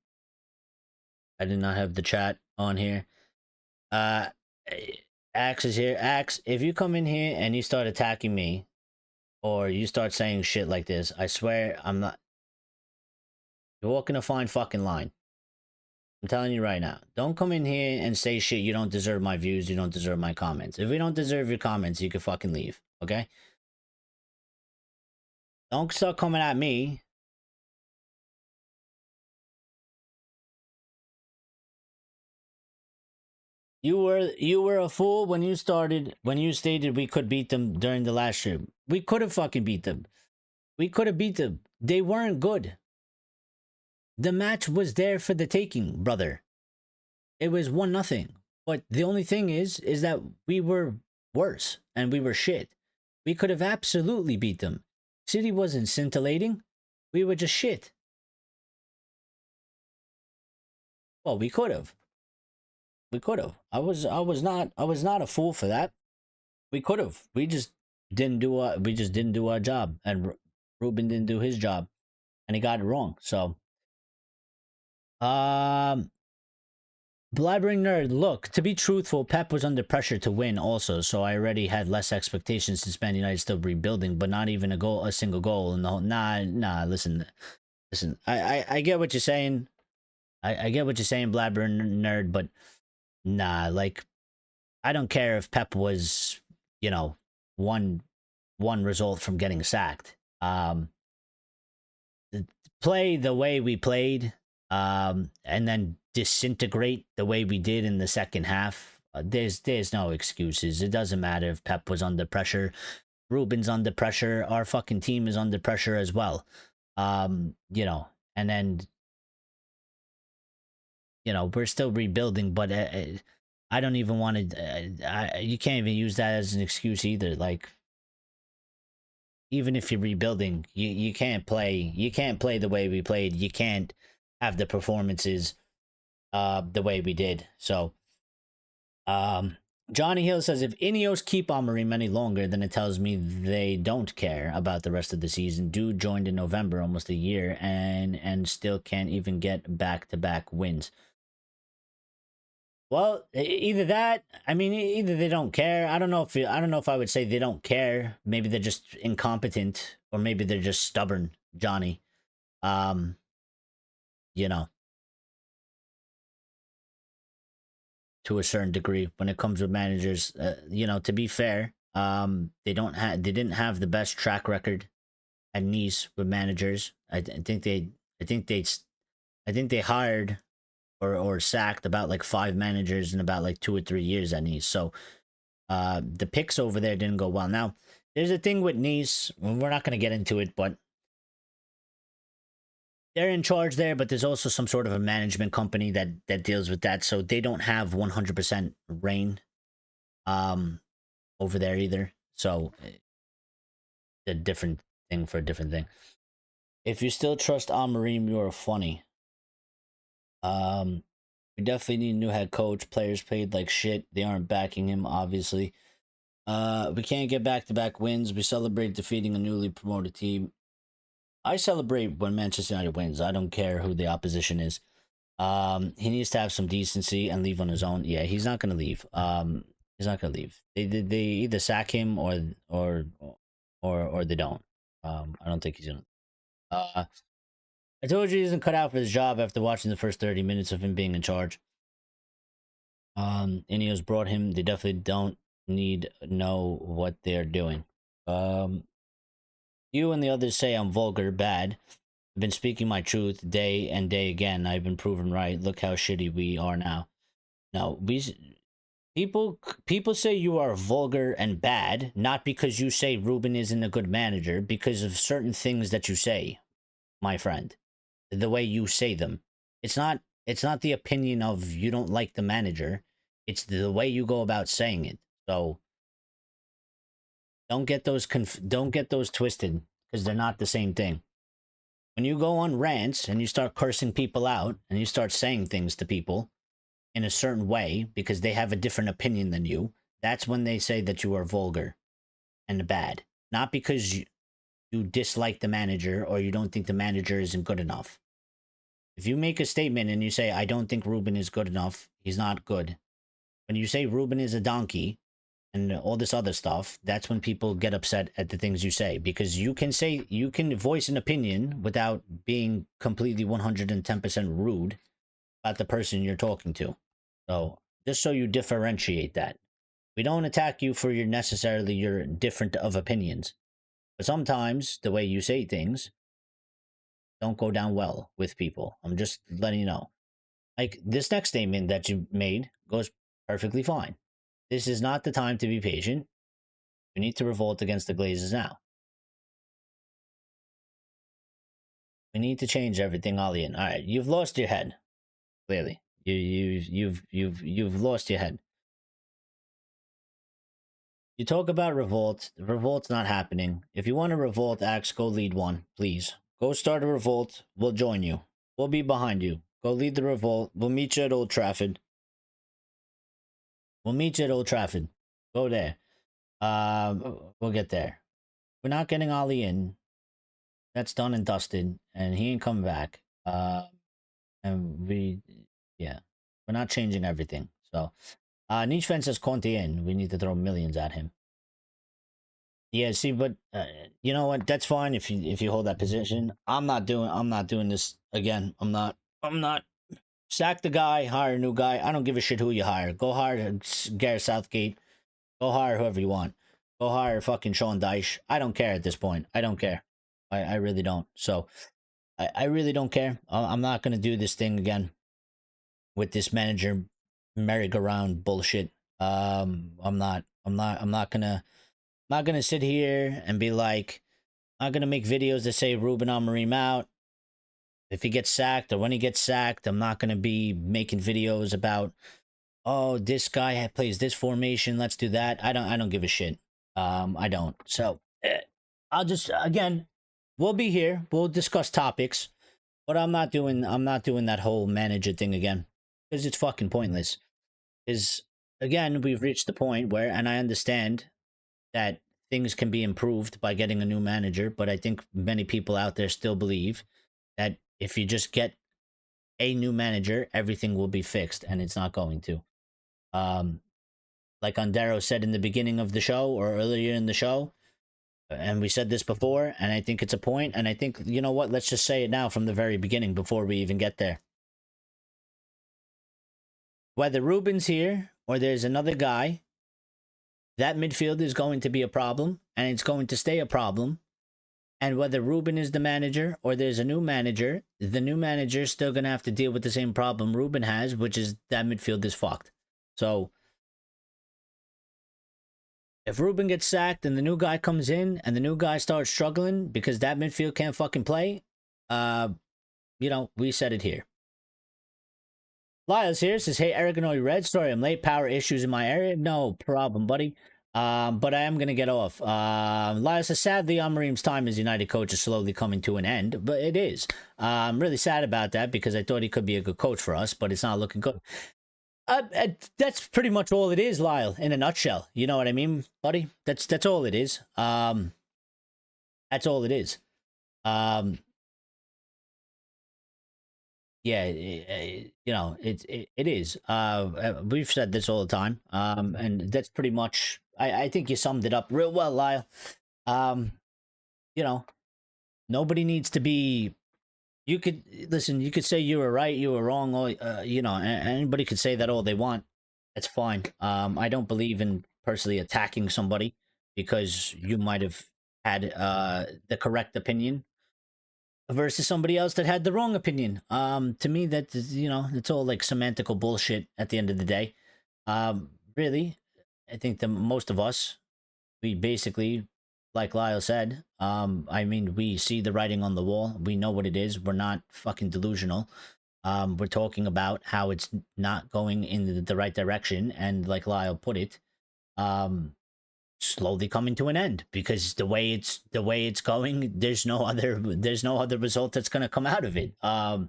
did not have the chat on here. Axe is here. Axe, if you come in here and you start attacking me, or you start saying shit like this, I swear I'm not. You're walking a fine fucking line. I'm telling you right now. Don't come in here and say shit. You don't deserve my views. You don't deserve my comments. If we don't deserve your comments, you can fucking leave. Okay? Don't start coming at me. You were a fool when you stated we could beat them during the last year. We could have fucking beat them. We could have beat them. They weren't good. The match was there for the taking, brother. It was 1-0. But the only thing is that we were worse and we were shit. We could have absolutely beat them. City wasn't scintillating. We were just shit. Well, we could have. We could have. I was not a fool for that. We could have. We just didn't do our job, and Ruben didn't do his job, and he got it wrong. So, Blabbering Nerd, look, to be truthful, Pep was under pressure to win also, so I already had less expectations since Man United still rebuilding, but not even a single goal in the whole. Nah. Listen. I get what you're saying. I get what you're saying, Blabbering Nerd, but. Nah, like, I don't care if Pep was, one result from getting sacked. Play the way we played, and then disintegrate the way we did in the second half. There's no excuses. It doesn't matter if Pep was under pressure. Ruben's under pressure. Our fucking team is under pressure as well. And then. We're still rebuilding, but I don't even want to. You can't even use that as an excuse either. Like, even if you're rebuilding, you can't play. You can't play the way we played. You can't have the performances, the way we did. So, Johnny Hill says if Ineos keep Amorim any longer, then it tells me they don't care about the rest of the season. Dude joined in November, almost a year, and still can't even get back-to-back wins. Well, either that. I mean, either they don't care. I don't know if I would say they don't care. Maybe they're just incompetent, or maybe they're just stubborn, Johnny. Um, you know, to a certain degree when it comes with managers. To be fair, they didn't have the best track record at Nice with managers. I think they, I think they hired or sacked about like 5 managers in about like 2 or 3 years at Nice. So the picks over there didn't go well. Now, there's a thing with Nice. We're not going to get into it, but they're in charge there, but there's also some sort of a management company that deals with that. So they don't have 100% reign over there either. So a different thing for a different thing. If you still trust Amorim, you're funny. We definitely need a new head coach. Players played like shit. They aren't backing him, obviously. We can't get back-to-back wins. We celebrate defeating a newly promoted team. I celebrate when Manchester United wins. I don't care who the opposition is. He needs to have some decency and leave on his own. Yeah, he's not gonna leave. He's not gonna leave. They either sack him or they don't. I don't think he's gonna. I told you he isn't cut out for his job after watching the first 30 minutes of him being in charge. Ineos brought him. They definitely don't know what they're doing. You and the others say I'm vulgar, bad. I've been speaking my truth day and day again. I've been proven right. Look how shitty we are now. Now, people say you are vulgar and bad, not because you say Ruben isn't a good manager, because of certain things that you say, my friend. The way you say them. It's not the opinion of you don't like the manager. It's the way you go about saying it. So don't get those twisted, because they're not the same thing. When you go on rants and you start cursing people out and you start saying things to people in a certain way because they have a different opinion than you, that's when they say that you are vulgar and bad. Not because you dislike the manager or you don't think the manager isn't good enough. If you make a statement and you say, I don't think Ruben is good enough, he's not good. When you say Ruben is a donkey and all this other stuff, that's when people get upset at the things you say. Because you can voice an opinion without being completely 110% rude about the person you're talking to. So, just so you differentiate that. We don't attack you for your different of opinions. But sometimes, the way you say things don't go down well with people. I'm just letting you know. Like, this next statement that you made goes perfectly fine. This is not the time to be patient. We need to revolt against the Glazers now. We need to change everything all in. All right, you've lost your head. Clearly, you've lost your head. You talk about revolt. The revolt's not happening. If you want to revolt, Axe, go lead one, please. Go start a revolt. We'll join you. We'll be behind you. Go lead the revolt. We'll meet you at Old Trafford. We'll meet you at Old Trafford. Go there. We'll get there. We're not getting Ollie in. That's done and dusted, and he ain't coming back. And we're not changing everything. So, Niche Fan says Conte in. We need to throw millions at him. Yeah, see, but you know what? That's fine if you hold that position. I'm not doing this again. I'm not. Sack the guy, hire a new guy. I don't give a shit who you hire. Go hire Gareth Southgate. Go hire whoever you want. Go hire fucking Sean Dyche. I don't care at this point. I don't care. I really don't. So I really don't care. I'm not gonna do this thing again with this manager merry-go-round bullshit. I'm not gonna sit here and be like, I'm not gonna make videos that say Ruben Amorim out. If he gets sacked or when he gets sacked, I'm not gonna be making videos about, oh, this guy plays this formation, let's do that. I don't give a shit. I don't. So I'll just, again, we'll be here. We'll discuss topics, but I'm not doing that whole manager thing again because it's fucking pointless. Is again, we've reached the point where, and I understand that things can be improved by getting a new manager, but I think many people out there still believe that if you just get a new manager, everything will be fixed, and it's not going to. Um, like Andero said in the beginning of the show or earlier in the show, and we said this before, and I think it's a point, and I think, you know what, let's just say it now from the very beginning before we even get there. Whether Ruben's here or there's another guy, that midfield is going to be a problem, and it's going to stay a problem. And whether Ruben is the manager or there's a new manager, the new manager is still going to have to deal with the same problem Ruben has, which is that midfield is fucked. So if Ruben gets sacked and the new guy comes in and the new guy starts struggling because that midfield can't fucking play, we said it here. Lyle's here, says, hey, Aragonoi Red, sorry I'm late, power issues in my area. No problem, buddy. But I am going to get off. Lyle says, sadly, Amarim's time as United coach is slowly coming to an end, but it is. I'm really sad about that because I thought he could be a good coach for us, but it's not looking good. That's pretty much all it is, Lyle, in a nutshell. You know what I mean, buddy? That's all it is. That's all it is. Yeah, it is. We've said this all the time. And that's pretty much, I think you summed it up real well, Lyle. Nobody needs to be, you could say you were right, you were wrong, or, anybody could say that all they want. That's fine. I don't believe in personally attacking somebody because you might have had the correct opinion versus somebody else that had the wrong opinion. To me, that, it's all like semantical bullshit at the end of the day. Really, I think that most of us, we basically, like Lyle said, we see the writing on the wall. We know what it is. We're not fucking delusional. We're talking about how it's not going in the right direction, and like Lyle put it, slowly coming to an end because the way it's going, there's no other result that's going to come out of it. And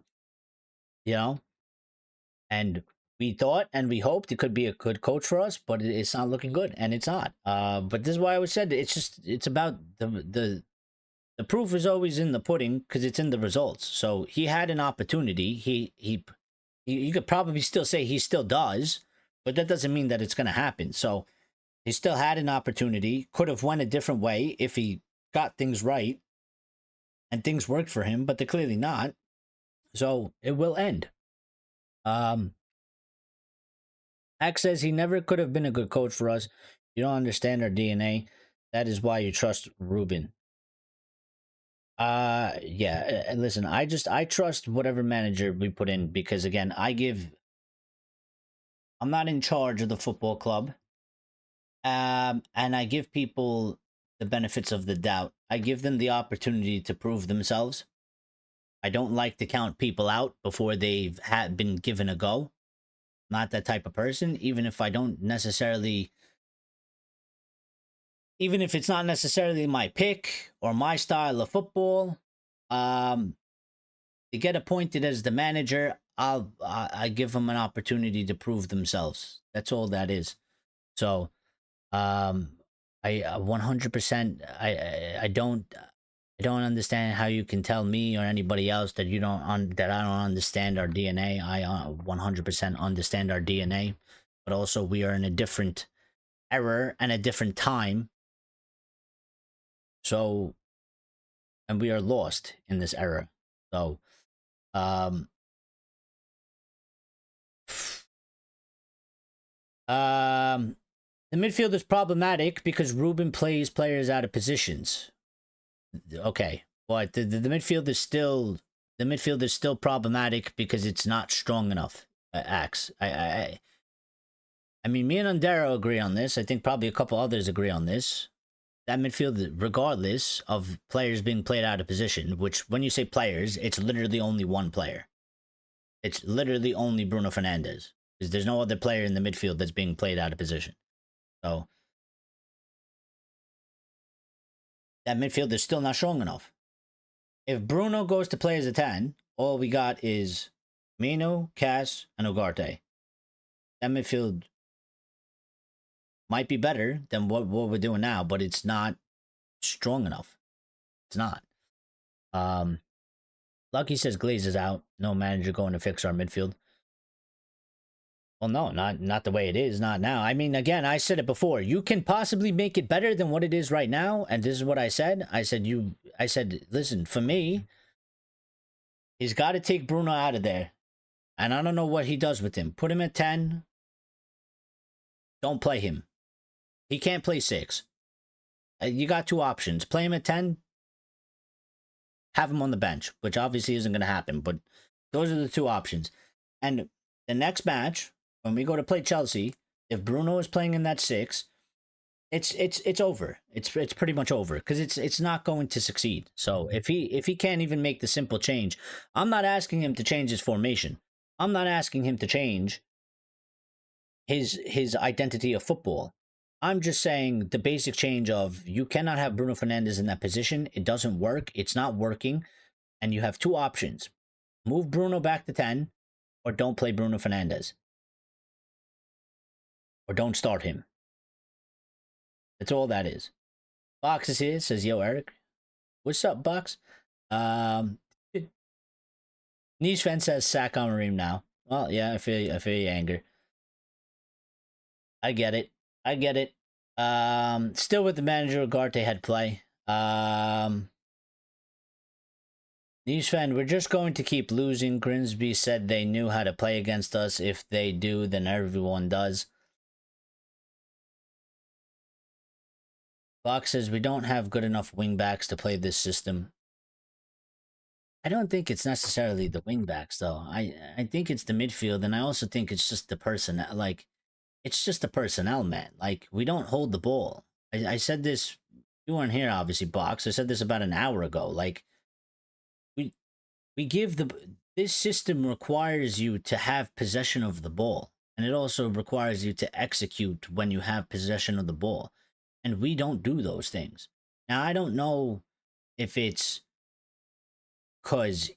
we thought and we hoped it could be a good coach for us, but it's not looking good, and it's not. But this is why I always said it's about the proof is always in the pudding because it's in the results. So he had an opportunity. You could probably still say he still does, but that doesn't mean that it's going to happen. So he still had an opportunity, could have went a different way if he got things right and things worked for him, but they're clearly not. So it will end. Hack says he never could have been a good coach for us. You don't understand our DNA. That is why you trust Ruben. Yeah, listen, I trust whatever manager we put in because, again, I'm not in charge of the football club. And I give people the benefits of the doubt. I give them the opportunity to prove themselves. I don't like to count people out before they've been given a go. Not that type of person, even if it's not necessarily my pick or my style of football. To get appointed as the manager, I give them an opportunity to prove themselves. That's all that is. So, I 100%. I don't understand how you can tell me or anybody else that that I don't understand our DNA. I 100% understand our DNA, but also we are in a different era and a different time. So, and we are lost in this era. So, the midfield is problematic because Ruben plays players out of positions. Okay, but the midfield is still problematic because it's not strong enough. Axe. I mean, me and Undero agree on this. I think probably a couple others agree on this. That midfield, regardless of players being played out of position, which when you say players, it's literally only one player. It's literally only Bruno Fernandes. Because there's no other player in the midfield that's being played out of position. So that midfield is still not strong enough. If Bruno goes to play as a 10, all we got is Mino, Cass, and Ugarte. That midfield might be better than what we're doing now, but it's not strong enough. It's not. Lucky says Glaze is out. No manager going to fix our midfield. Well, no, not the way it is. Not now. I mean, again, I said it before. You can possibly make it better than what it is right now. And this is what I said. I said, listen, for me, he's got to take Bruno out of there. And I don't know what he does with him. Put him at 10. Don't play him. He can't play 6. You got 2 options. Play him at 10. Have him on the bench, which obviously isn't going to happen. But those are the 2 options. And the next match, when we go to play Chelsea, if Bruno is playing in that 6, it's over. It's pretty much over because it's not going to succeed. So if he can't even make the simple change, I'm not asking him to change his formation. I'm not asking him to change his identity of football. I'm just saying the basic change of you cannot have Bruno Fernandes in that position. It doesn't work. It's not working. And you have 2 options. Move Bruno back to 10 or don't play Bruno Fernandes. Or don't start him. That's all that is. Box is here, says, yo, Eric. What's up, Box? Niche Fan says, sack on Reem now. Well, yeah, I feel your anger. I get it. Still with the manager, Ugarte had play. Niche Fan, we're just going to keep losing. Grimsby said they knew how to play against us. If they do, then everyone does. Fox says, we don't have good enough wingbacks to play this system. I don't think it's necessarily the wingbacks, though. I think it's the midfield, and I also think it's just the person. Like, it's just the personnel, man. Like, we don't hold the ball. I said this, you weren't here, obviously, Box. I said this about an hour ago. Like, we give this system requires you to have possession of the ball. And it also requires you to execute when you have possession of the ball. And we don't do those things. Now, I don't know if it's because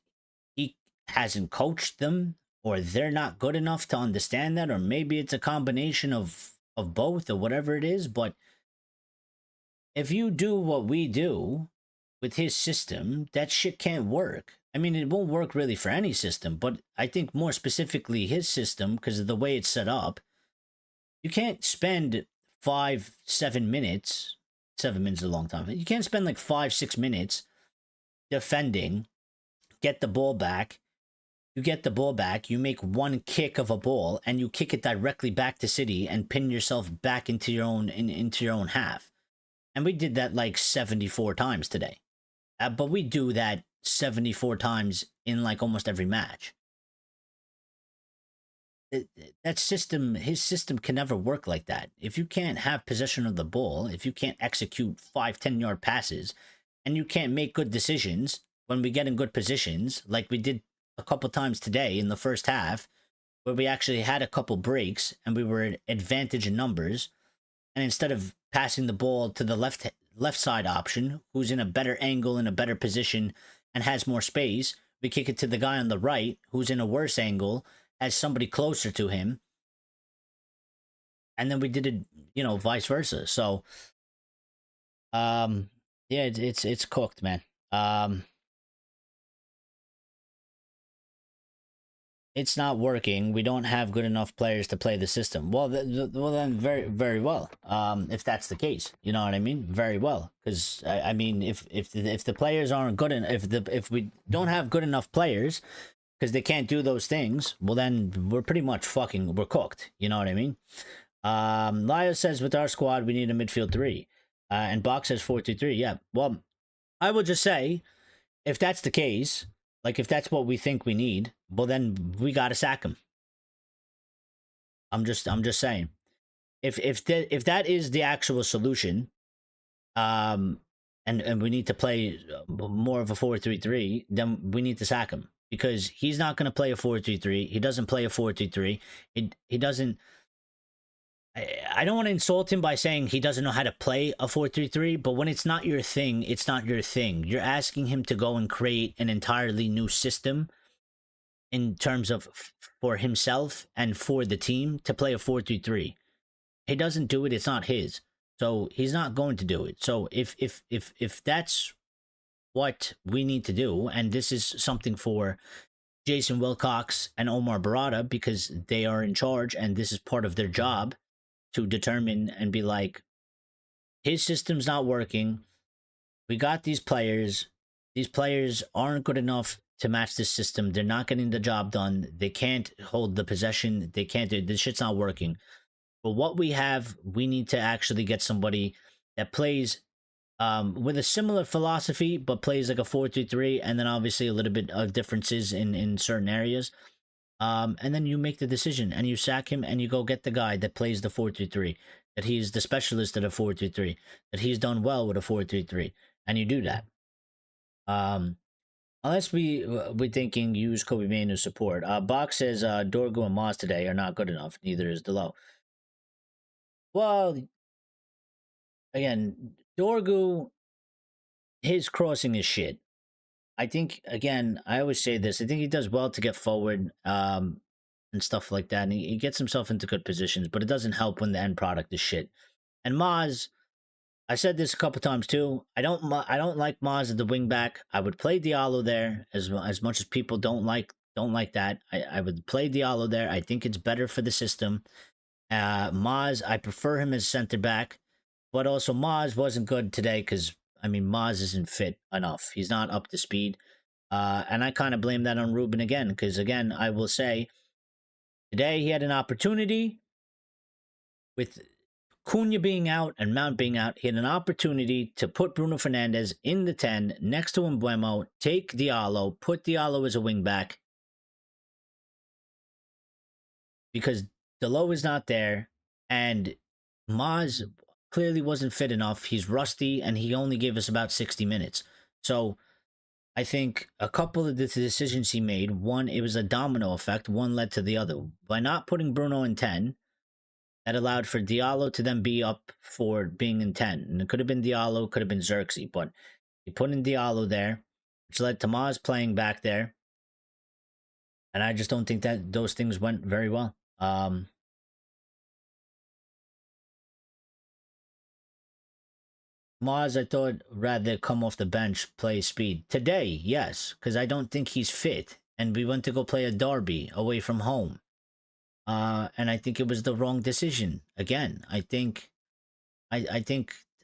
he hasn't coached them or they're not good enough to understand that, or maybe it's a combination of both or whatever it is. But if you do what we do with his system, that shit can't work. I mean, it won't work really for any system, but I think more specifically his system, because of the way it's set up, you can't spend 5-7 minutes. 7 minutes is a long time. You can't spend like 5-6 minutes defending, get the ball back. You get the ball back, you make one kick of a ball, and you kick it directly back to City and pin yourself back into your own half. And we did that like 74 times today. But we do that 74 times in like almost every match. That system, his system can never work like that. If you can't have possession of the ball, if you can't execute 5-10 yard passes, and you can't make good decisions when we get in good positions, like we did a couple times today in the first half, where we actually had a couple breaks and we were at advantage in numbers, and instead of passing the ball to the left side option, who's in a better angle, in a better position, and has more space, we kick it to the guy on the right, who's in a worse angle, has somebody closer to him, and then we did it, you know, vice versa. So, yeah, it's cooked, man. It's not working. We don't have good enough players to play the system. Well, then very, very well. If that's the case, you know what I mean? Very well, because I mean, if the players aren't good, and if we don't have good enough players, because they can't do those things, well, then we're pretty much we're cooked. You know what I mean? Lyle says with our squad we need a midfield 3, and Box says 4-2-3. Yeah. Well, I would just say, if that's the case, like if that's what we think we need, well, then we gotta sack him. I'm just saying, if that is the actual solution, and we need to play more of a 4-3-3, then we need to sack him, because he's not going to play a 4-3-3. He doesn't play a 4-3-3. He doesn't. I don't want to insult him by saying he doesn't know how to play a 4-3-3, but when it's not your thing, it's not your thing. You're asking him to go and create an entirely new system in terms of for himself and for the team to play a 4-3-3. he doesn't do it, it's not his. So he's not going to do it. So if that's what we need to do, and this is something for Jason Wilcox and Omar Barada, because they are in charge and this is part of their job to determine and be like, his system's not working. We got these players. These players aren't good enough to match this system. They're not getting the job done. They can't hold the possession. They can't do this. Shit's not working. But what we have, we need to actually get somebody that plays with a similar philosophy, but plays like a 4-3-3, and then obviously a little bit of differences in certain areas. And then you make the decision and you sack him and you go get the guy that plays the 4-3-3, that he's the specialist at a 4-3-3, that he's done well with a 4-3-3, and you do that. Unless we're thinking use Kobe Mainu support. Box says Dorgu and Moz today are not good enough. Neither is Delo. Well, again, Dorgu, his crossing is shit. I think, again, I always say this. I think he does well to get forward and stuff like that. And he gets himself into good positions, but it doesn't help when the end product is shit. And Moz, I said this a couple times too. I don't like Moz at the wing back. I would play Diallo there as much as people don't like that. I would play Diallo there. I think it's better for the system. Moz, I prefer him as center back, but also Moz wasn't good today because I mean Moz isn't fit enough. He's not up to speed, and I kind of blame that on Ruben again because again I will say today he had an opportunity with Cunha being out and Mount being out. He had an opportunity to put Bruno Fernandes in the 10 next to Mbeumo, take Diallo, put Diallo as a wing back because Delo is not there, and Maz clearly wasn't fit enough. He's rusty, and he only gave us about 60 minutes. So I think a couple of the decisions he made, one, it was a domino effect. One led to the other. By not putting Bruno in 10, that allowed for Diallo to then be up for being in 10. And it could have been Diallo, could have been Xerxes, but he put in Diallo there, which led to Maz playing back there. And I just don't think that those things went very well. Maz, I thought, rather come off the bench, play speed. Today, yes, because I don't think he's fit. And we went to go play a derby away from home. And I think it was the wrong decision. Again, I think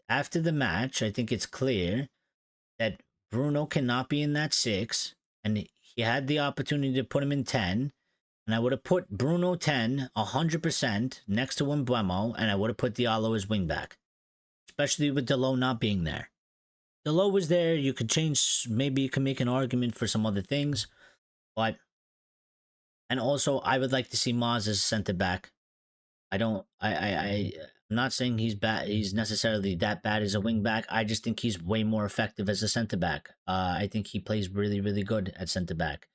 after the match, I think it's clear that Bruno cannot be in that 6. And he had the opportunity to put him in 10. And I would have put Bruno 10, 100% next to Mbeumo. And I would have put Diallo as wingback. Especially with Delo not being there. Delo was there, you could change, maybe you can make an argument for some other things, but, and also I would like to see Maz as center back. I'm not saying he's bad, he's necessarily that bad as a wing back. I just think he's way more effective as a center back. I think he plays really, really good at center back.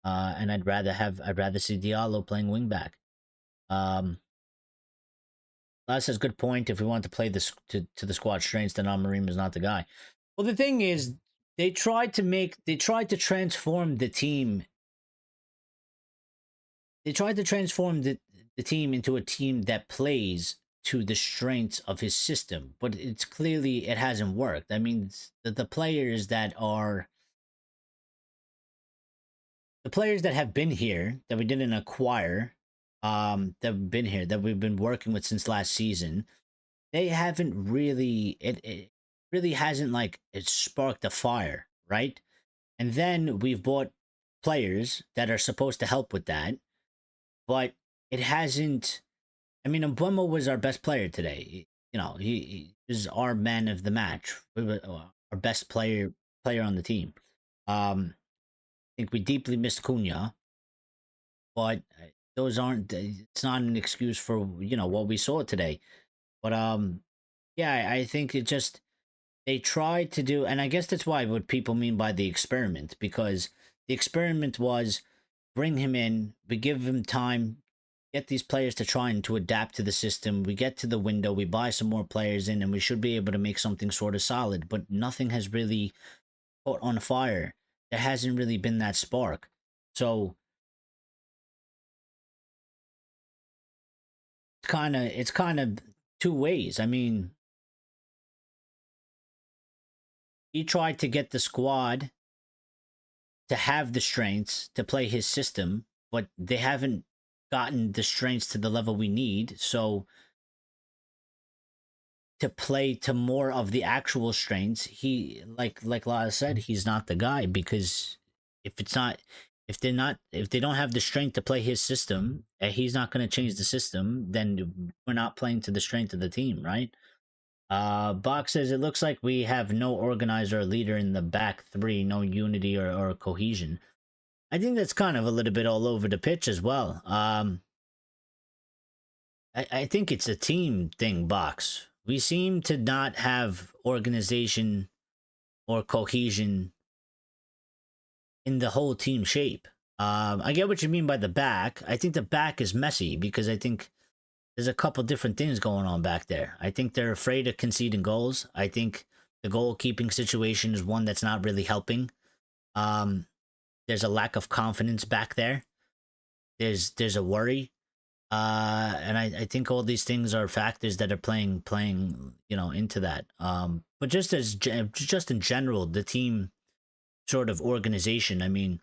And I'd rather see Diallo playing wing back. That's a good point. If we want to play this to the squad strengths, then Amorim is not the guy. Well, the thing is, they tried to transform the team. They tried to transform the team into a team that plays to the strengths of his system, but it's clearly it hasn't worked. I mean, the players that have been here that we didn't acquire, that have been here that we've been working with since last season, they haven't really it really hasn't like it sparked a fire, right? And then we've bought players that are supposed to help with that, but it hasn't. I mean, Mbeumo was our best player today. You know, he is our man of the match. Our best player on the team. I think we deeply missed Cunha, but those aren't. It's not an excuse for what we saw today. But yeah, I think it just they tried to do, and I guess that's why what people mean by the experiment, because the experiment was bring him in, we give him time, get these players to try and to adapt to the system. We get to the window, we buy some more players in, and we should be able to make something sort of solid. But nothing has really caught on fire. There hasn't really been that spark. So it's kind of two ways. I mean, he tried to get the squad to have the strengths to play his system, but they haven't gotten the strengths to the level we need. So to play to more of the actual strengths, he like Lara said, he's not the guy, because if it's not if they don't have the strength to play his system, and he's not going to change the system, then we're not playing to the strength of the team, right? Box says it looks like we have no organizer or leader in the back three, no unity or cohesion. I think that's kind of a little bit all over the pitch as well. I think it's a team thing, Box. We seem to not have organization or cohesion in the whole team shape. I get what you mean by the back. I think the back is messy because I think there's a couple different things going on back there. I think they're afraid of conceding goals. I think the goalkeeping situation is one that's not really helping. There's a lack of confidence back there. There's a worry. And I think all these things are factors that are playing into that. But just in general, the team sort of organization. I mean,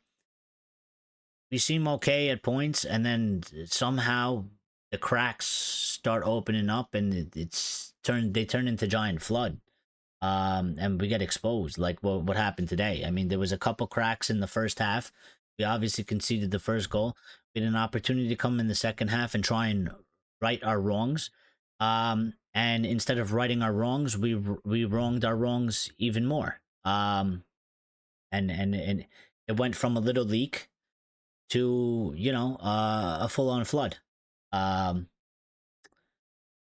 we seem okay at points, and then somehow the cracks start opening up, and they turn into giant flood. And we get exposed, like what happened today. I mean, there was a couple cracks in the first half. We obviously conceded the first goal. We had an opportunity to come in the second half and try and right our wrongs. And instead of righting our wrongs, we wronged our wrongs even more. And it went from a little leak to a full on flood. So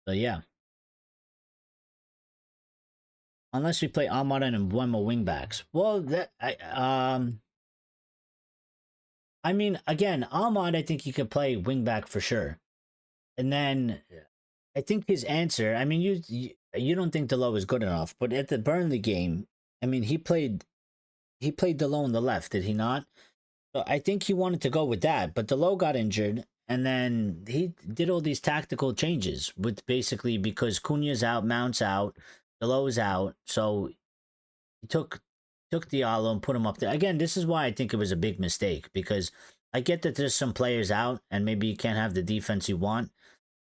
yeah. Unless we play Ahmad and Mbeumo wingbacks. Well, I mean, again, Ahmad, I think he could play wingback for sure. And then I think his answer. I mean, you don't think Delo is good enough, but at the Burnley game, I mean, he played Delo on the left, did he not? So I think he wanted to go with that, but Delo got injured, and then he did all these tactical changes with basically because Cunha's out, Mount's out, Delo's out, so he took Diallo and put him up there. Again, this is why I think it was a big mistake, because I get that there's some players out and maybe you can't have the defense you want,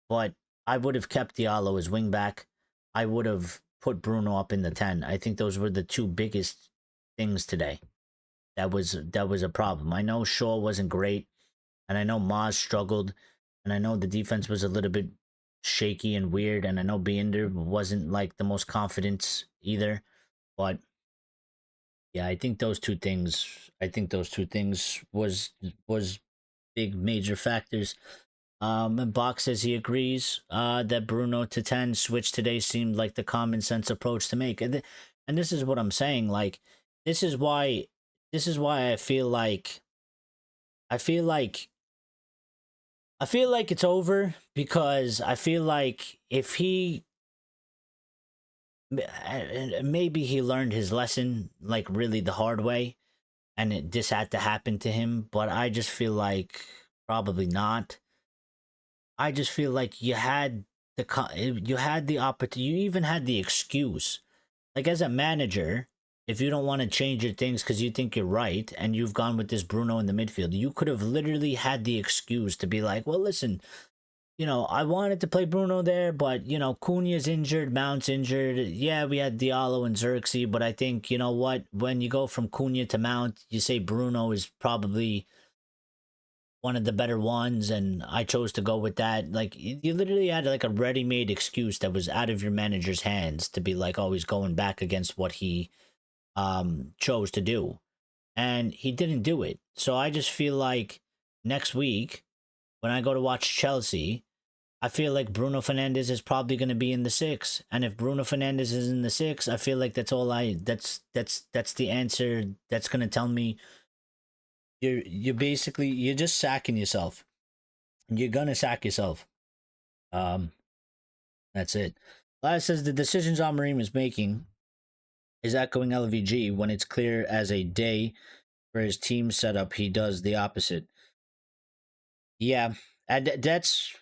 but I would have kept Diallo as wingback. I would have put Bruno up in the 10. I think those were the two biggest things today. That was a problem. I know Shaw wasn't great, and I know Maz struggled, and I know the defense was a little bit shaky and weird, and I know Binder wasn't like the most confident either, but yeah, I think those two things was big major factors. And Bach says he agrees that Bruno to 10 switch today seemed like the common sense approach to make. And this is what I'm saying, like this is why I feel like it's over, because I feel like if he maybe he learned his lesson like really the hard way, and this had to happen to him, but I just feel like probably not. I just feel like you had the opportunity, you even had the excuse, like as a manager, if you don't want to change your things because you think you're right and you've gone with this Bruno in the midfield, you could have literally had the excuse to be like, well, listen, I wanted to play Bruno there, but, Cunha's injured, Mount's injured. Yeah, we had Diallo and Xerxes, but I think, you know what, when you go from Cunha to Mount, you say Bruno is probably one of the better ones, and I chose to go with that. Like, you literally had like a ready-made excuse that was out of your manager's hands to be like always going back against what he chose to do, and he didn't do it. So I just feel like next week when I go to watch Chelsea, I feel like Bruno Fernandes is probably going to be in the 6, and if Bruno Fernandes is in the 6, I feel like that's the answer that's going to tell me you're basically you're just sacking yourself. You're gonna sack yourself. That's it. Laz says the decisions Amorim is making is echoing LVG when it's clear as a day for his team setup he does the opposite. Yeah, and that's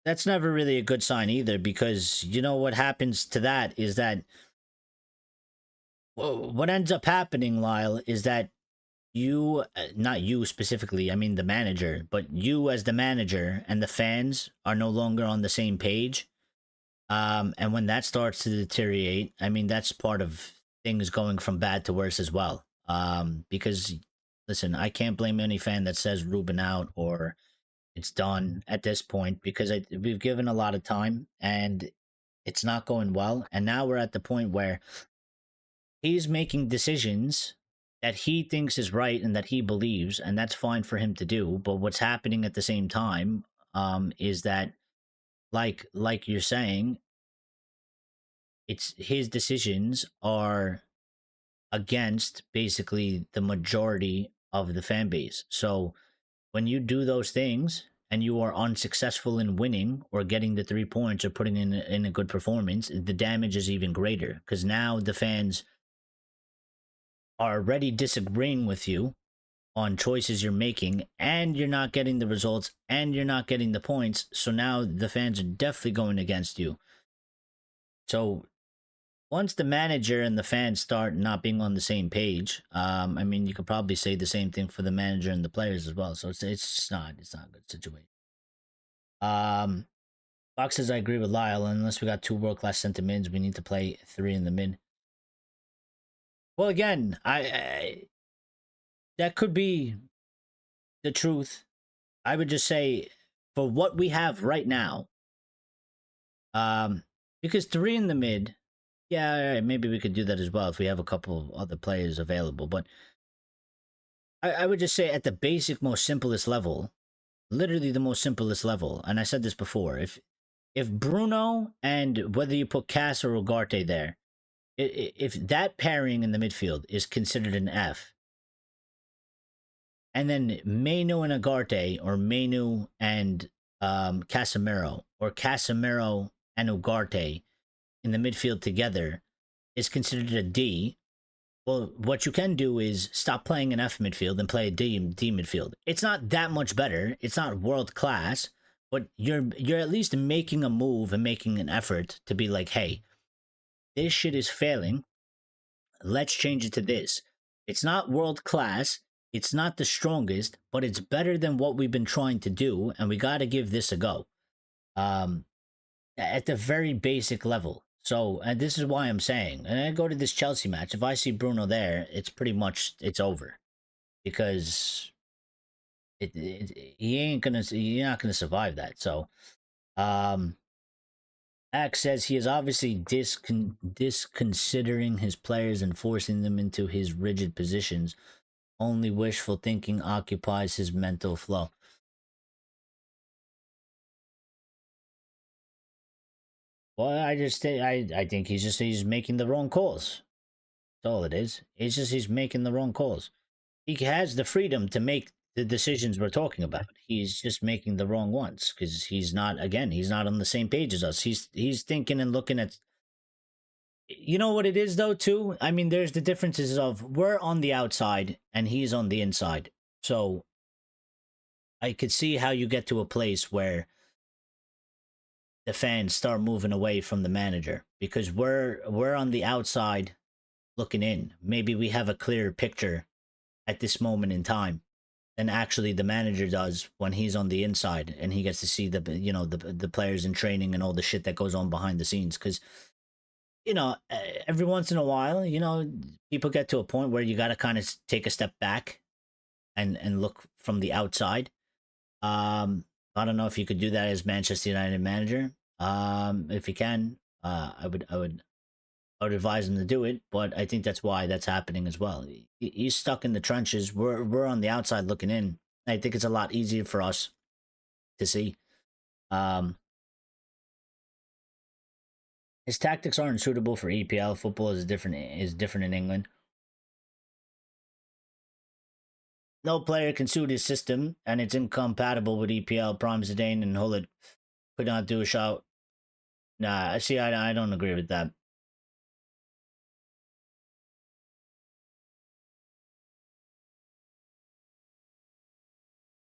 that's never really a good sign either, because you know what happens to that is that what ends up happening, Lyle, is that you, not you specifically, I mean the manager, but you as the manager and the fans are no longer on the same page. And when that starts to deteriorate, I mean, that's part of things going from bad to worse as well. Because listen, I can't blame any fan that says Ruben out or it's done at this point, because we've given a lot of time and it's not going well. And now we're at the point where he's making decisions that he thinks is right and that he believes, and that's fine for him to do. But what's happening at the same time, is that, like you're saying, it's his decisions are against basically the majority of the fan base. So when you do those things and you are unsuccessful in winning or getting the 3 points or putting in a good performance, the damage is even greater, because now the fans are already disagreeing with you on choices you're making, and you're not getting the results and you're not getting the points. So now the fans are definitely going against you. So once the manager and the fans start not being on the same page, I mean, you could probably say the same thing for the manager and the players as well. So it's just not a good situation. Um, Fox says I agree with Lyle. Unless we got two world class center mids, we need to play three in the mid. Well, again, I that could be the truth. I would just say, for what we have right now, because three in the mid, yeah, all right, maybe we could do that as well if we have a couple of other players available. But I would just say, at the basic, most simplest level, literally the most simplest level, and I said this before, if Bruno, and whether you put Cass or Ugarte there, if that pairing in the midfield is considered an F, and then Menu and Ugarte, or Menu and Casemiro, or Casemiro and Ugarte in the midfield together is considered a D, well, what you can do is stop playing an F midfield and play a D midfield. It's not that much better. It's not world class, but you're at least making a move and making an effort to be like, hey, this shit is failing. Let's change it to this. It's not world class. It's not the strongest, but it's better than what we've been trying to do, and we got to give this a go. Um, at the very basic level. So, and this is why I'm saying, and I go to this Chelsea match, if I see Bruno there, it's pretty much, it's over, because you're not gonna survive that. So, um, Axe says he is obviously disconsidering his players and forcing them into his rigid positions. Only wishful thinking occupies his mental flow. Well, I think he's making the wrong calls. That's all it is. It's just he's making the wrong calls. He has the freedom to make the decisions we're talking about. He's just making the wrong ones, because he's not, again, he's not on the same page as us. He's thinking and looking at, you know what it is though too? I mean, there's the differences of, we're on the outside and he's on the inside. So I could see how you get to a place where the fans start moving away from the manager, because we're on the outside looking in. Maybe we have a clearer picture at this moment in time than actually the manager does when he's on the inside and he gets to see the players in training and all the shit that goes on behind the scenes. Because every once in a while, people get to a point where you got to kind of take a step back and look from the outside. I don't know if you could do that as Manchester United manager. If you can, I would advise him to do it, but I think that's why that's happening as well. He's stuck in the trenches. We're on the outside looking in. I think it's a lot easier for us to see. His tactics aren't suitable for EPL. Football is different in England. No player can suit his system, and it's incompatible with EPL. Prime Zidane and Hullet could not do a shot. Nah, see, I don't agree with that.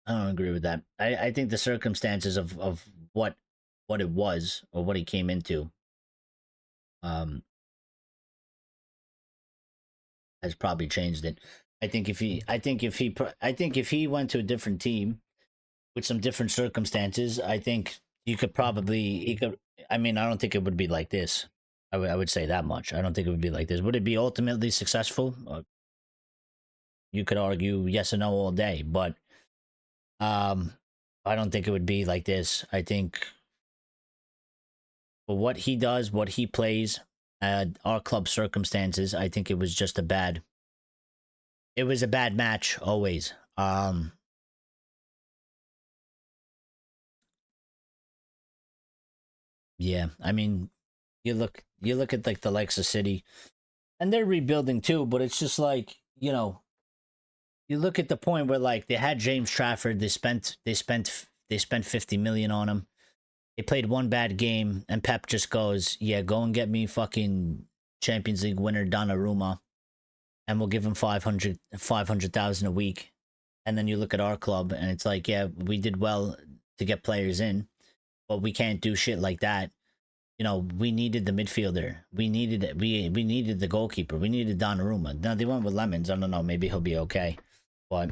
I don't agree with that. I think the circumstances of what what it was or what he came into um, has probably changed it. I think if he went to a different team with some different circumstances, I think you could probably he could. I mean, I don't think it would be like this. I would say that much. I don't think it would be like this. Would it be ultimately successful? You could argue yes or no all day, but um, I don't think it would be like this. I think for what he does, what he plays, our club circumstances, I think it was just a bad. It was a bad match always. Yeah, I mean, you look at like the likes of City, and they're rebuilding too, but it's just like, you look at the point where like they had James Trafford, they spent 50 million on him. They played one bad game, and Pep just goes, "Yeah, go and get me fucking Champions League winner Donnarumma, and we'll give him 500,000 a week." And then you look at our club, and it's like, yeah, we did well to get players in, but we can't do shit like that. We needed the midfielder. We needed the goalkeeper. We needed Donnarumma. Now they went with Lemons. I don't know. Maybe he'll be okay, but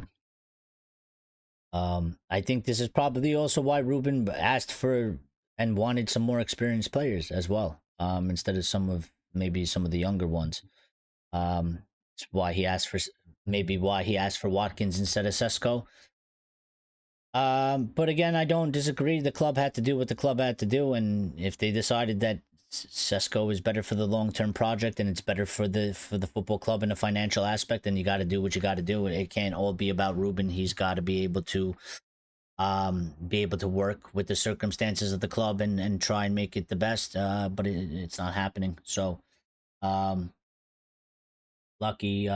I think this is probably also why Ruben asked for and wanted some more experienced players as well. Instead of maybe some of the younger ones. It's why he asked for maybe why he asked for Watkins instead of Sesko. But again, I don't disagree. The club had to do what the club had to do, and if they decided that Sesko is better for the long-term project and it's better for the football club in a financial aspect, then you got to do what you got to do. It can't all be about Ruben. He's got to be able to work with the circumstances of the club and try and make it the best. But it's not happening. So, lucky.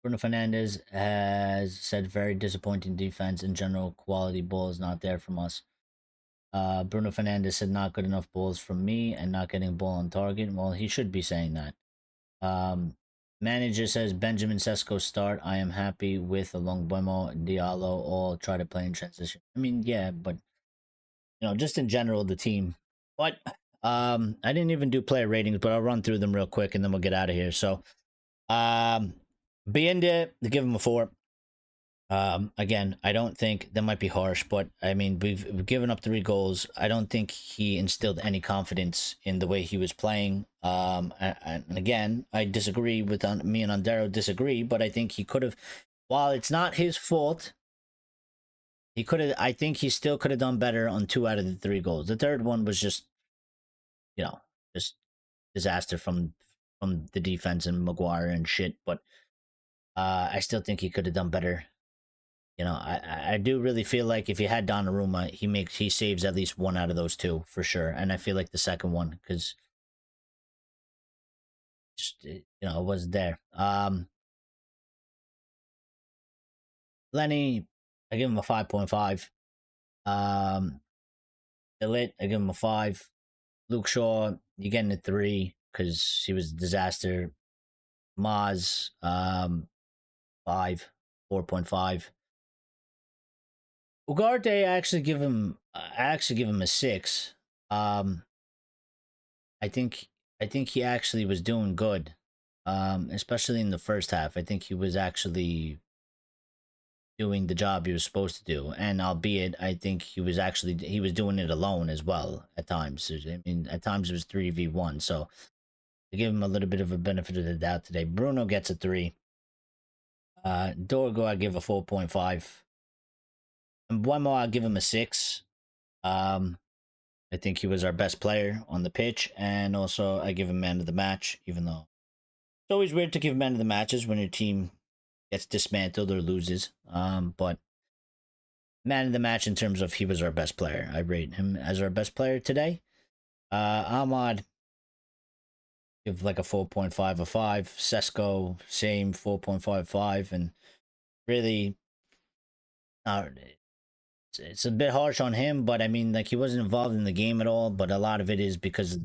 Bruno Fernandes has said very disappointing defense in general. Quality ball is not there from us. Bruno Fernandes said not good enough balls from me and not getting ball on target. Well, he should be saying that. Manager says Benjamin Sesko start. I am happy with Alongbomo, Diallo all try to play in transition. I mean, yeah, but just in general, the team. But I didn't even do player ratings, but I'll run through them real quick and then we'll get out of here. So Biende, to give him a 4. Again, I don't think that might be harsh, but I mean, we've given up 3 goals. I don't think he instilled any confidence in the way he was playing. And again, I disagree with me and Andero disagree, but I think he could have, while it's not his fault, he could have. I think he still could have done better on 2 out of the 3 goals. The third one was just, just disaster from the defense and Maguire and shit. But I still think he could have done better. I do really feel like if he had Donnarumma, he saves at least 1 out of those 2 for sure. And I feel like the second one, because just it wasn't there. Lenny, I give him a 5.5. Elite, I give him a 5. Luke Shaw, you're getting a 3 because he was a disaster. Maz, 5, 4.5. Ugarte, I actually give him a 6. I think he actually was doing good. Especially in the first half. I think he was actually doing the job he was supposed to do. And albeit I think he was doing it alone as well at times. I mean, at times it was 3v1. So I give him a little bit of a benefit of the doubt today. Bruno gets a 3. Dorgo, I give a 4.5. And Buemo, I'll give him a 6. I think he was our best player on the pitch. And also, I give him man of the match, even though it's always weird to give man of the matches when your team gets dismantled or loses. But man of the match in terms of he was our best player. I rate him as our best player today. Ahmad, give like a 4.5 or 5. Sesko, same 4.55. And really, it's a bit harsh on him, but I mean, like, he wasn't involved in the game at all. But a lot of it is because of,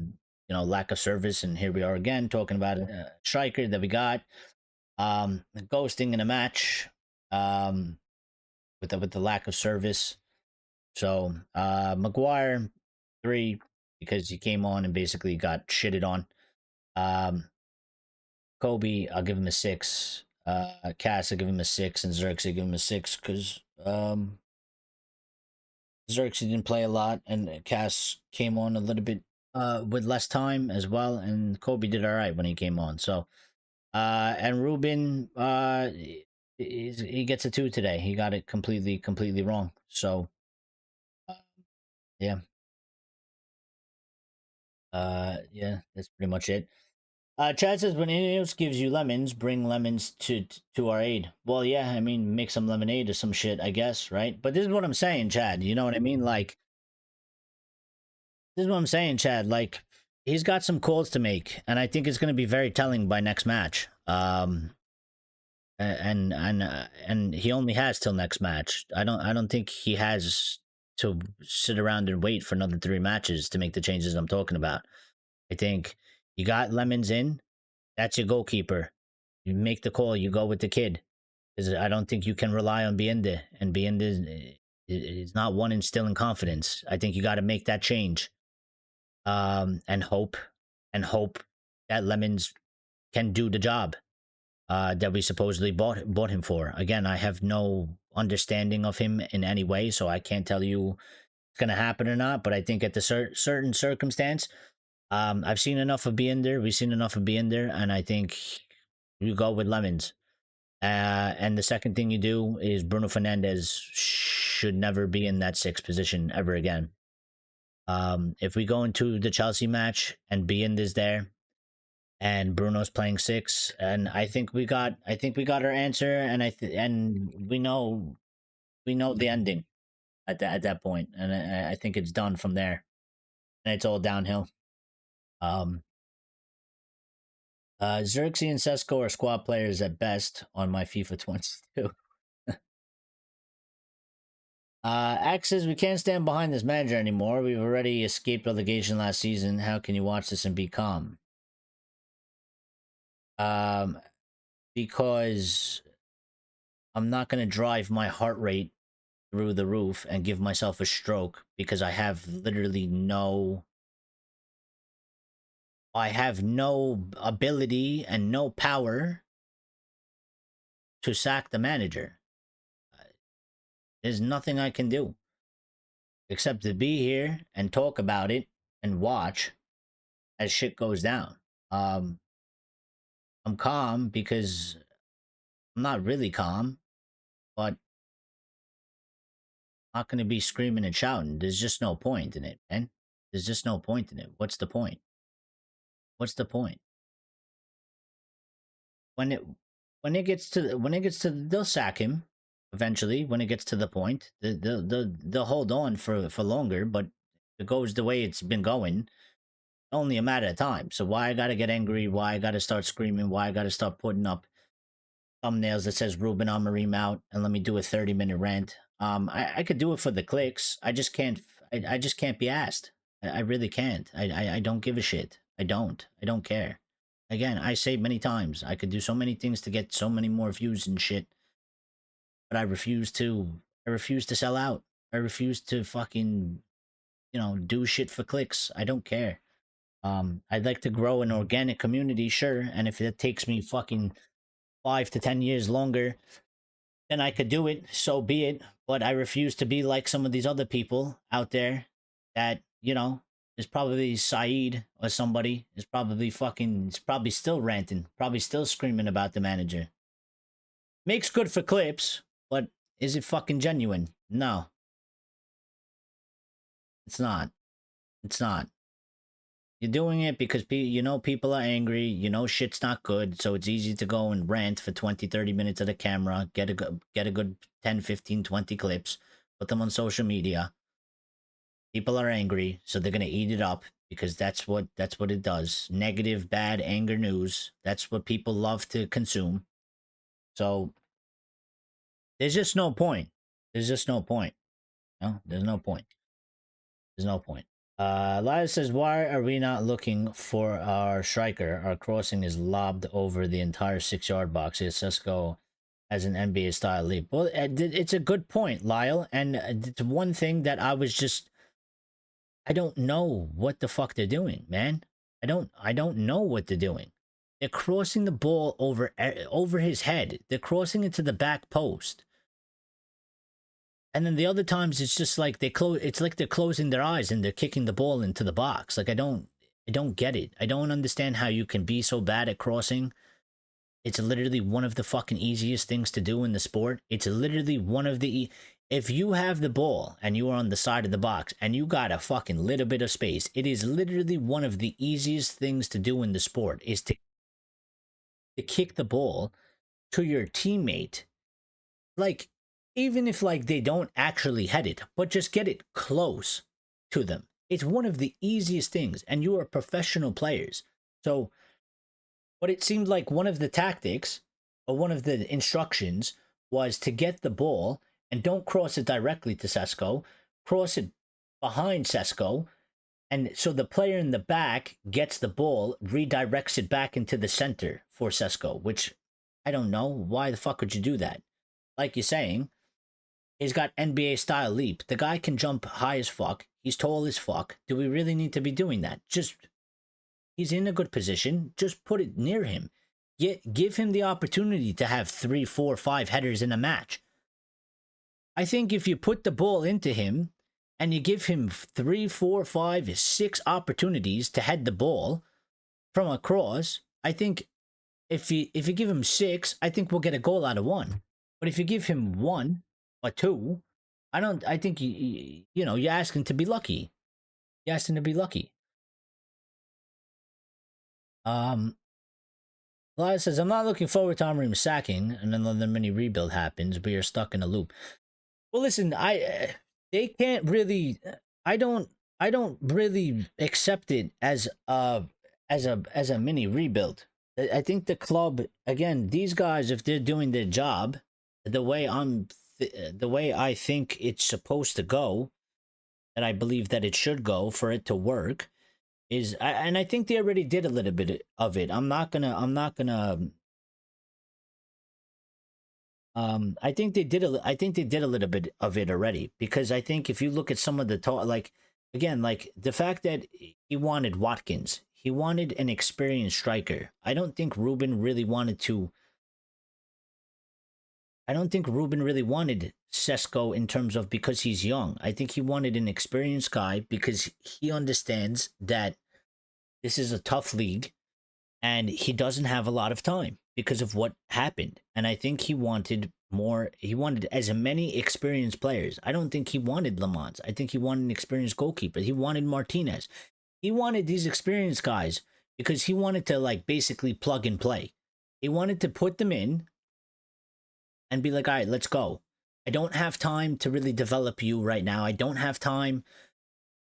lack of service. And here we are again talking about a striker that we got ghosting in a match with the lack of service. So Maguire 3 because he came on and basically got shitted on. Um, Kobe, I'll give him a 6. Cass, I'll give him a 6, and Xerxes, I'll give him a 6 because Xerxes didn't play a lot, and Cass came on a little bit with less time as well, and Kobe did all right when he came on. So, and Ruben, he gets a 2 today. He got it completely wrong. So, uh, yeah, yeah, that's pretty much it. Chad says when Ineos gives you lemons, bring lemons to our aid. Well, yeah, I mean, make some lemonade or some shit, I guess, right? But this is what I'm saying, Chad. You know what I mean? Like, this is what I'm saying, Chad. Like, he's got some calls to make, and I think it's going to be very telling by next match. And he only has till next match. I don't think he has to sit around and wait for another 3 matches to make the changes I'm talking about. I think you got lemons in. That's your goalkeeper. You make the call. You go with the kid. Because I don't think you can rely on Biende, and Biende is not one instilling confidence. I think you got to make that change, and hope that Lemons can do the job that we supposedly bought him for. Again, I have no understanding of him in any way, so I can't tell you it's gonna happen or not. But I think at the certain circumstance, I've seen enough of Biender. We've seen enough of Biender, and I think you go with Lemons. And the second thing you do is Bruno Fernandes should never be in that 6th position ever again. If we go into the Chelsea match and Biend is there and Bruno's playing 6, and I think we got our answer, and and we know the ending at that point, and I think it's done from there, and it's all downhill. Xerxes and Sesko are squad players at best on my FIFA 22. Axe says we can't stand behind this manager anymore. We've already escaped relegation last season. How can you watch this and be calm? Because I'm not going to drive my heart rate through the roof and give myself a stroke because I have literally no ability and no power to sack the manager. There's nothing I can do except to be here and talk about it and watch as shit goes down. I'm calm because I'm not really calm, but I'm not going to be screaming and shouting. There's just no point in it, man. There's just no point in it. What's the point? What's the point? When it gets to they'll sack him eventually. When it gets to the point, they'll hold on for longer, but it goes the way it's been going. Only a matter of time. So why I gotta get angry? Why I gotta start screaming? Why I gotta start putting up thumbnails that says Ruben Amorim out and let me do a 30-minute rant? I could do it for the clicks. I just can't. I just can't be asked. I really can't. I don't give a shit. I don't care. Again, I say many times I could do so many things to get so many more views and shit, but I refuse to. I refuse to sell out. I refuse to fucking, do shit for clicks. I don't care. I'd like to grow an organic community, sure, and if it takes me fucking 5 to 10 years longer, then I could do it. So be it. But I refuse to be like some of these other people out there that is probably Saeed or somebody is probably still ranting, probably still screaming about the manager. Makes good for clips, but is it fucking genuine? No. It's not. It's not. You're doing it because people are angry, shit's not good, so it's easy to go and rant for 20, 30 minutes at a camera, get a good 10, 15, 20 clips, put them on social media. People are angry, so they're going to eat it up because that's what it does. Negative, bad, anger news. That's what people love to consume. So there's just no point. There's just no point. No, there's no point. There's no point. Elias says, why are we not looking for our striker? Our crossing is lobbed over the entire 6-yard box. Yes, let's go. as an NBA style leap. Well, it's a good point, Lyle. And it's one thing that I don't know what the fuck they're doing, man. I don't know what they're doing. They're crossing the ball over his head. They're crossing it to the back post. And then the other times it's just like it's like they're closing their eyes and they're kicking the ball into the box. Like I don't get it. I don't understand how you can be so bad at crossing. It's literally one of the fucking easiest things to do in the sport. It's literally one of the if you have the ball and you are on the side of the box and you got a fucking little bit of space, it is literally one of the easiest things to do in the sport is to kick the ball to your teammate. Like, even if like they don't actually head it, but just get it close to them. It's one of the easiest things, and you are professional players. So, but it seemed like one of the tactics or one of the instructions was to get the ball and don't cross it directly to Sesko, cross it behind Sesko, and so the player in the back gets the ball, redirects it back into the center for Sesko, which I don't know. Why the fuck would you do that? Like you're saying, he's got NBA style leap. The guy can jump high as fuck. He's tall as fuck. Do we really need to be doing that? Just, he's in a good position. Just put it near him. Give him the opportunity to have 3, 4, 5 headers in a match. I think if you put the ball into him and you give him 3, 4, 5, 6 opportunities to head the ball from a cross, I think if you give him 6, I think we'll get a goal out of 1. But if you give him 1 or 2, I think you're asking to be lucky. You're asking to be lucky. Elias says, I'm not looking forward to Amorim sacking, and then another mini rebuild happens, but you're stuck in a loop. Well, listen, they can't really. I don't really accept it as a mini rebuild. I think the club, again, these guys, if they're doing their job the way I think it's supposed to go, and I believe that it should go for it to work, and I think they already did a little bit of it. I think they did a little bit of it already, because I think if you look at some of the like the fact that he wanted Watkins, he wanted an experienced striker. I don't think Ruben really wanted Sesko in terms of because he's young. I think he wanted an experienced guy because he understands that this is a tough league and he doesn't have a lot of time because of what happened. And I think he wanted as many experienced players. I don't think he wanted Lamont. I think he wanted an experienced goalkeeper. He wanted Martinez. He wanted these experienced guys because he wanted to like basically plug and play. He wanted to put them in and be like, all right, let's go. I don't have time to really develop you right now. I don't have time.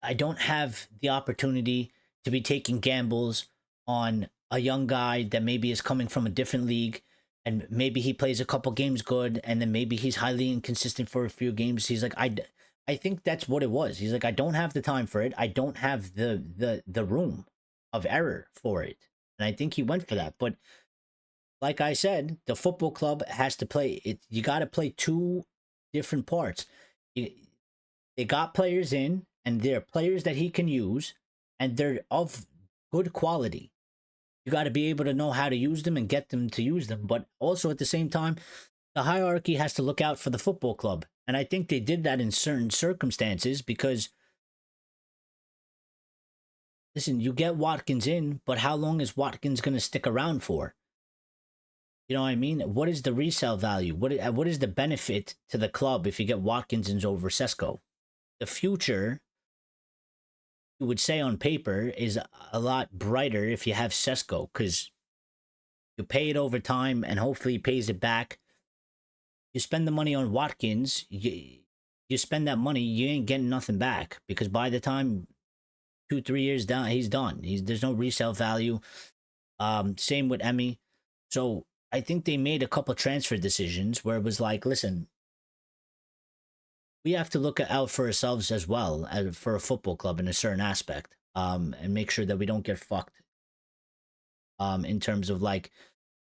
I don't have the opportunity to be taking gambles on a young guy that maybe is coming from a different league, and maybe he plays a couple games good, and then maybe he's highly inconsistent for a few games. He's like, I think that's what it was. He's like, I don't have the time for it. I don't have the room of error for it. And I think he went for that. But like I said, the football club has to play it. You got to play 2 different parts. They got players in, and they're players that he can use, and they're of good quality. You got to be able to know how to use them and get them to use them. But also at the same time, the hierarchy has to look out for the football club. And I think they did that in certain circumstances because, listen, you get Watkins in, but how long is Watkins going to stick around for? You know what I mean? What is the resale value? What is the benefit to the club if you get Watkins in over Sesko? The future, you would say on paper, is a lot brighter if you have Sesko, because you pay it over time and hopefully he pays it back. You spend the money on Watkins, you spend that money, you ain't getting nothing back, because by the time 2-3 years down, he's done. There's no resale value. Same with Emmy. So I think they made a couple transfer decisions where it was like, listen, we have to look out for ourselves as well as for a football club in a certain aspect, and make sure that we don't get fucked in terms of like,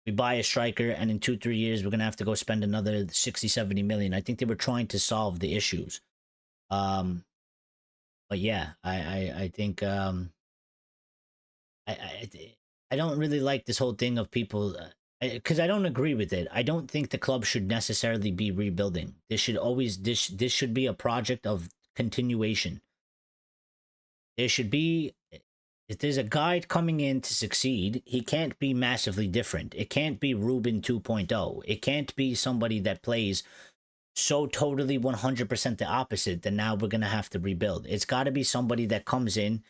we buy a striker, and in 2-3 years we're gonna have to go spend another 60-70 million. I think they were trying to solve the issues. But yeah, I think I, I I don't really like this whole thing of people, because I don't agree with it. I don't think the club should necessarily be rebuilding. This should always this should be a project of continuation. There should be, if there's a guy coming in to succeed, he can't be massively different. It can't be Ruben 2.0. It can't be somebody that plays so totally 100% the opposite that now we're going to have to rebuild. It's got to be somebody that comes in,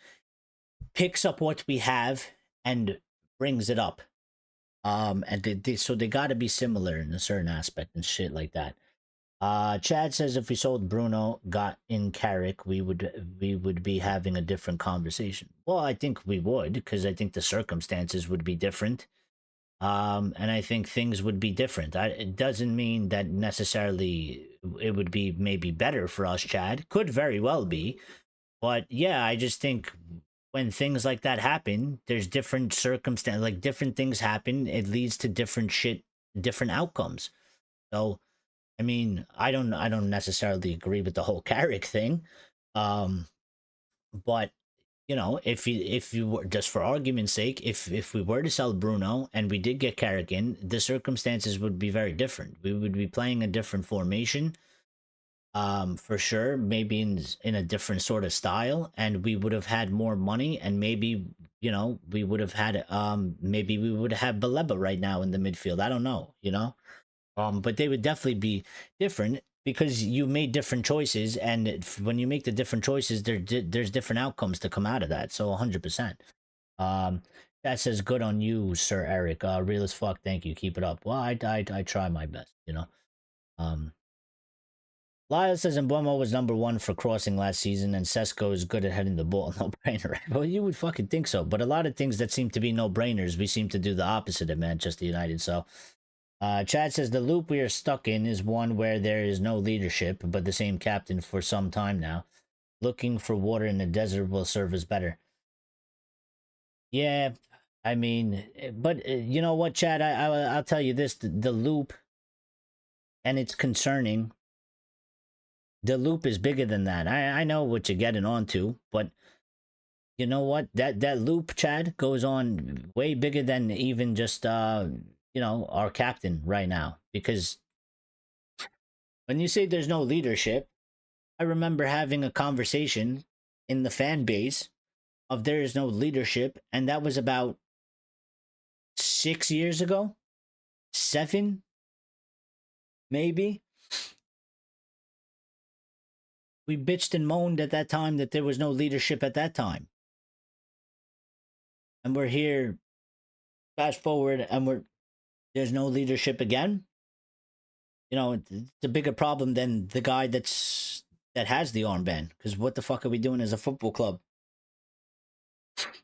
picks up what we have, and brings it up. So they got to be similar in a certain aspect and shit like that. Chad says if we sold Bruno, got in Carrick, we would be having a different conversation. Well, I think we would, because I think the circumstances would be different. And I think things would be different. It doesn't mean that necessarily it would be maybe better for us, Chad. Could very well be. But yeah, I just think when things like that happen, there's different circumstances, like different things happen. It leads to different outcomes. So, I mean, I don't necessarily agree with the whole Carrick thing. But you know, if you were, just for argument's sake, if we were to sell Bruno and we did get Carrick in, the circumstances would be very different. We would be playing a different formation, for sure, maybe in a different sort of style, and we would have had more money, and maybe, you know, we would have had maybe we would have Baleba right now in the midfield. I don't know, you know. But they would definitely be different because you made different choices, and when you make the different choices, there's different outcomes to come out of that. So 100%. That says good on you, Sir Eric. Real as fuck. Thank you. Keep it up. Well, I try my best, you know. Lyle says Mbomo was #1 for crossing last season, and Sesko is good at heading the ball. No brainer. Well, you would fucking think so, but a lot of things that seem to be no brainers, we seem to do the opposite at Manchester United. So. Chad says the loop we are stuck in is one where there is no leadership, but the same captain for some time now. Looking for water in the desert will serve us better. Yeah, I mean, but you know what, Chad? I'll tell you this: the loop, and it's concerning. The loop is bigger than that. I know what you're getting onto, but you know what? That loop, Chad, goes on way bigger than even just you know, our captain right now. Because when you say there's no leadership, I remember having a conversation in the fan base of there is no leadership, and that was about 6 years ago, 7, maybe. We bitched and moaned at that time that there was no leadership at that time, and we're here. Fast forward, and there's no leadership again. You know, it's a bigger problem than the guy that has the armband. Because what the fuck are we doing as a football club?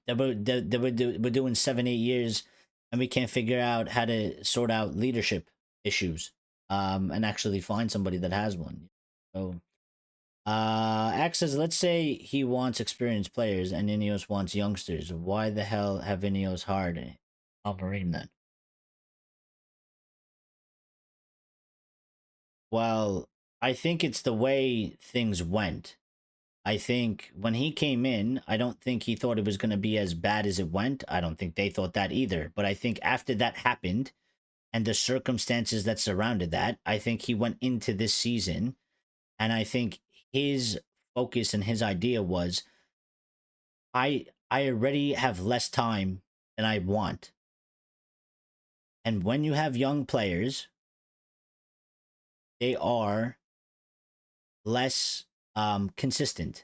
That we're doing 7-8 years, and we can't figure out how to sort out leadership issues, and actually find somebody that has one. So, Axe says, let's say he wants experienced players and Ineos wants youngsters. Why the hell have Ineos hired Alvarim then? Well, I think it's the way things went. I think when he came in, I don't think he thought it was going to be as bad as it went. I don't think they thought that either. But I think after that happened and the circumstances that surrounded that, I think he went into this season, and I think his focus and his idea was, I already have less time than I want. And when you have young players, they are less consistent.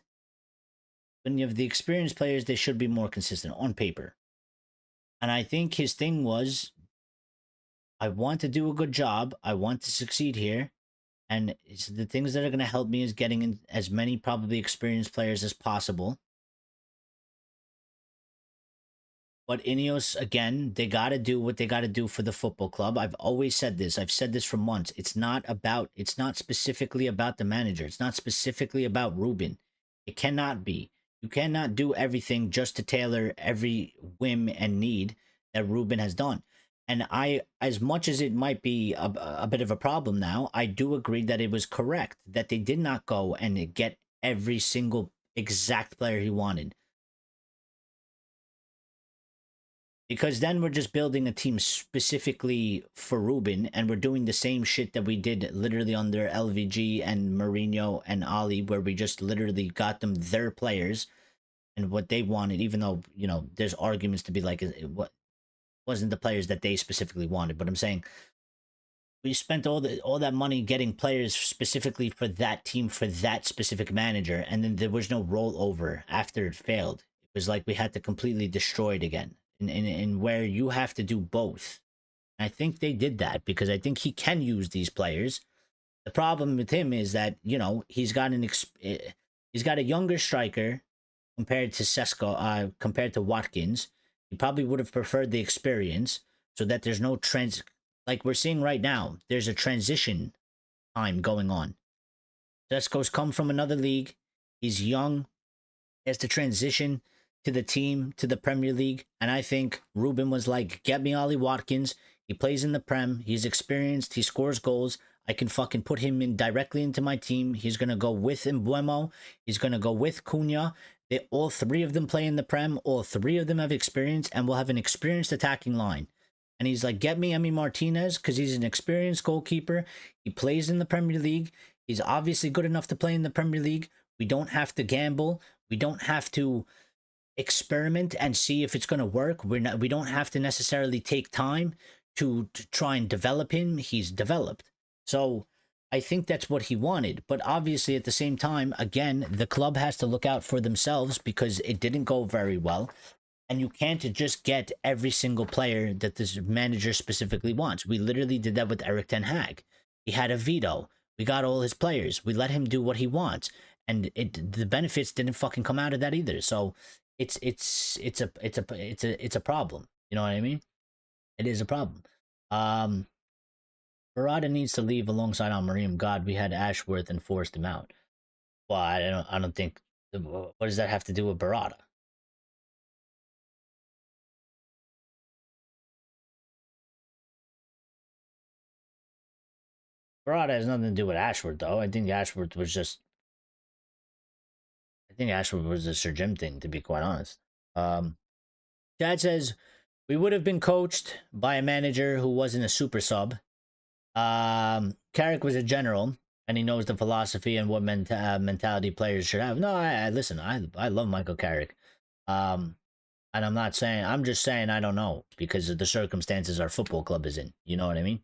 When you have the experienced players, they should be more consistent on paper. And I think his thing was, I want to do a good job. I want to succeed here. And it's the things that are going to help me is getting in as many probably experienced players as possible. But Ineos, again, they got to do what they got to do for the football club. I've always said this. I've said this for months. It's not specifically about the manager. It's not specifically about Ruben. It cannot be. You cannot do everything just to tailor every whim and need that Ruben has done. And I, as much as it might be a bit of a problem now, I do agree that it was correct that they did not go and get every single exact player he wanted. Because then we're just building a team specifically for Ruben, and we're doing the same shit that we did literally under LVG and Mourinho and Ali, where we just literally got them their players and what they wanted, even though, you know, there's arguments to be like, what wasn't the players that they specifically wanted. But I'm saying we spent all that money getting players specifically for that team, for that specific manager, and then there was no rollover after it failed. It was like we had to completely destroy it again. In where you have to do both. I think they did that because I think he can use these players. The problem with him is that, you know, he's got he's got a younger striker compared to Sesko, compared to Watkins. He probably would have preferred the experience so that there's no trends like we're seeing right now. There's a transition time going on. Sesko's come from another league. He's young. He has to transition to the team, to the Premier League. And I think Ruben was like, get me Ollie Watkins. He plays in the Prem. He's experienced. He scores goals. I can fucking put him in directly into my team. He's going to go with Mbuemo. He's going to go with Cunha. All three of them play in the Prem. All three of them have experience, and we'll have an experienced attacking line. And he's like, get me Emi Martinez because he's an experienced goalkeeper. He plays in the Premier League. He's obviously good enough to play in the Premier League. We don't have to gamble. We don't have to experiment and see if it's going to work. We don't have to necessarily take time to try and develop him. He's developed. So I think that's what he wanted. But obviously at the same time, again, the club has to look out for themselves because it didn't go very well. And you can't just get every single player that this manager specifically wants. We literally did that with Eric Ten Hag. He had a veto. We got all his players. We let him do what he wants. And the benefits didn't fucking come out of that either. So it's a problem. You know what I mean? It is a problem. Barada needs to leave alongside Almariam. God, we had Ashworth and forced him out. Well, I don't think. What does that have to do with Barada? Barada has nothing to do with Ashworth, though. I think Ashworth was just. I think Ashworth was a Sir Jim thing, to be quite honest. Chad says we would have been coached by a manager who wasn't a super sub. Carrick was a general, and he knows the philosophy and what mentality players should have. No, I listen. I love Michael Carrick. And I'm not saying. I'm just saying I don't know because of the circumstances our football club is in. You know what I mean?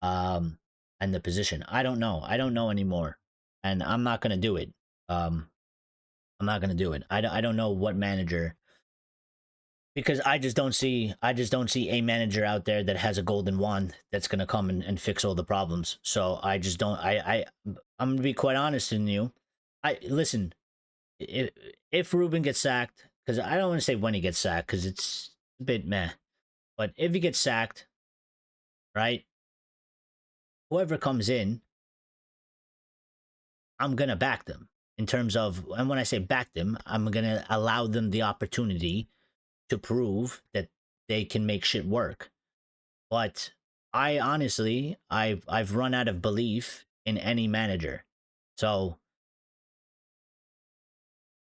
And the position. I don't know. I don't know anymore, and I'm not gonna do it. I'm not gonna do it. I don't know what manager. Because I just don't see a manager out there that has a golden wand that's gonna come and fix all the problems. So I just don't. I'm gonna be quite honest with you. I listen. If Ruben gets sacked, because I don't want to say when he gets sacked, because it's a bit meh. But if he gets sacked, right? Whoever comes in, I'm gonna back them in terms of, and when I say back them, I'm gonna allow them the opportunity to prove that they can make shit work. But I honestly, I've run out of belief in any manager. So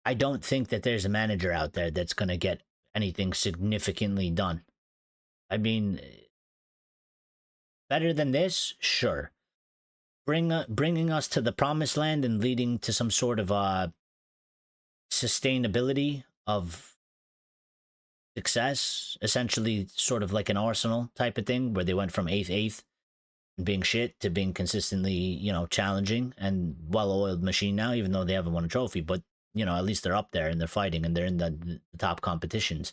I don't think that there's a manager out there that's going to get anything significantly done. I mean, better than this, sure. Bringing us to the promised land and leading to some sort of sustainability of success, essentially sort of like an Arsenal type of thing, where they went from eighth and being shit to being consistently, you know, challenging and well-oiled machine now, even though they haven't won a trophy. But, you know, at least they're up there and they're fighting and they're in the top competitions.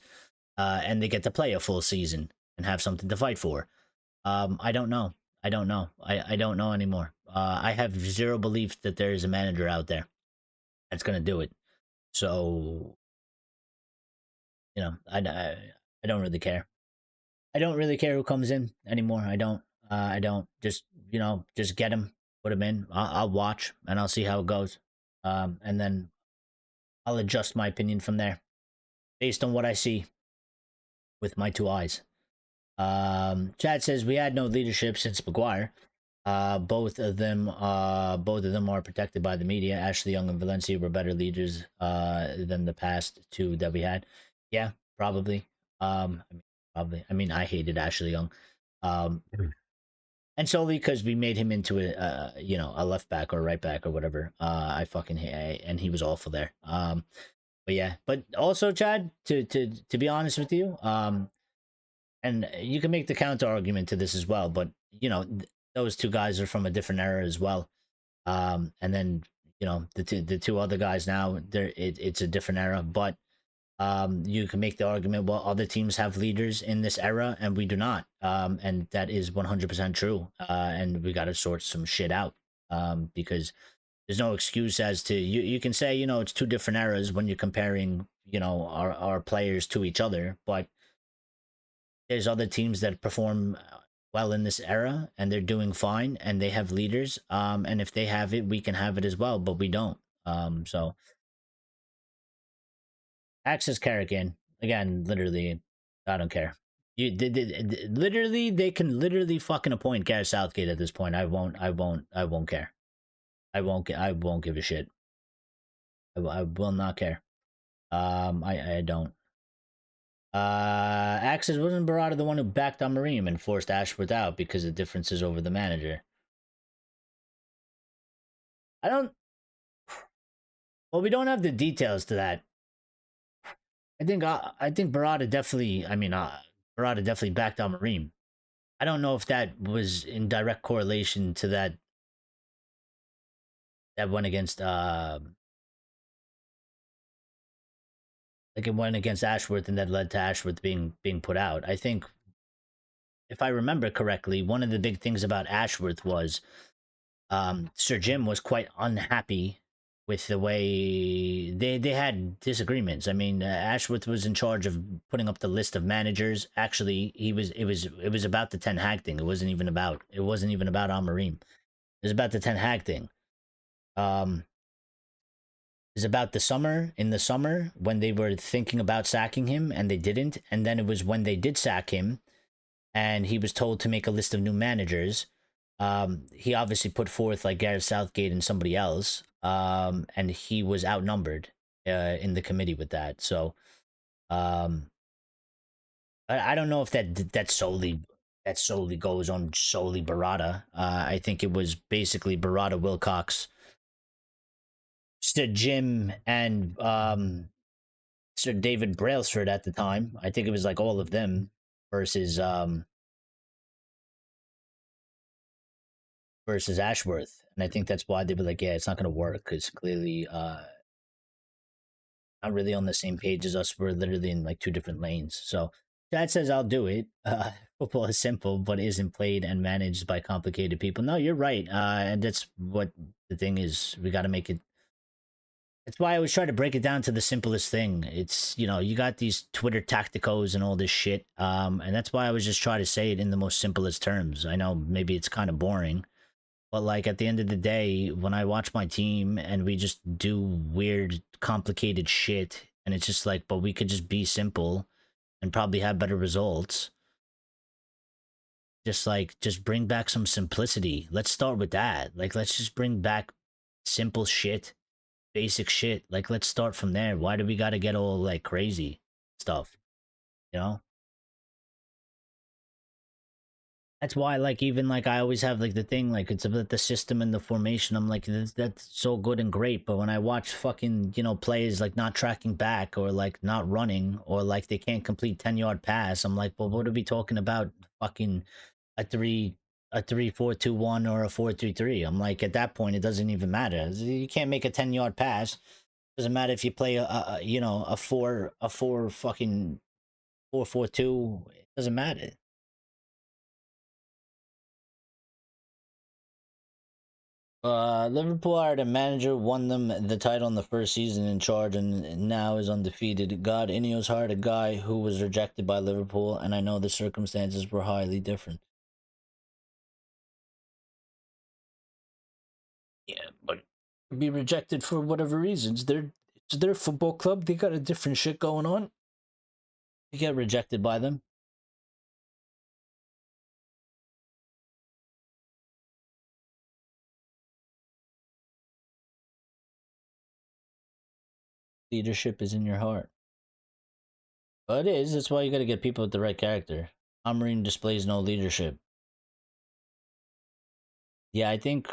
And they get to play a full season and have something to fight for. I don't know. I don't know. I don't know anymore. I have zero belief that there is a manager out there that's going to do it. So, you know, I don't really care. I don't really care who comes in anymore. I don't. I don't. Just, you know, just get him, put him in. I'll watch and I'll see how it goes. And then I'll adjust my opinion from there based on what I see with my two eyes. Chad says we had no leadership since Maguire. Both of them are protected by the media. Ashley Young and Valencia were better leaders than the past two that we had. Yeah, probably. I mean, probably. I mean, I hated Ashley Young, and solely because we made him into a left back or right back or whatever. I fucking hate, and he was awful there. But yeah, but also Chad, to be honest with you, and you can make the counter argument to this as well, but those two guys are from a different era as well. And then the two other guys now, it's a different era, but you can make the argument, well, other teams have leaders in this era and we do not, and that is 100% true. And we got to sort some shit out, because there's no excuse as to you can say it's two different eras when you're comparing our players to each other, but there's other teams that perform well in this era and they're doing fine and they have leaders, and if they have it we can have it as well, but we don't. So access Carrigan again, literally, I don't care. Literally they can literally fucking appoint Gareth Southgate at this point. I won't care. I won't give a shit. I will not care. I don't. Axis, wasn't Barada the one who backed on Mareem and forced Ashworth out because of differences over the manager? I don't. Well, we don't have the details to that. I think Barada definitely. I mean, Barada definitely backed on Mareem. I don't know if that was in direct correlation to that went against like it went against Ashworth and that led to Ashworth being put out. I think, if I remember correctly, one of the big things about Ashworth was Sir Jim was quite unhappy with the way they had disagreements. I mean, Ashworth was in charge of putting up the list of managers. Actually, it was about the Ten Hag thing. It wasn't even about Amarim. It was about the Ten Hag thing. It was about in the summer when they were thinking about sacking him and they didn't, and then it was when they did sack him and he was told to make a list of new managers. He obviously put forth like Gareth Southgate and somebody else, and he was outnumbered in the committee with that. So I don't know if that solely goes on solely Barada. I think it was basically Barada, Wilcox, Sir Jim, and Sir David Brailsford at the time. I think it was like all of them versus Ashworth, and I think that's why they were like, yeah, it's not going to work because clearly not really on the same page as us. We're literally in like two different lanes. So Dad says I'll do it. Football is simple, but isn't played and managed by complicated people. No, you're right, and that's what the thing is. We got to make it. That's why I always try to break it down to the simplest thing. It's you got these Twitter tacticos and all this shit, and that's why I was just trying to say it in the most simplest terms. I know maybe it's kind of boring. But like at the end of the day, when I watch my team and we just do weird, complicated shit, and it's just like, but we could just be simple and probably have better results. Just bring back some simplicity. Let's start with that. Like, let's just bring back simple shit, basic shit. Like, let's start from there. Why do we got to get all like crazy stuff? You know? That's why, like, even like I always have like the thing, like it's about the system and the formation. I'm like, that's so good and great, but when I watch fucking players like not tracking back or like not running or like they can't complete 10-yard pass, I'm like, well, what are we talking about? Fucking a 3-4-2-1 or a 4-3-3. I'm like, at that point, it doesn't even matter. You can't make a 10-yard pass. Doesn't matter if you play a 4 fucking 4-4-2. It doesn't matter. Liverpool hired a manager, won them the title in the first season in charge, and now is undefeated. God, Ineos hired a guy who was rejected by Liverpool, and I know the circumstances were highly different. Yeah, but be rejected for whatever reasons. It's their football club. They got a different shit going on. You get rejected by them. Leadership is in your heart. Well, it is. That's why you got to get people with the right character. Amorim displays no leadership. Yeah, I think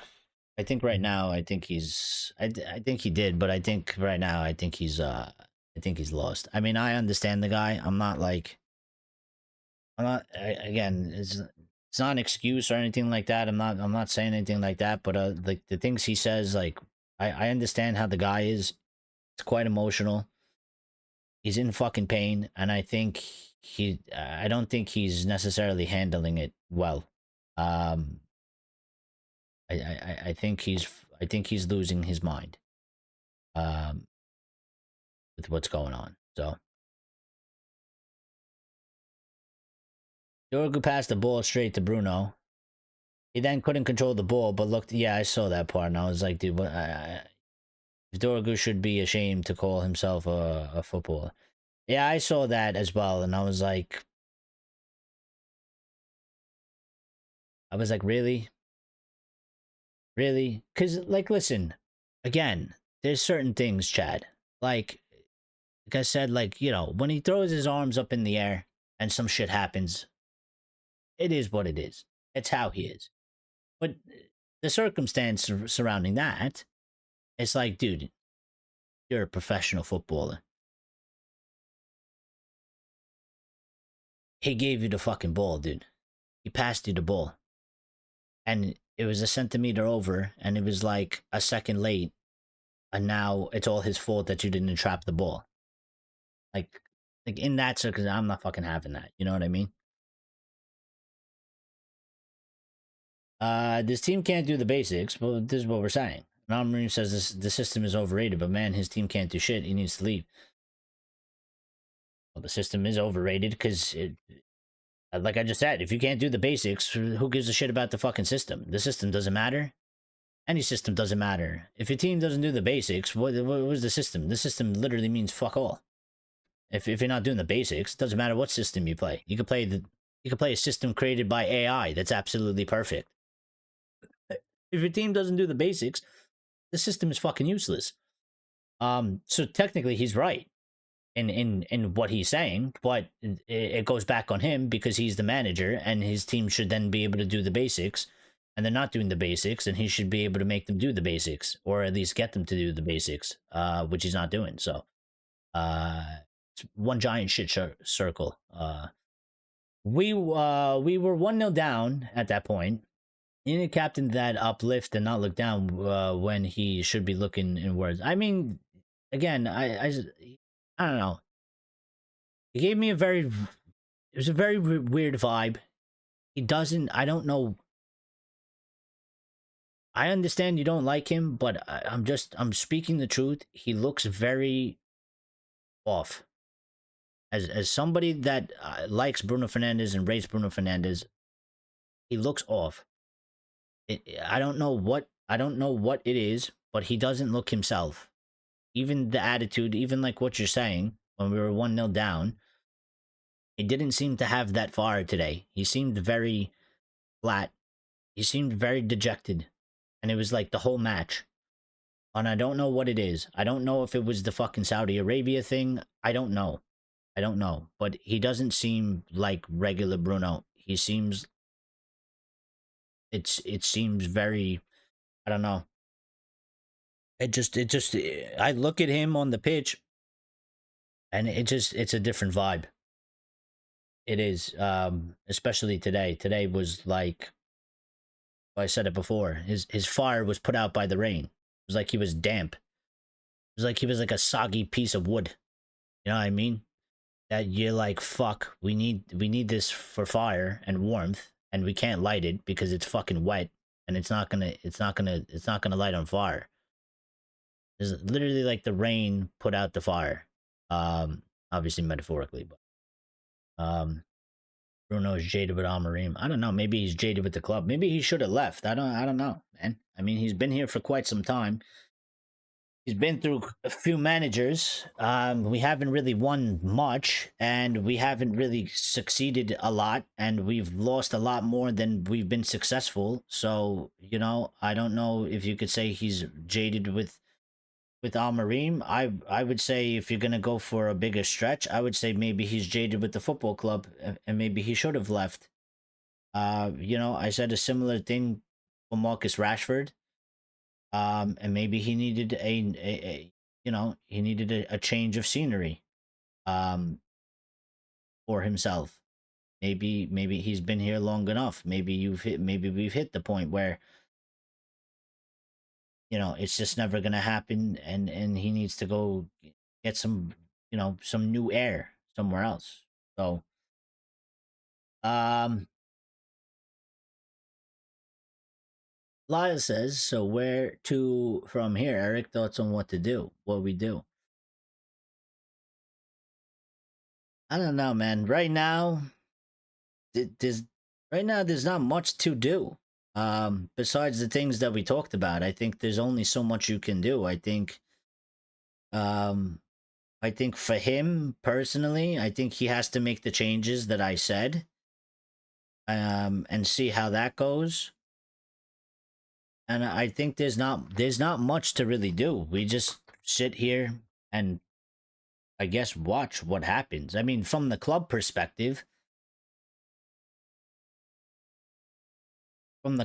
right now, I think he's. I think he did, but I think right now, I think he's. I think he's lost. I mean, I understand the guy. I'm not like. I'm not. Again, it's not an excuse or anything like that. I'm not saying anything like that. But like the things he says, like I understand how the guy is. It's quite emotional. He's in fucking pain, and I think I don't think he's necessarily handling it well. Um, I think he's losing his mind. Um, with what's going on. So Dorgu passed the ball straight to Bruno. He then couldn't control the ball, but looked. Yeah, I saw that part, and I was like, dude, what? Dorgu should be ashamed to call himself a footballer. Yeah, I saw that as well, and I was like, really? Really? Because, like, listen, again, there's certain things, Chad. Like I said, like, you know, when he throws his arms up in the air and some shit happens, it is what it is. It's how he is. But the circumstance surrounding that, it's like, dude, you're a professional footballer. He gave you the fucking ball, dude. He passed you the ball. And it was a centimeter over, and it was like a second late. And now it's all his fault that you didn't trap the ball. Like in that circumstance, I'm not fucking having that. You know what I mean? This team can't do the basics. Well, this is what we're saying. Amorim says the system is overrated, but man, his team can't do shit. He needs to leave. Well, the system is overrated because like I just said, if you can't do the basics, who gives a shit about the fucking system? The system doesn't matter. Any system doesn't matter. If your team doesn't do the basics, what was the system? The system literally means fuck all. If you're not doing the basics, it doesn't matter what system you play. You could play a system created by AI that's absolutely perfect. If your team doesn't do the basics, the system is fucking useless. So technically he's right in what he's saying, but it goes back on him because he's the manager and his team should then be able to do the basics, and they're not doing the basics, and he should be able to make them do the basics, or at least get them to do the basics, which he's not doing. So it's one giant shit circle. We were 1-0 down at that point. You need a captain that uplift and not look down when he should be looking inwards. I mean, again, I don't know. He gave me it was a very weird vibe. I don't know. I understand you don't like him, but I'm speaking the truth. He looks very off. As somebody that likes Bruno Fernandes and rates Bruno Fernandes, he looks off. I don't know what it is, but he doesn't look himself. Even the attitude, even like what you're saying, when we were 1-0 down, he didn't seem to have that fire today. He seemed very flat. He seemed very dejected. And it was like the whole match. And I don't know what it is. I don't know if it was the fucking Saudi Arabia thing. I don't know. But he doesn't seem like regular Bruno. He seems... It seems very... I don't know. I look at him on the pitch, and it's a different vibe. It is, especially today. Today was like, I said it before, his fire was put out by the rain. It was like he was damp. It was like he was like a soggy piece of wood. You know what I mean? That you're like, fuck, we need this for fire and warmth, and we can't light it because it's fucking wet, and it's not gonna light on fire. It's literally like the rain put out the fire. Obviously metaphorically, but Bruno is jaded with Amorim. I don't know. Maybe he's jaded with the club. Maybe he should have left. I don't know, man. I mean, he's been here for quite some time. He's been through a few managers. We haven't really won much, and we haven't really succeeded a lot, and we've lost a lot more than we've been successful. So, you know, I don't know if you could say he's jaded with with Almarim, I would say if you're gonna go for a bigger stretch, I would say maybe he's jaded with the football club, and maybe he should have left. I said a similar thing for Marcus Rashford. And maybe he needed he needed a change of scenery, um, for himself. Maybe he's been here long enough. Maybe we've hit the point where it's just never gonna happen, and he needs to go get some some new air somewhere else. So um Lyle says, so where to from here? Eric, thoughts on what to do, what we do? I don't know, man. There's right now there's not much to do. Besides the things that we talked about, I think there's only so much you can do. Um I think for him personally, I think he has to make the changes that I said, and see how that goes. And I think there's not much to really do. We just sit here and I guess watch what happens. I mean, from the club perspective, I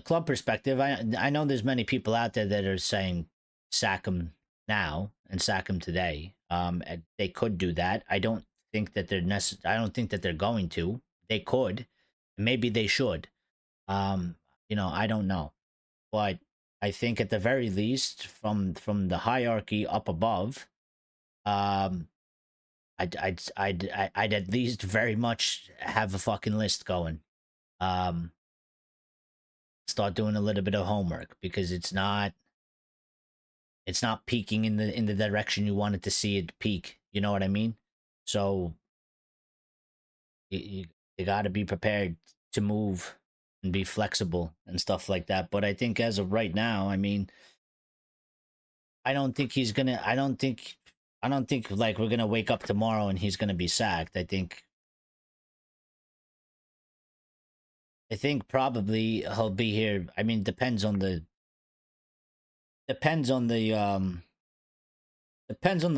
know there's many people out there that are saying sack him now and sack him today. And they could do that. I don't think that I don't think that they're going to. They could, maybe they should. I don't know, but I think at the very least, from the hierarchy up above, um, I'd at least very much have a fucking list going. Um, Start doing a little bit of homework because it's not peaking in the direction you wanted to see it peak. You know what I mean? So you got to be prepared to move and be flexible and stuff like that. But I think as of right now, I mean, I don't think he's gonna. I don't think like we're gonna wake up tomorrow and he's gonna be sacked. I think probably he'll be here. I mean, depends on the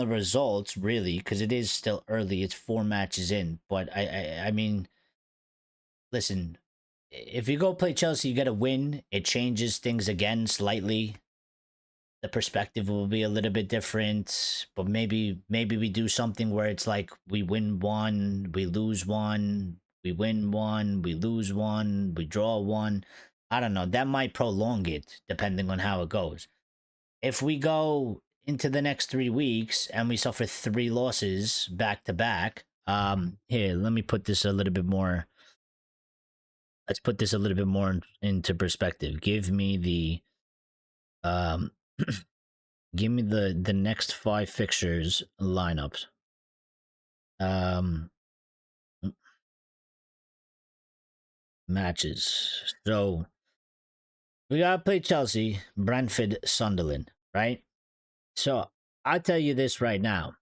results really, because it is still early. It's 4 matches in, but I mean, listen, if you go play Chelsea, you got to win. It changes things again slightly. The perspective will be a little bit different, but maybe we do something where it's like we win one, we lose one, we win one, we lose one, we draw one. I don't know. That might prolong it depending on how it goes. If we go into the next 3 weeks and we suffer 3 losses back to back, here, let me put this a little bit more. Let's put this a little bit more into perspective. Give me um the next 5 fixtures lineups. Um Matches. So we gotta play Chelsea, Brentford, Sunderland, right? So I'll tell you this right now.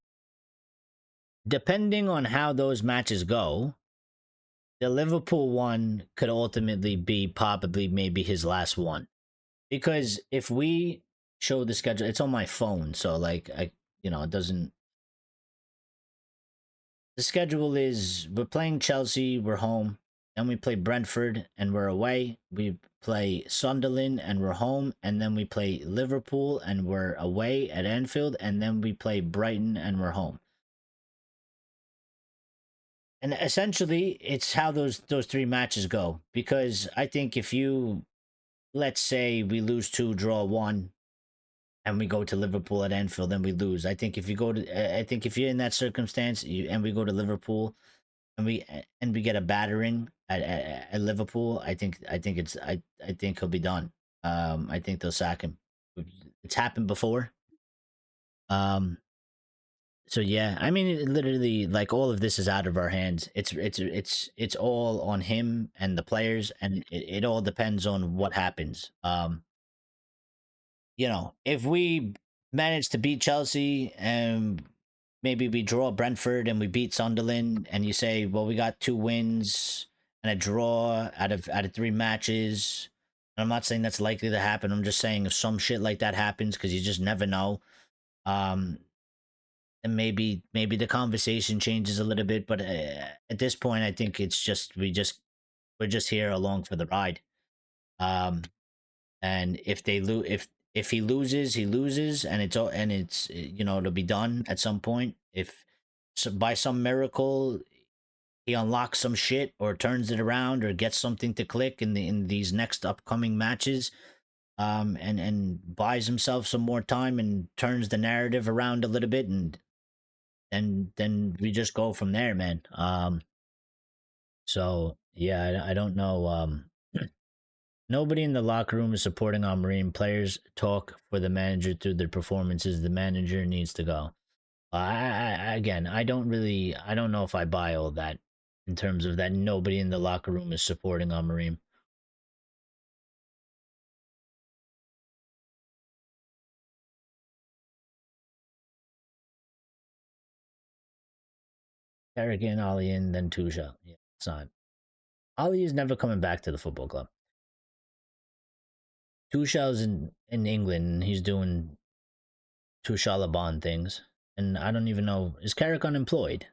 Depending on how those matches go, the Liverpool one could ultimately be probably maybe his last one. Because if we show the schedule, it's on my phone, so like it doesn't. The schedule is we're playing Chelsea, we're home. Then we play Brentford and we're away. We play Sunderland and we're home. And then we play Liverpool and we're away at Anfield. And then we play Brighton and we're home. And essentially, it's how those 3 matches go. Because I think if you, let's say we lose 2, draw 1, and we go to Liverpool at Anfield, then we lose. I think if you're in that circumstance, and we go to Liverpool, and we get a battering at Liverpool, I think he'll be done. I think they'll sack him. It's happened before. So yeah, I mean, literally, like all of this is out of our hands. It's all on him and the players, and it all depends on what happens. If we manage to beat Chelsea and maybe we draw Brentford and we beat Sunderland, and you say, well, we got 2 wins and a draw out of 3 matches. And I'm not saying that's likely to happen. I'm just saying if some shit like that happens, because you just never know. Um, and maybe the conversation changes a little bit, but at this point, I think it's just we're just here along for the ride. Um, and if he loses, he loses, and it's it'll be done at some point. If so, by some miracle he unlocks some shit or turns it around or gets something to click in these next upcoming matches, and buys himself some more time and turns the narrative around a little bit, and then we just go from there, man. So yeah, I don't know. Nobody in the locker room is supporting our Marine players. Talk for the manager through their performances. The manager needs to go. Again, I don't know if I buy all that in terms of that. Nobody in the locker room is supporting our Marine. Eric and Ali and then Tusha. Yeah, it's not. Ali is never coming back to the football club. Tusha's in England and he's doing Tusha things. And I don't even know, is Carrick unemployed?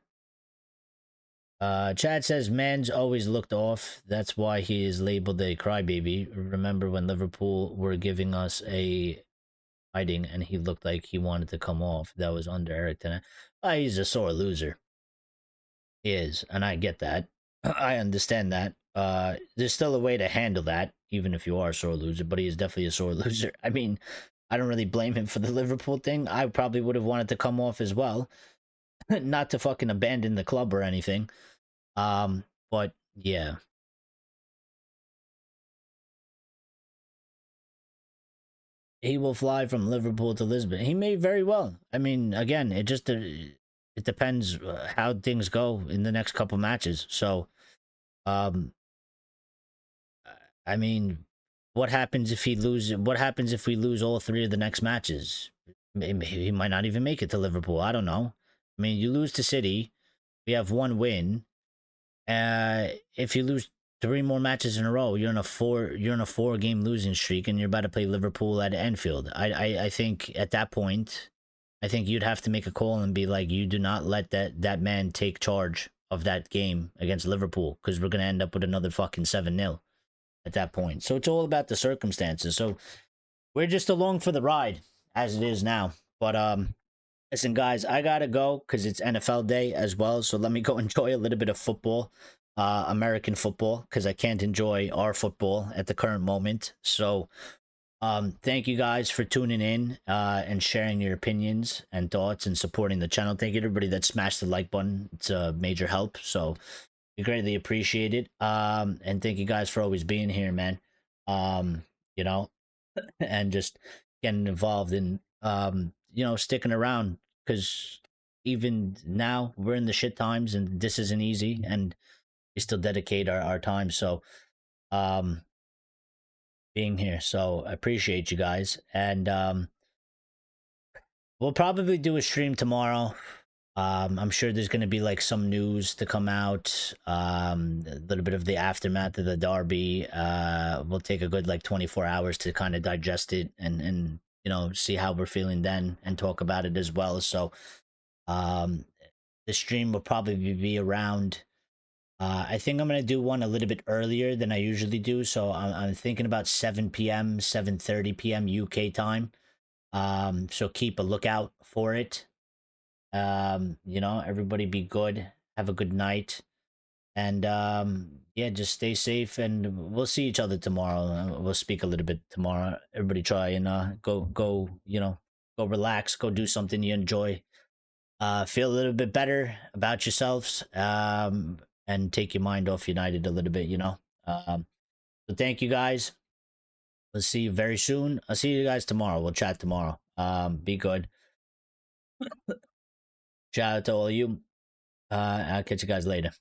Chad says Man's always looked off. That's why he is labeled a crybaby. Remember when Liverpool were giving us a hiding and he looked like he wanted to come off? That was under Eric tonight. He's a sore loser. He is, and I get that. I understand that. There's still a way to handle that, even if you are a sore loser, but he is definitely a sore loser. I mean, I don't really blame him for the Liverpool thing. I probably would have wanted to come off as well. Not to fucking abandon the club or anything. But yeah, he will fly from Liverpool to Lisbon. He may very well. I mean, again, it depends how things go in the next couple matches. So, um, I mean, what happens if he loses? What happens if we lose all three of the next matches? He might not even make it to Liverpool. I don't know. I mean, you lose to City. We have one win. If you lose three more matches in a row, you're in a 4 game losing streak, and you're about to play Liverpool at Anfield. I think at that point, I think you'd have to make a call and be like, you do not let that man take charge of that game against Liverpool, because we're gonna end up with another fucking 7-0 at that point. So it's all about the circumstances. So we're just along for the ride as it is now. But listen, guys, I gotta go because it's NFL day as well. So let me go enjoy a little bit of football, American football, because I can't enjoy our football at the current moment. So thank you guys for tuning in and sharing your opinions and thoughts and supporting the channel. Thank you to everybody that smashed the like button. It's a major help. So we greatly appreciate it. And thank you guys for always being here, man. You know, and just getting involved in sticking around, because even now we're in the shit times and this isn't easy, and we still dedicate our time. So being here. So I appreciate you guys. And we'll probably do a stream tomorrow. I'm sure there's going to be like some news to come out, a little bit of the aftermath of the derby. We'll take a good like 24 hours to kind of digest it and see how we're feeling then and talk about it as well. So um, the stream will probably be around. I think I'm going to do one a little bit earlier than I usually do. So I'm thinking about 7 p.m., 7:30 p.m. UK time. So keep a lookout for it. Everybody be good, have a good night, and yeah, just stay safe, and we'll see each other tomorrow. We'll speak a little bit tomorrow. Everybody try and go go relax, go do something you enjoy, feel a little bit better about yourselves, and take your mind off United a little bit, so thank you guys. We'll see you very soon. I'll see you guys tomorrow. We'll chat tomorrow. Be good. Shout out to all of you. I'll catch you guys later.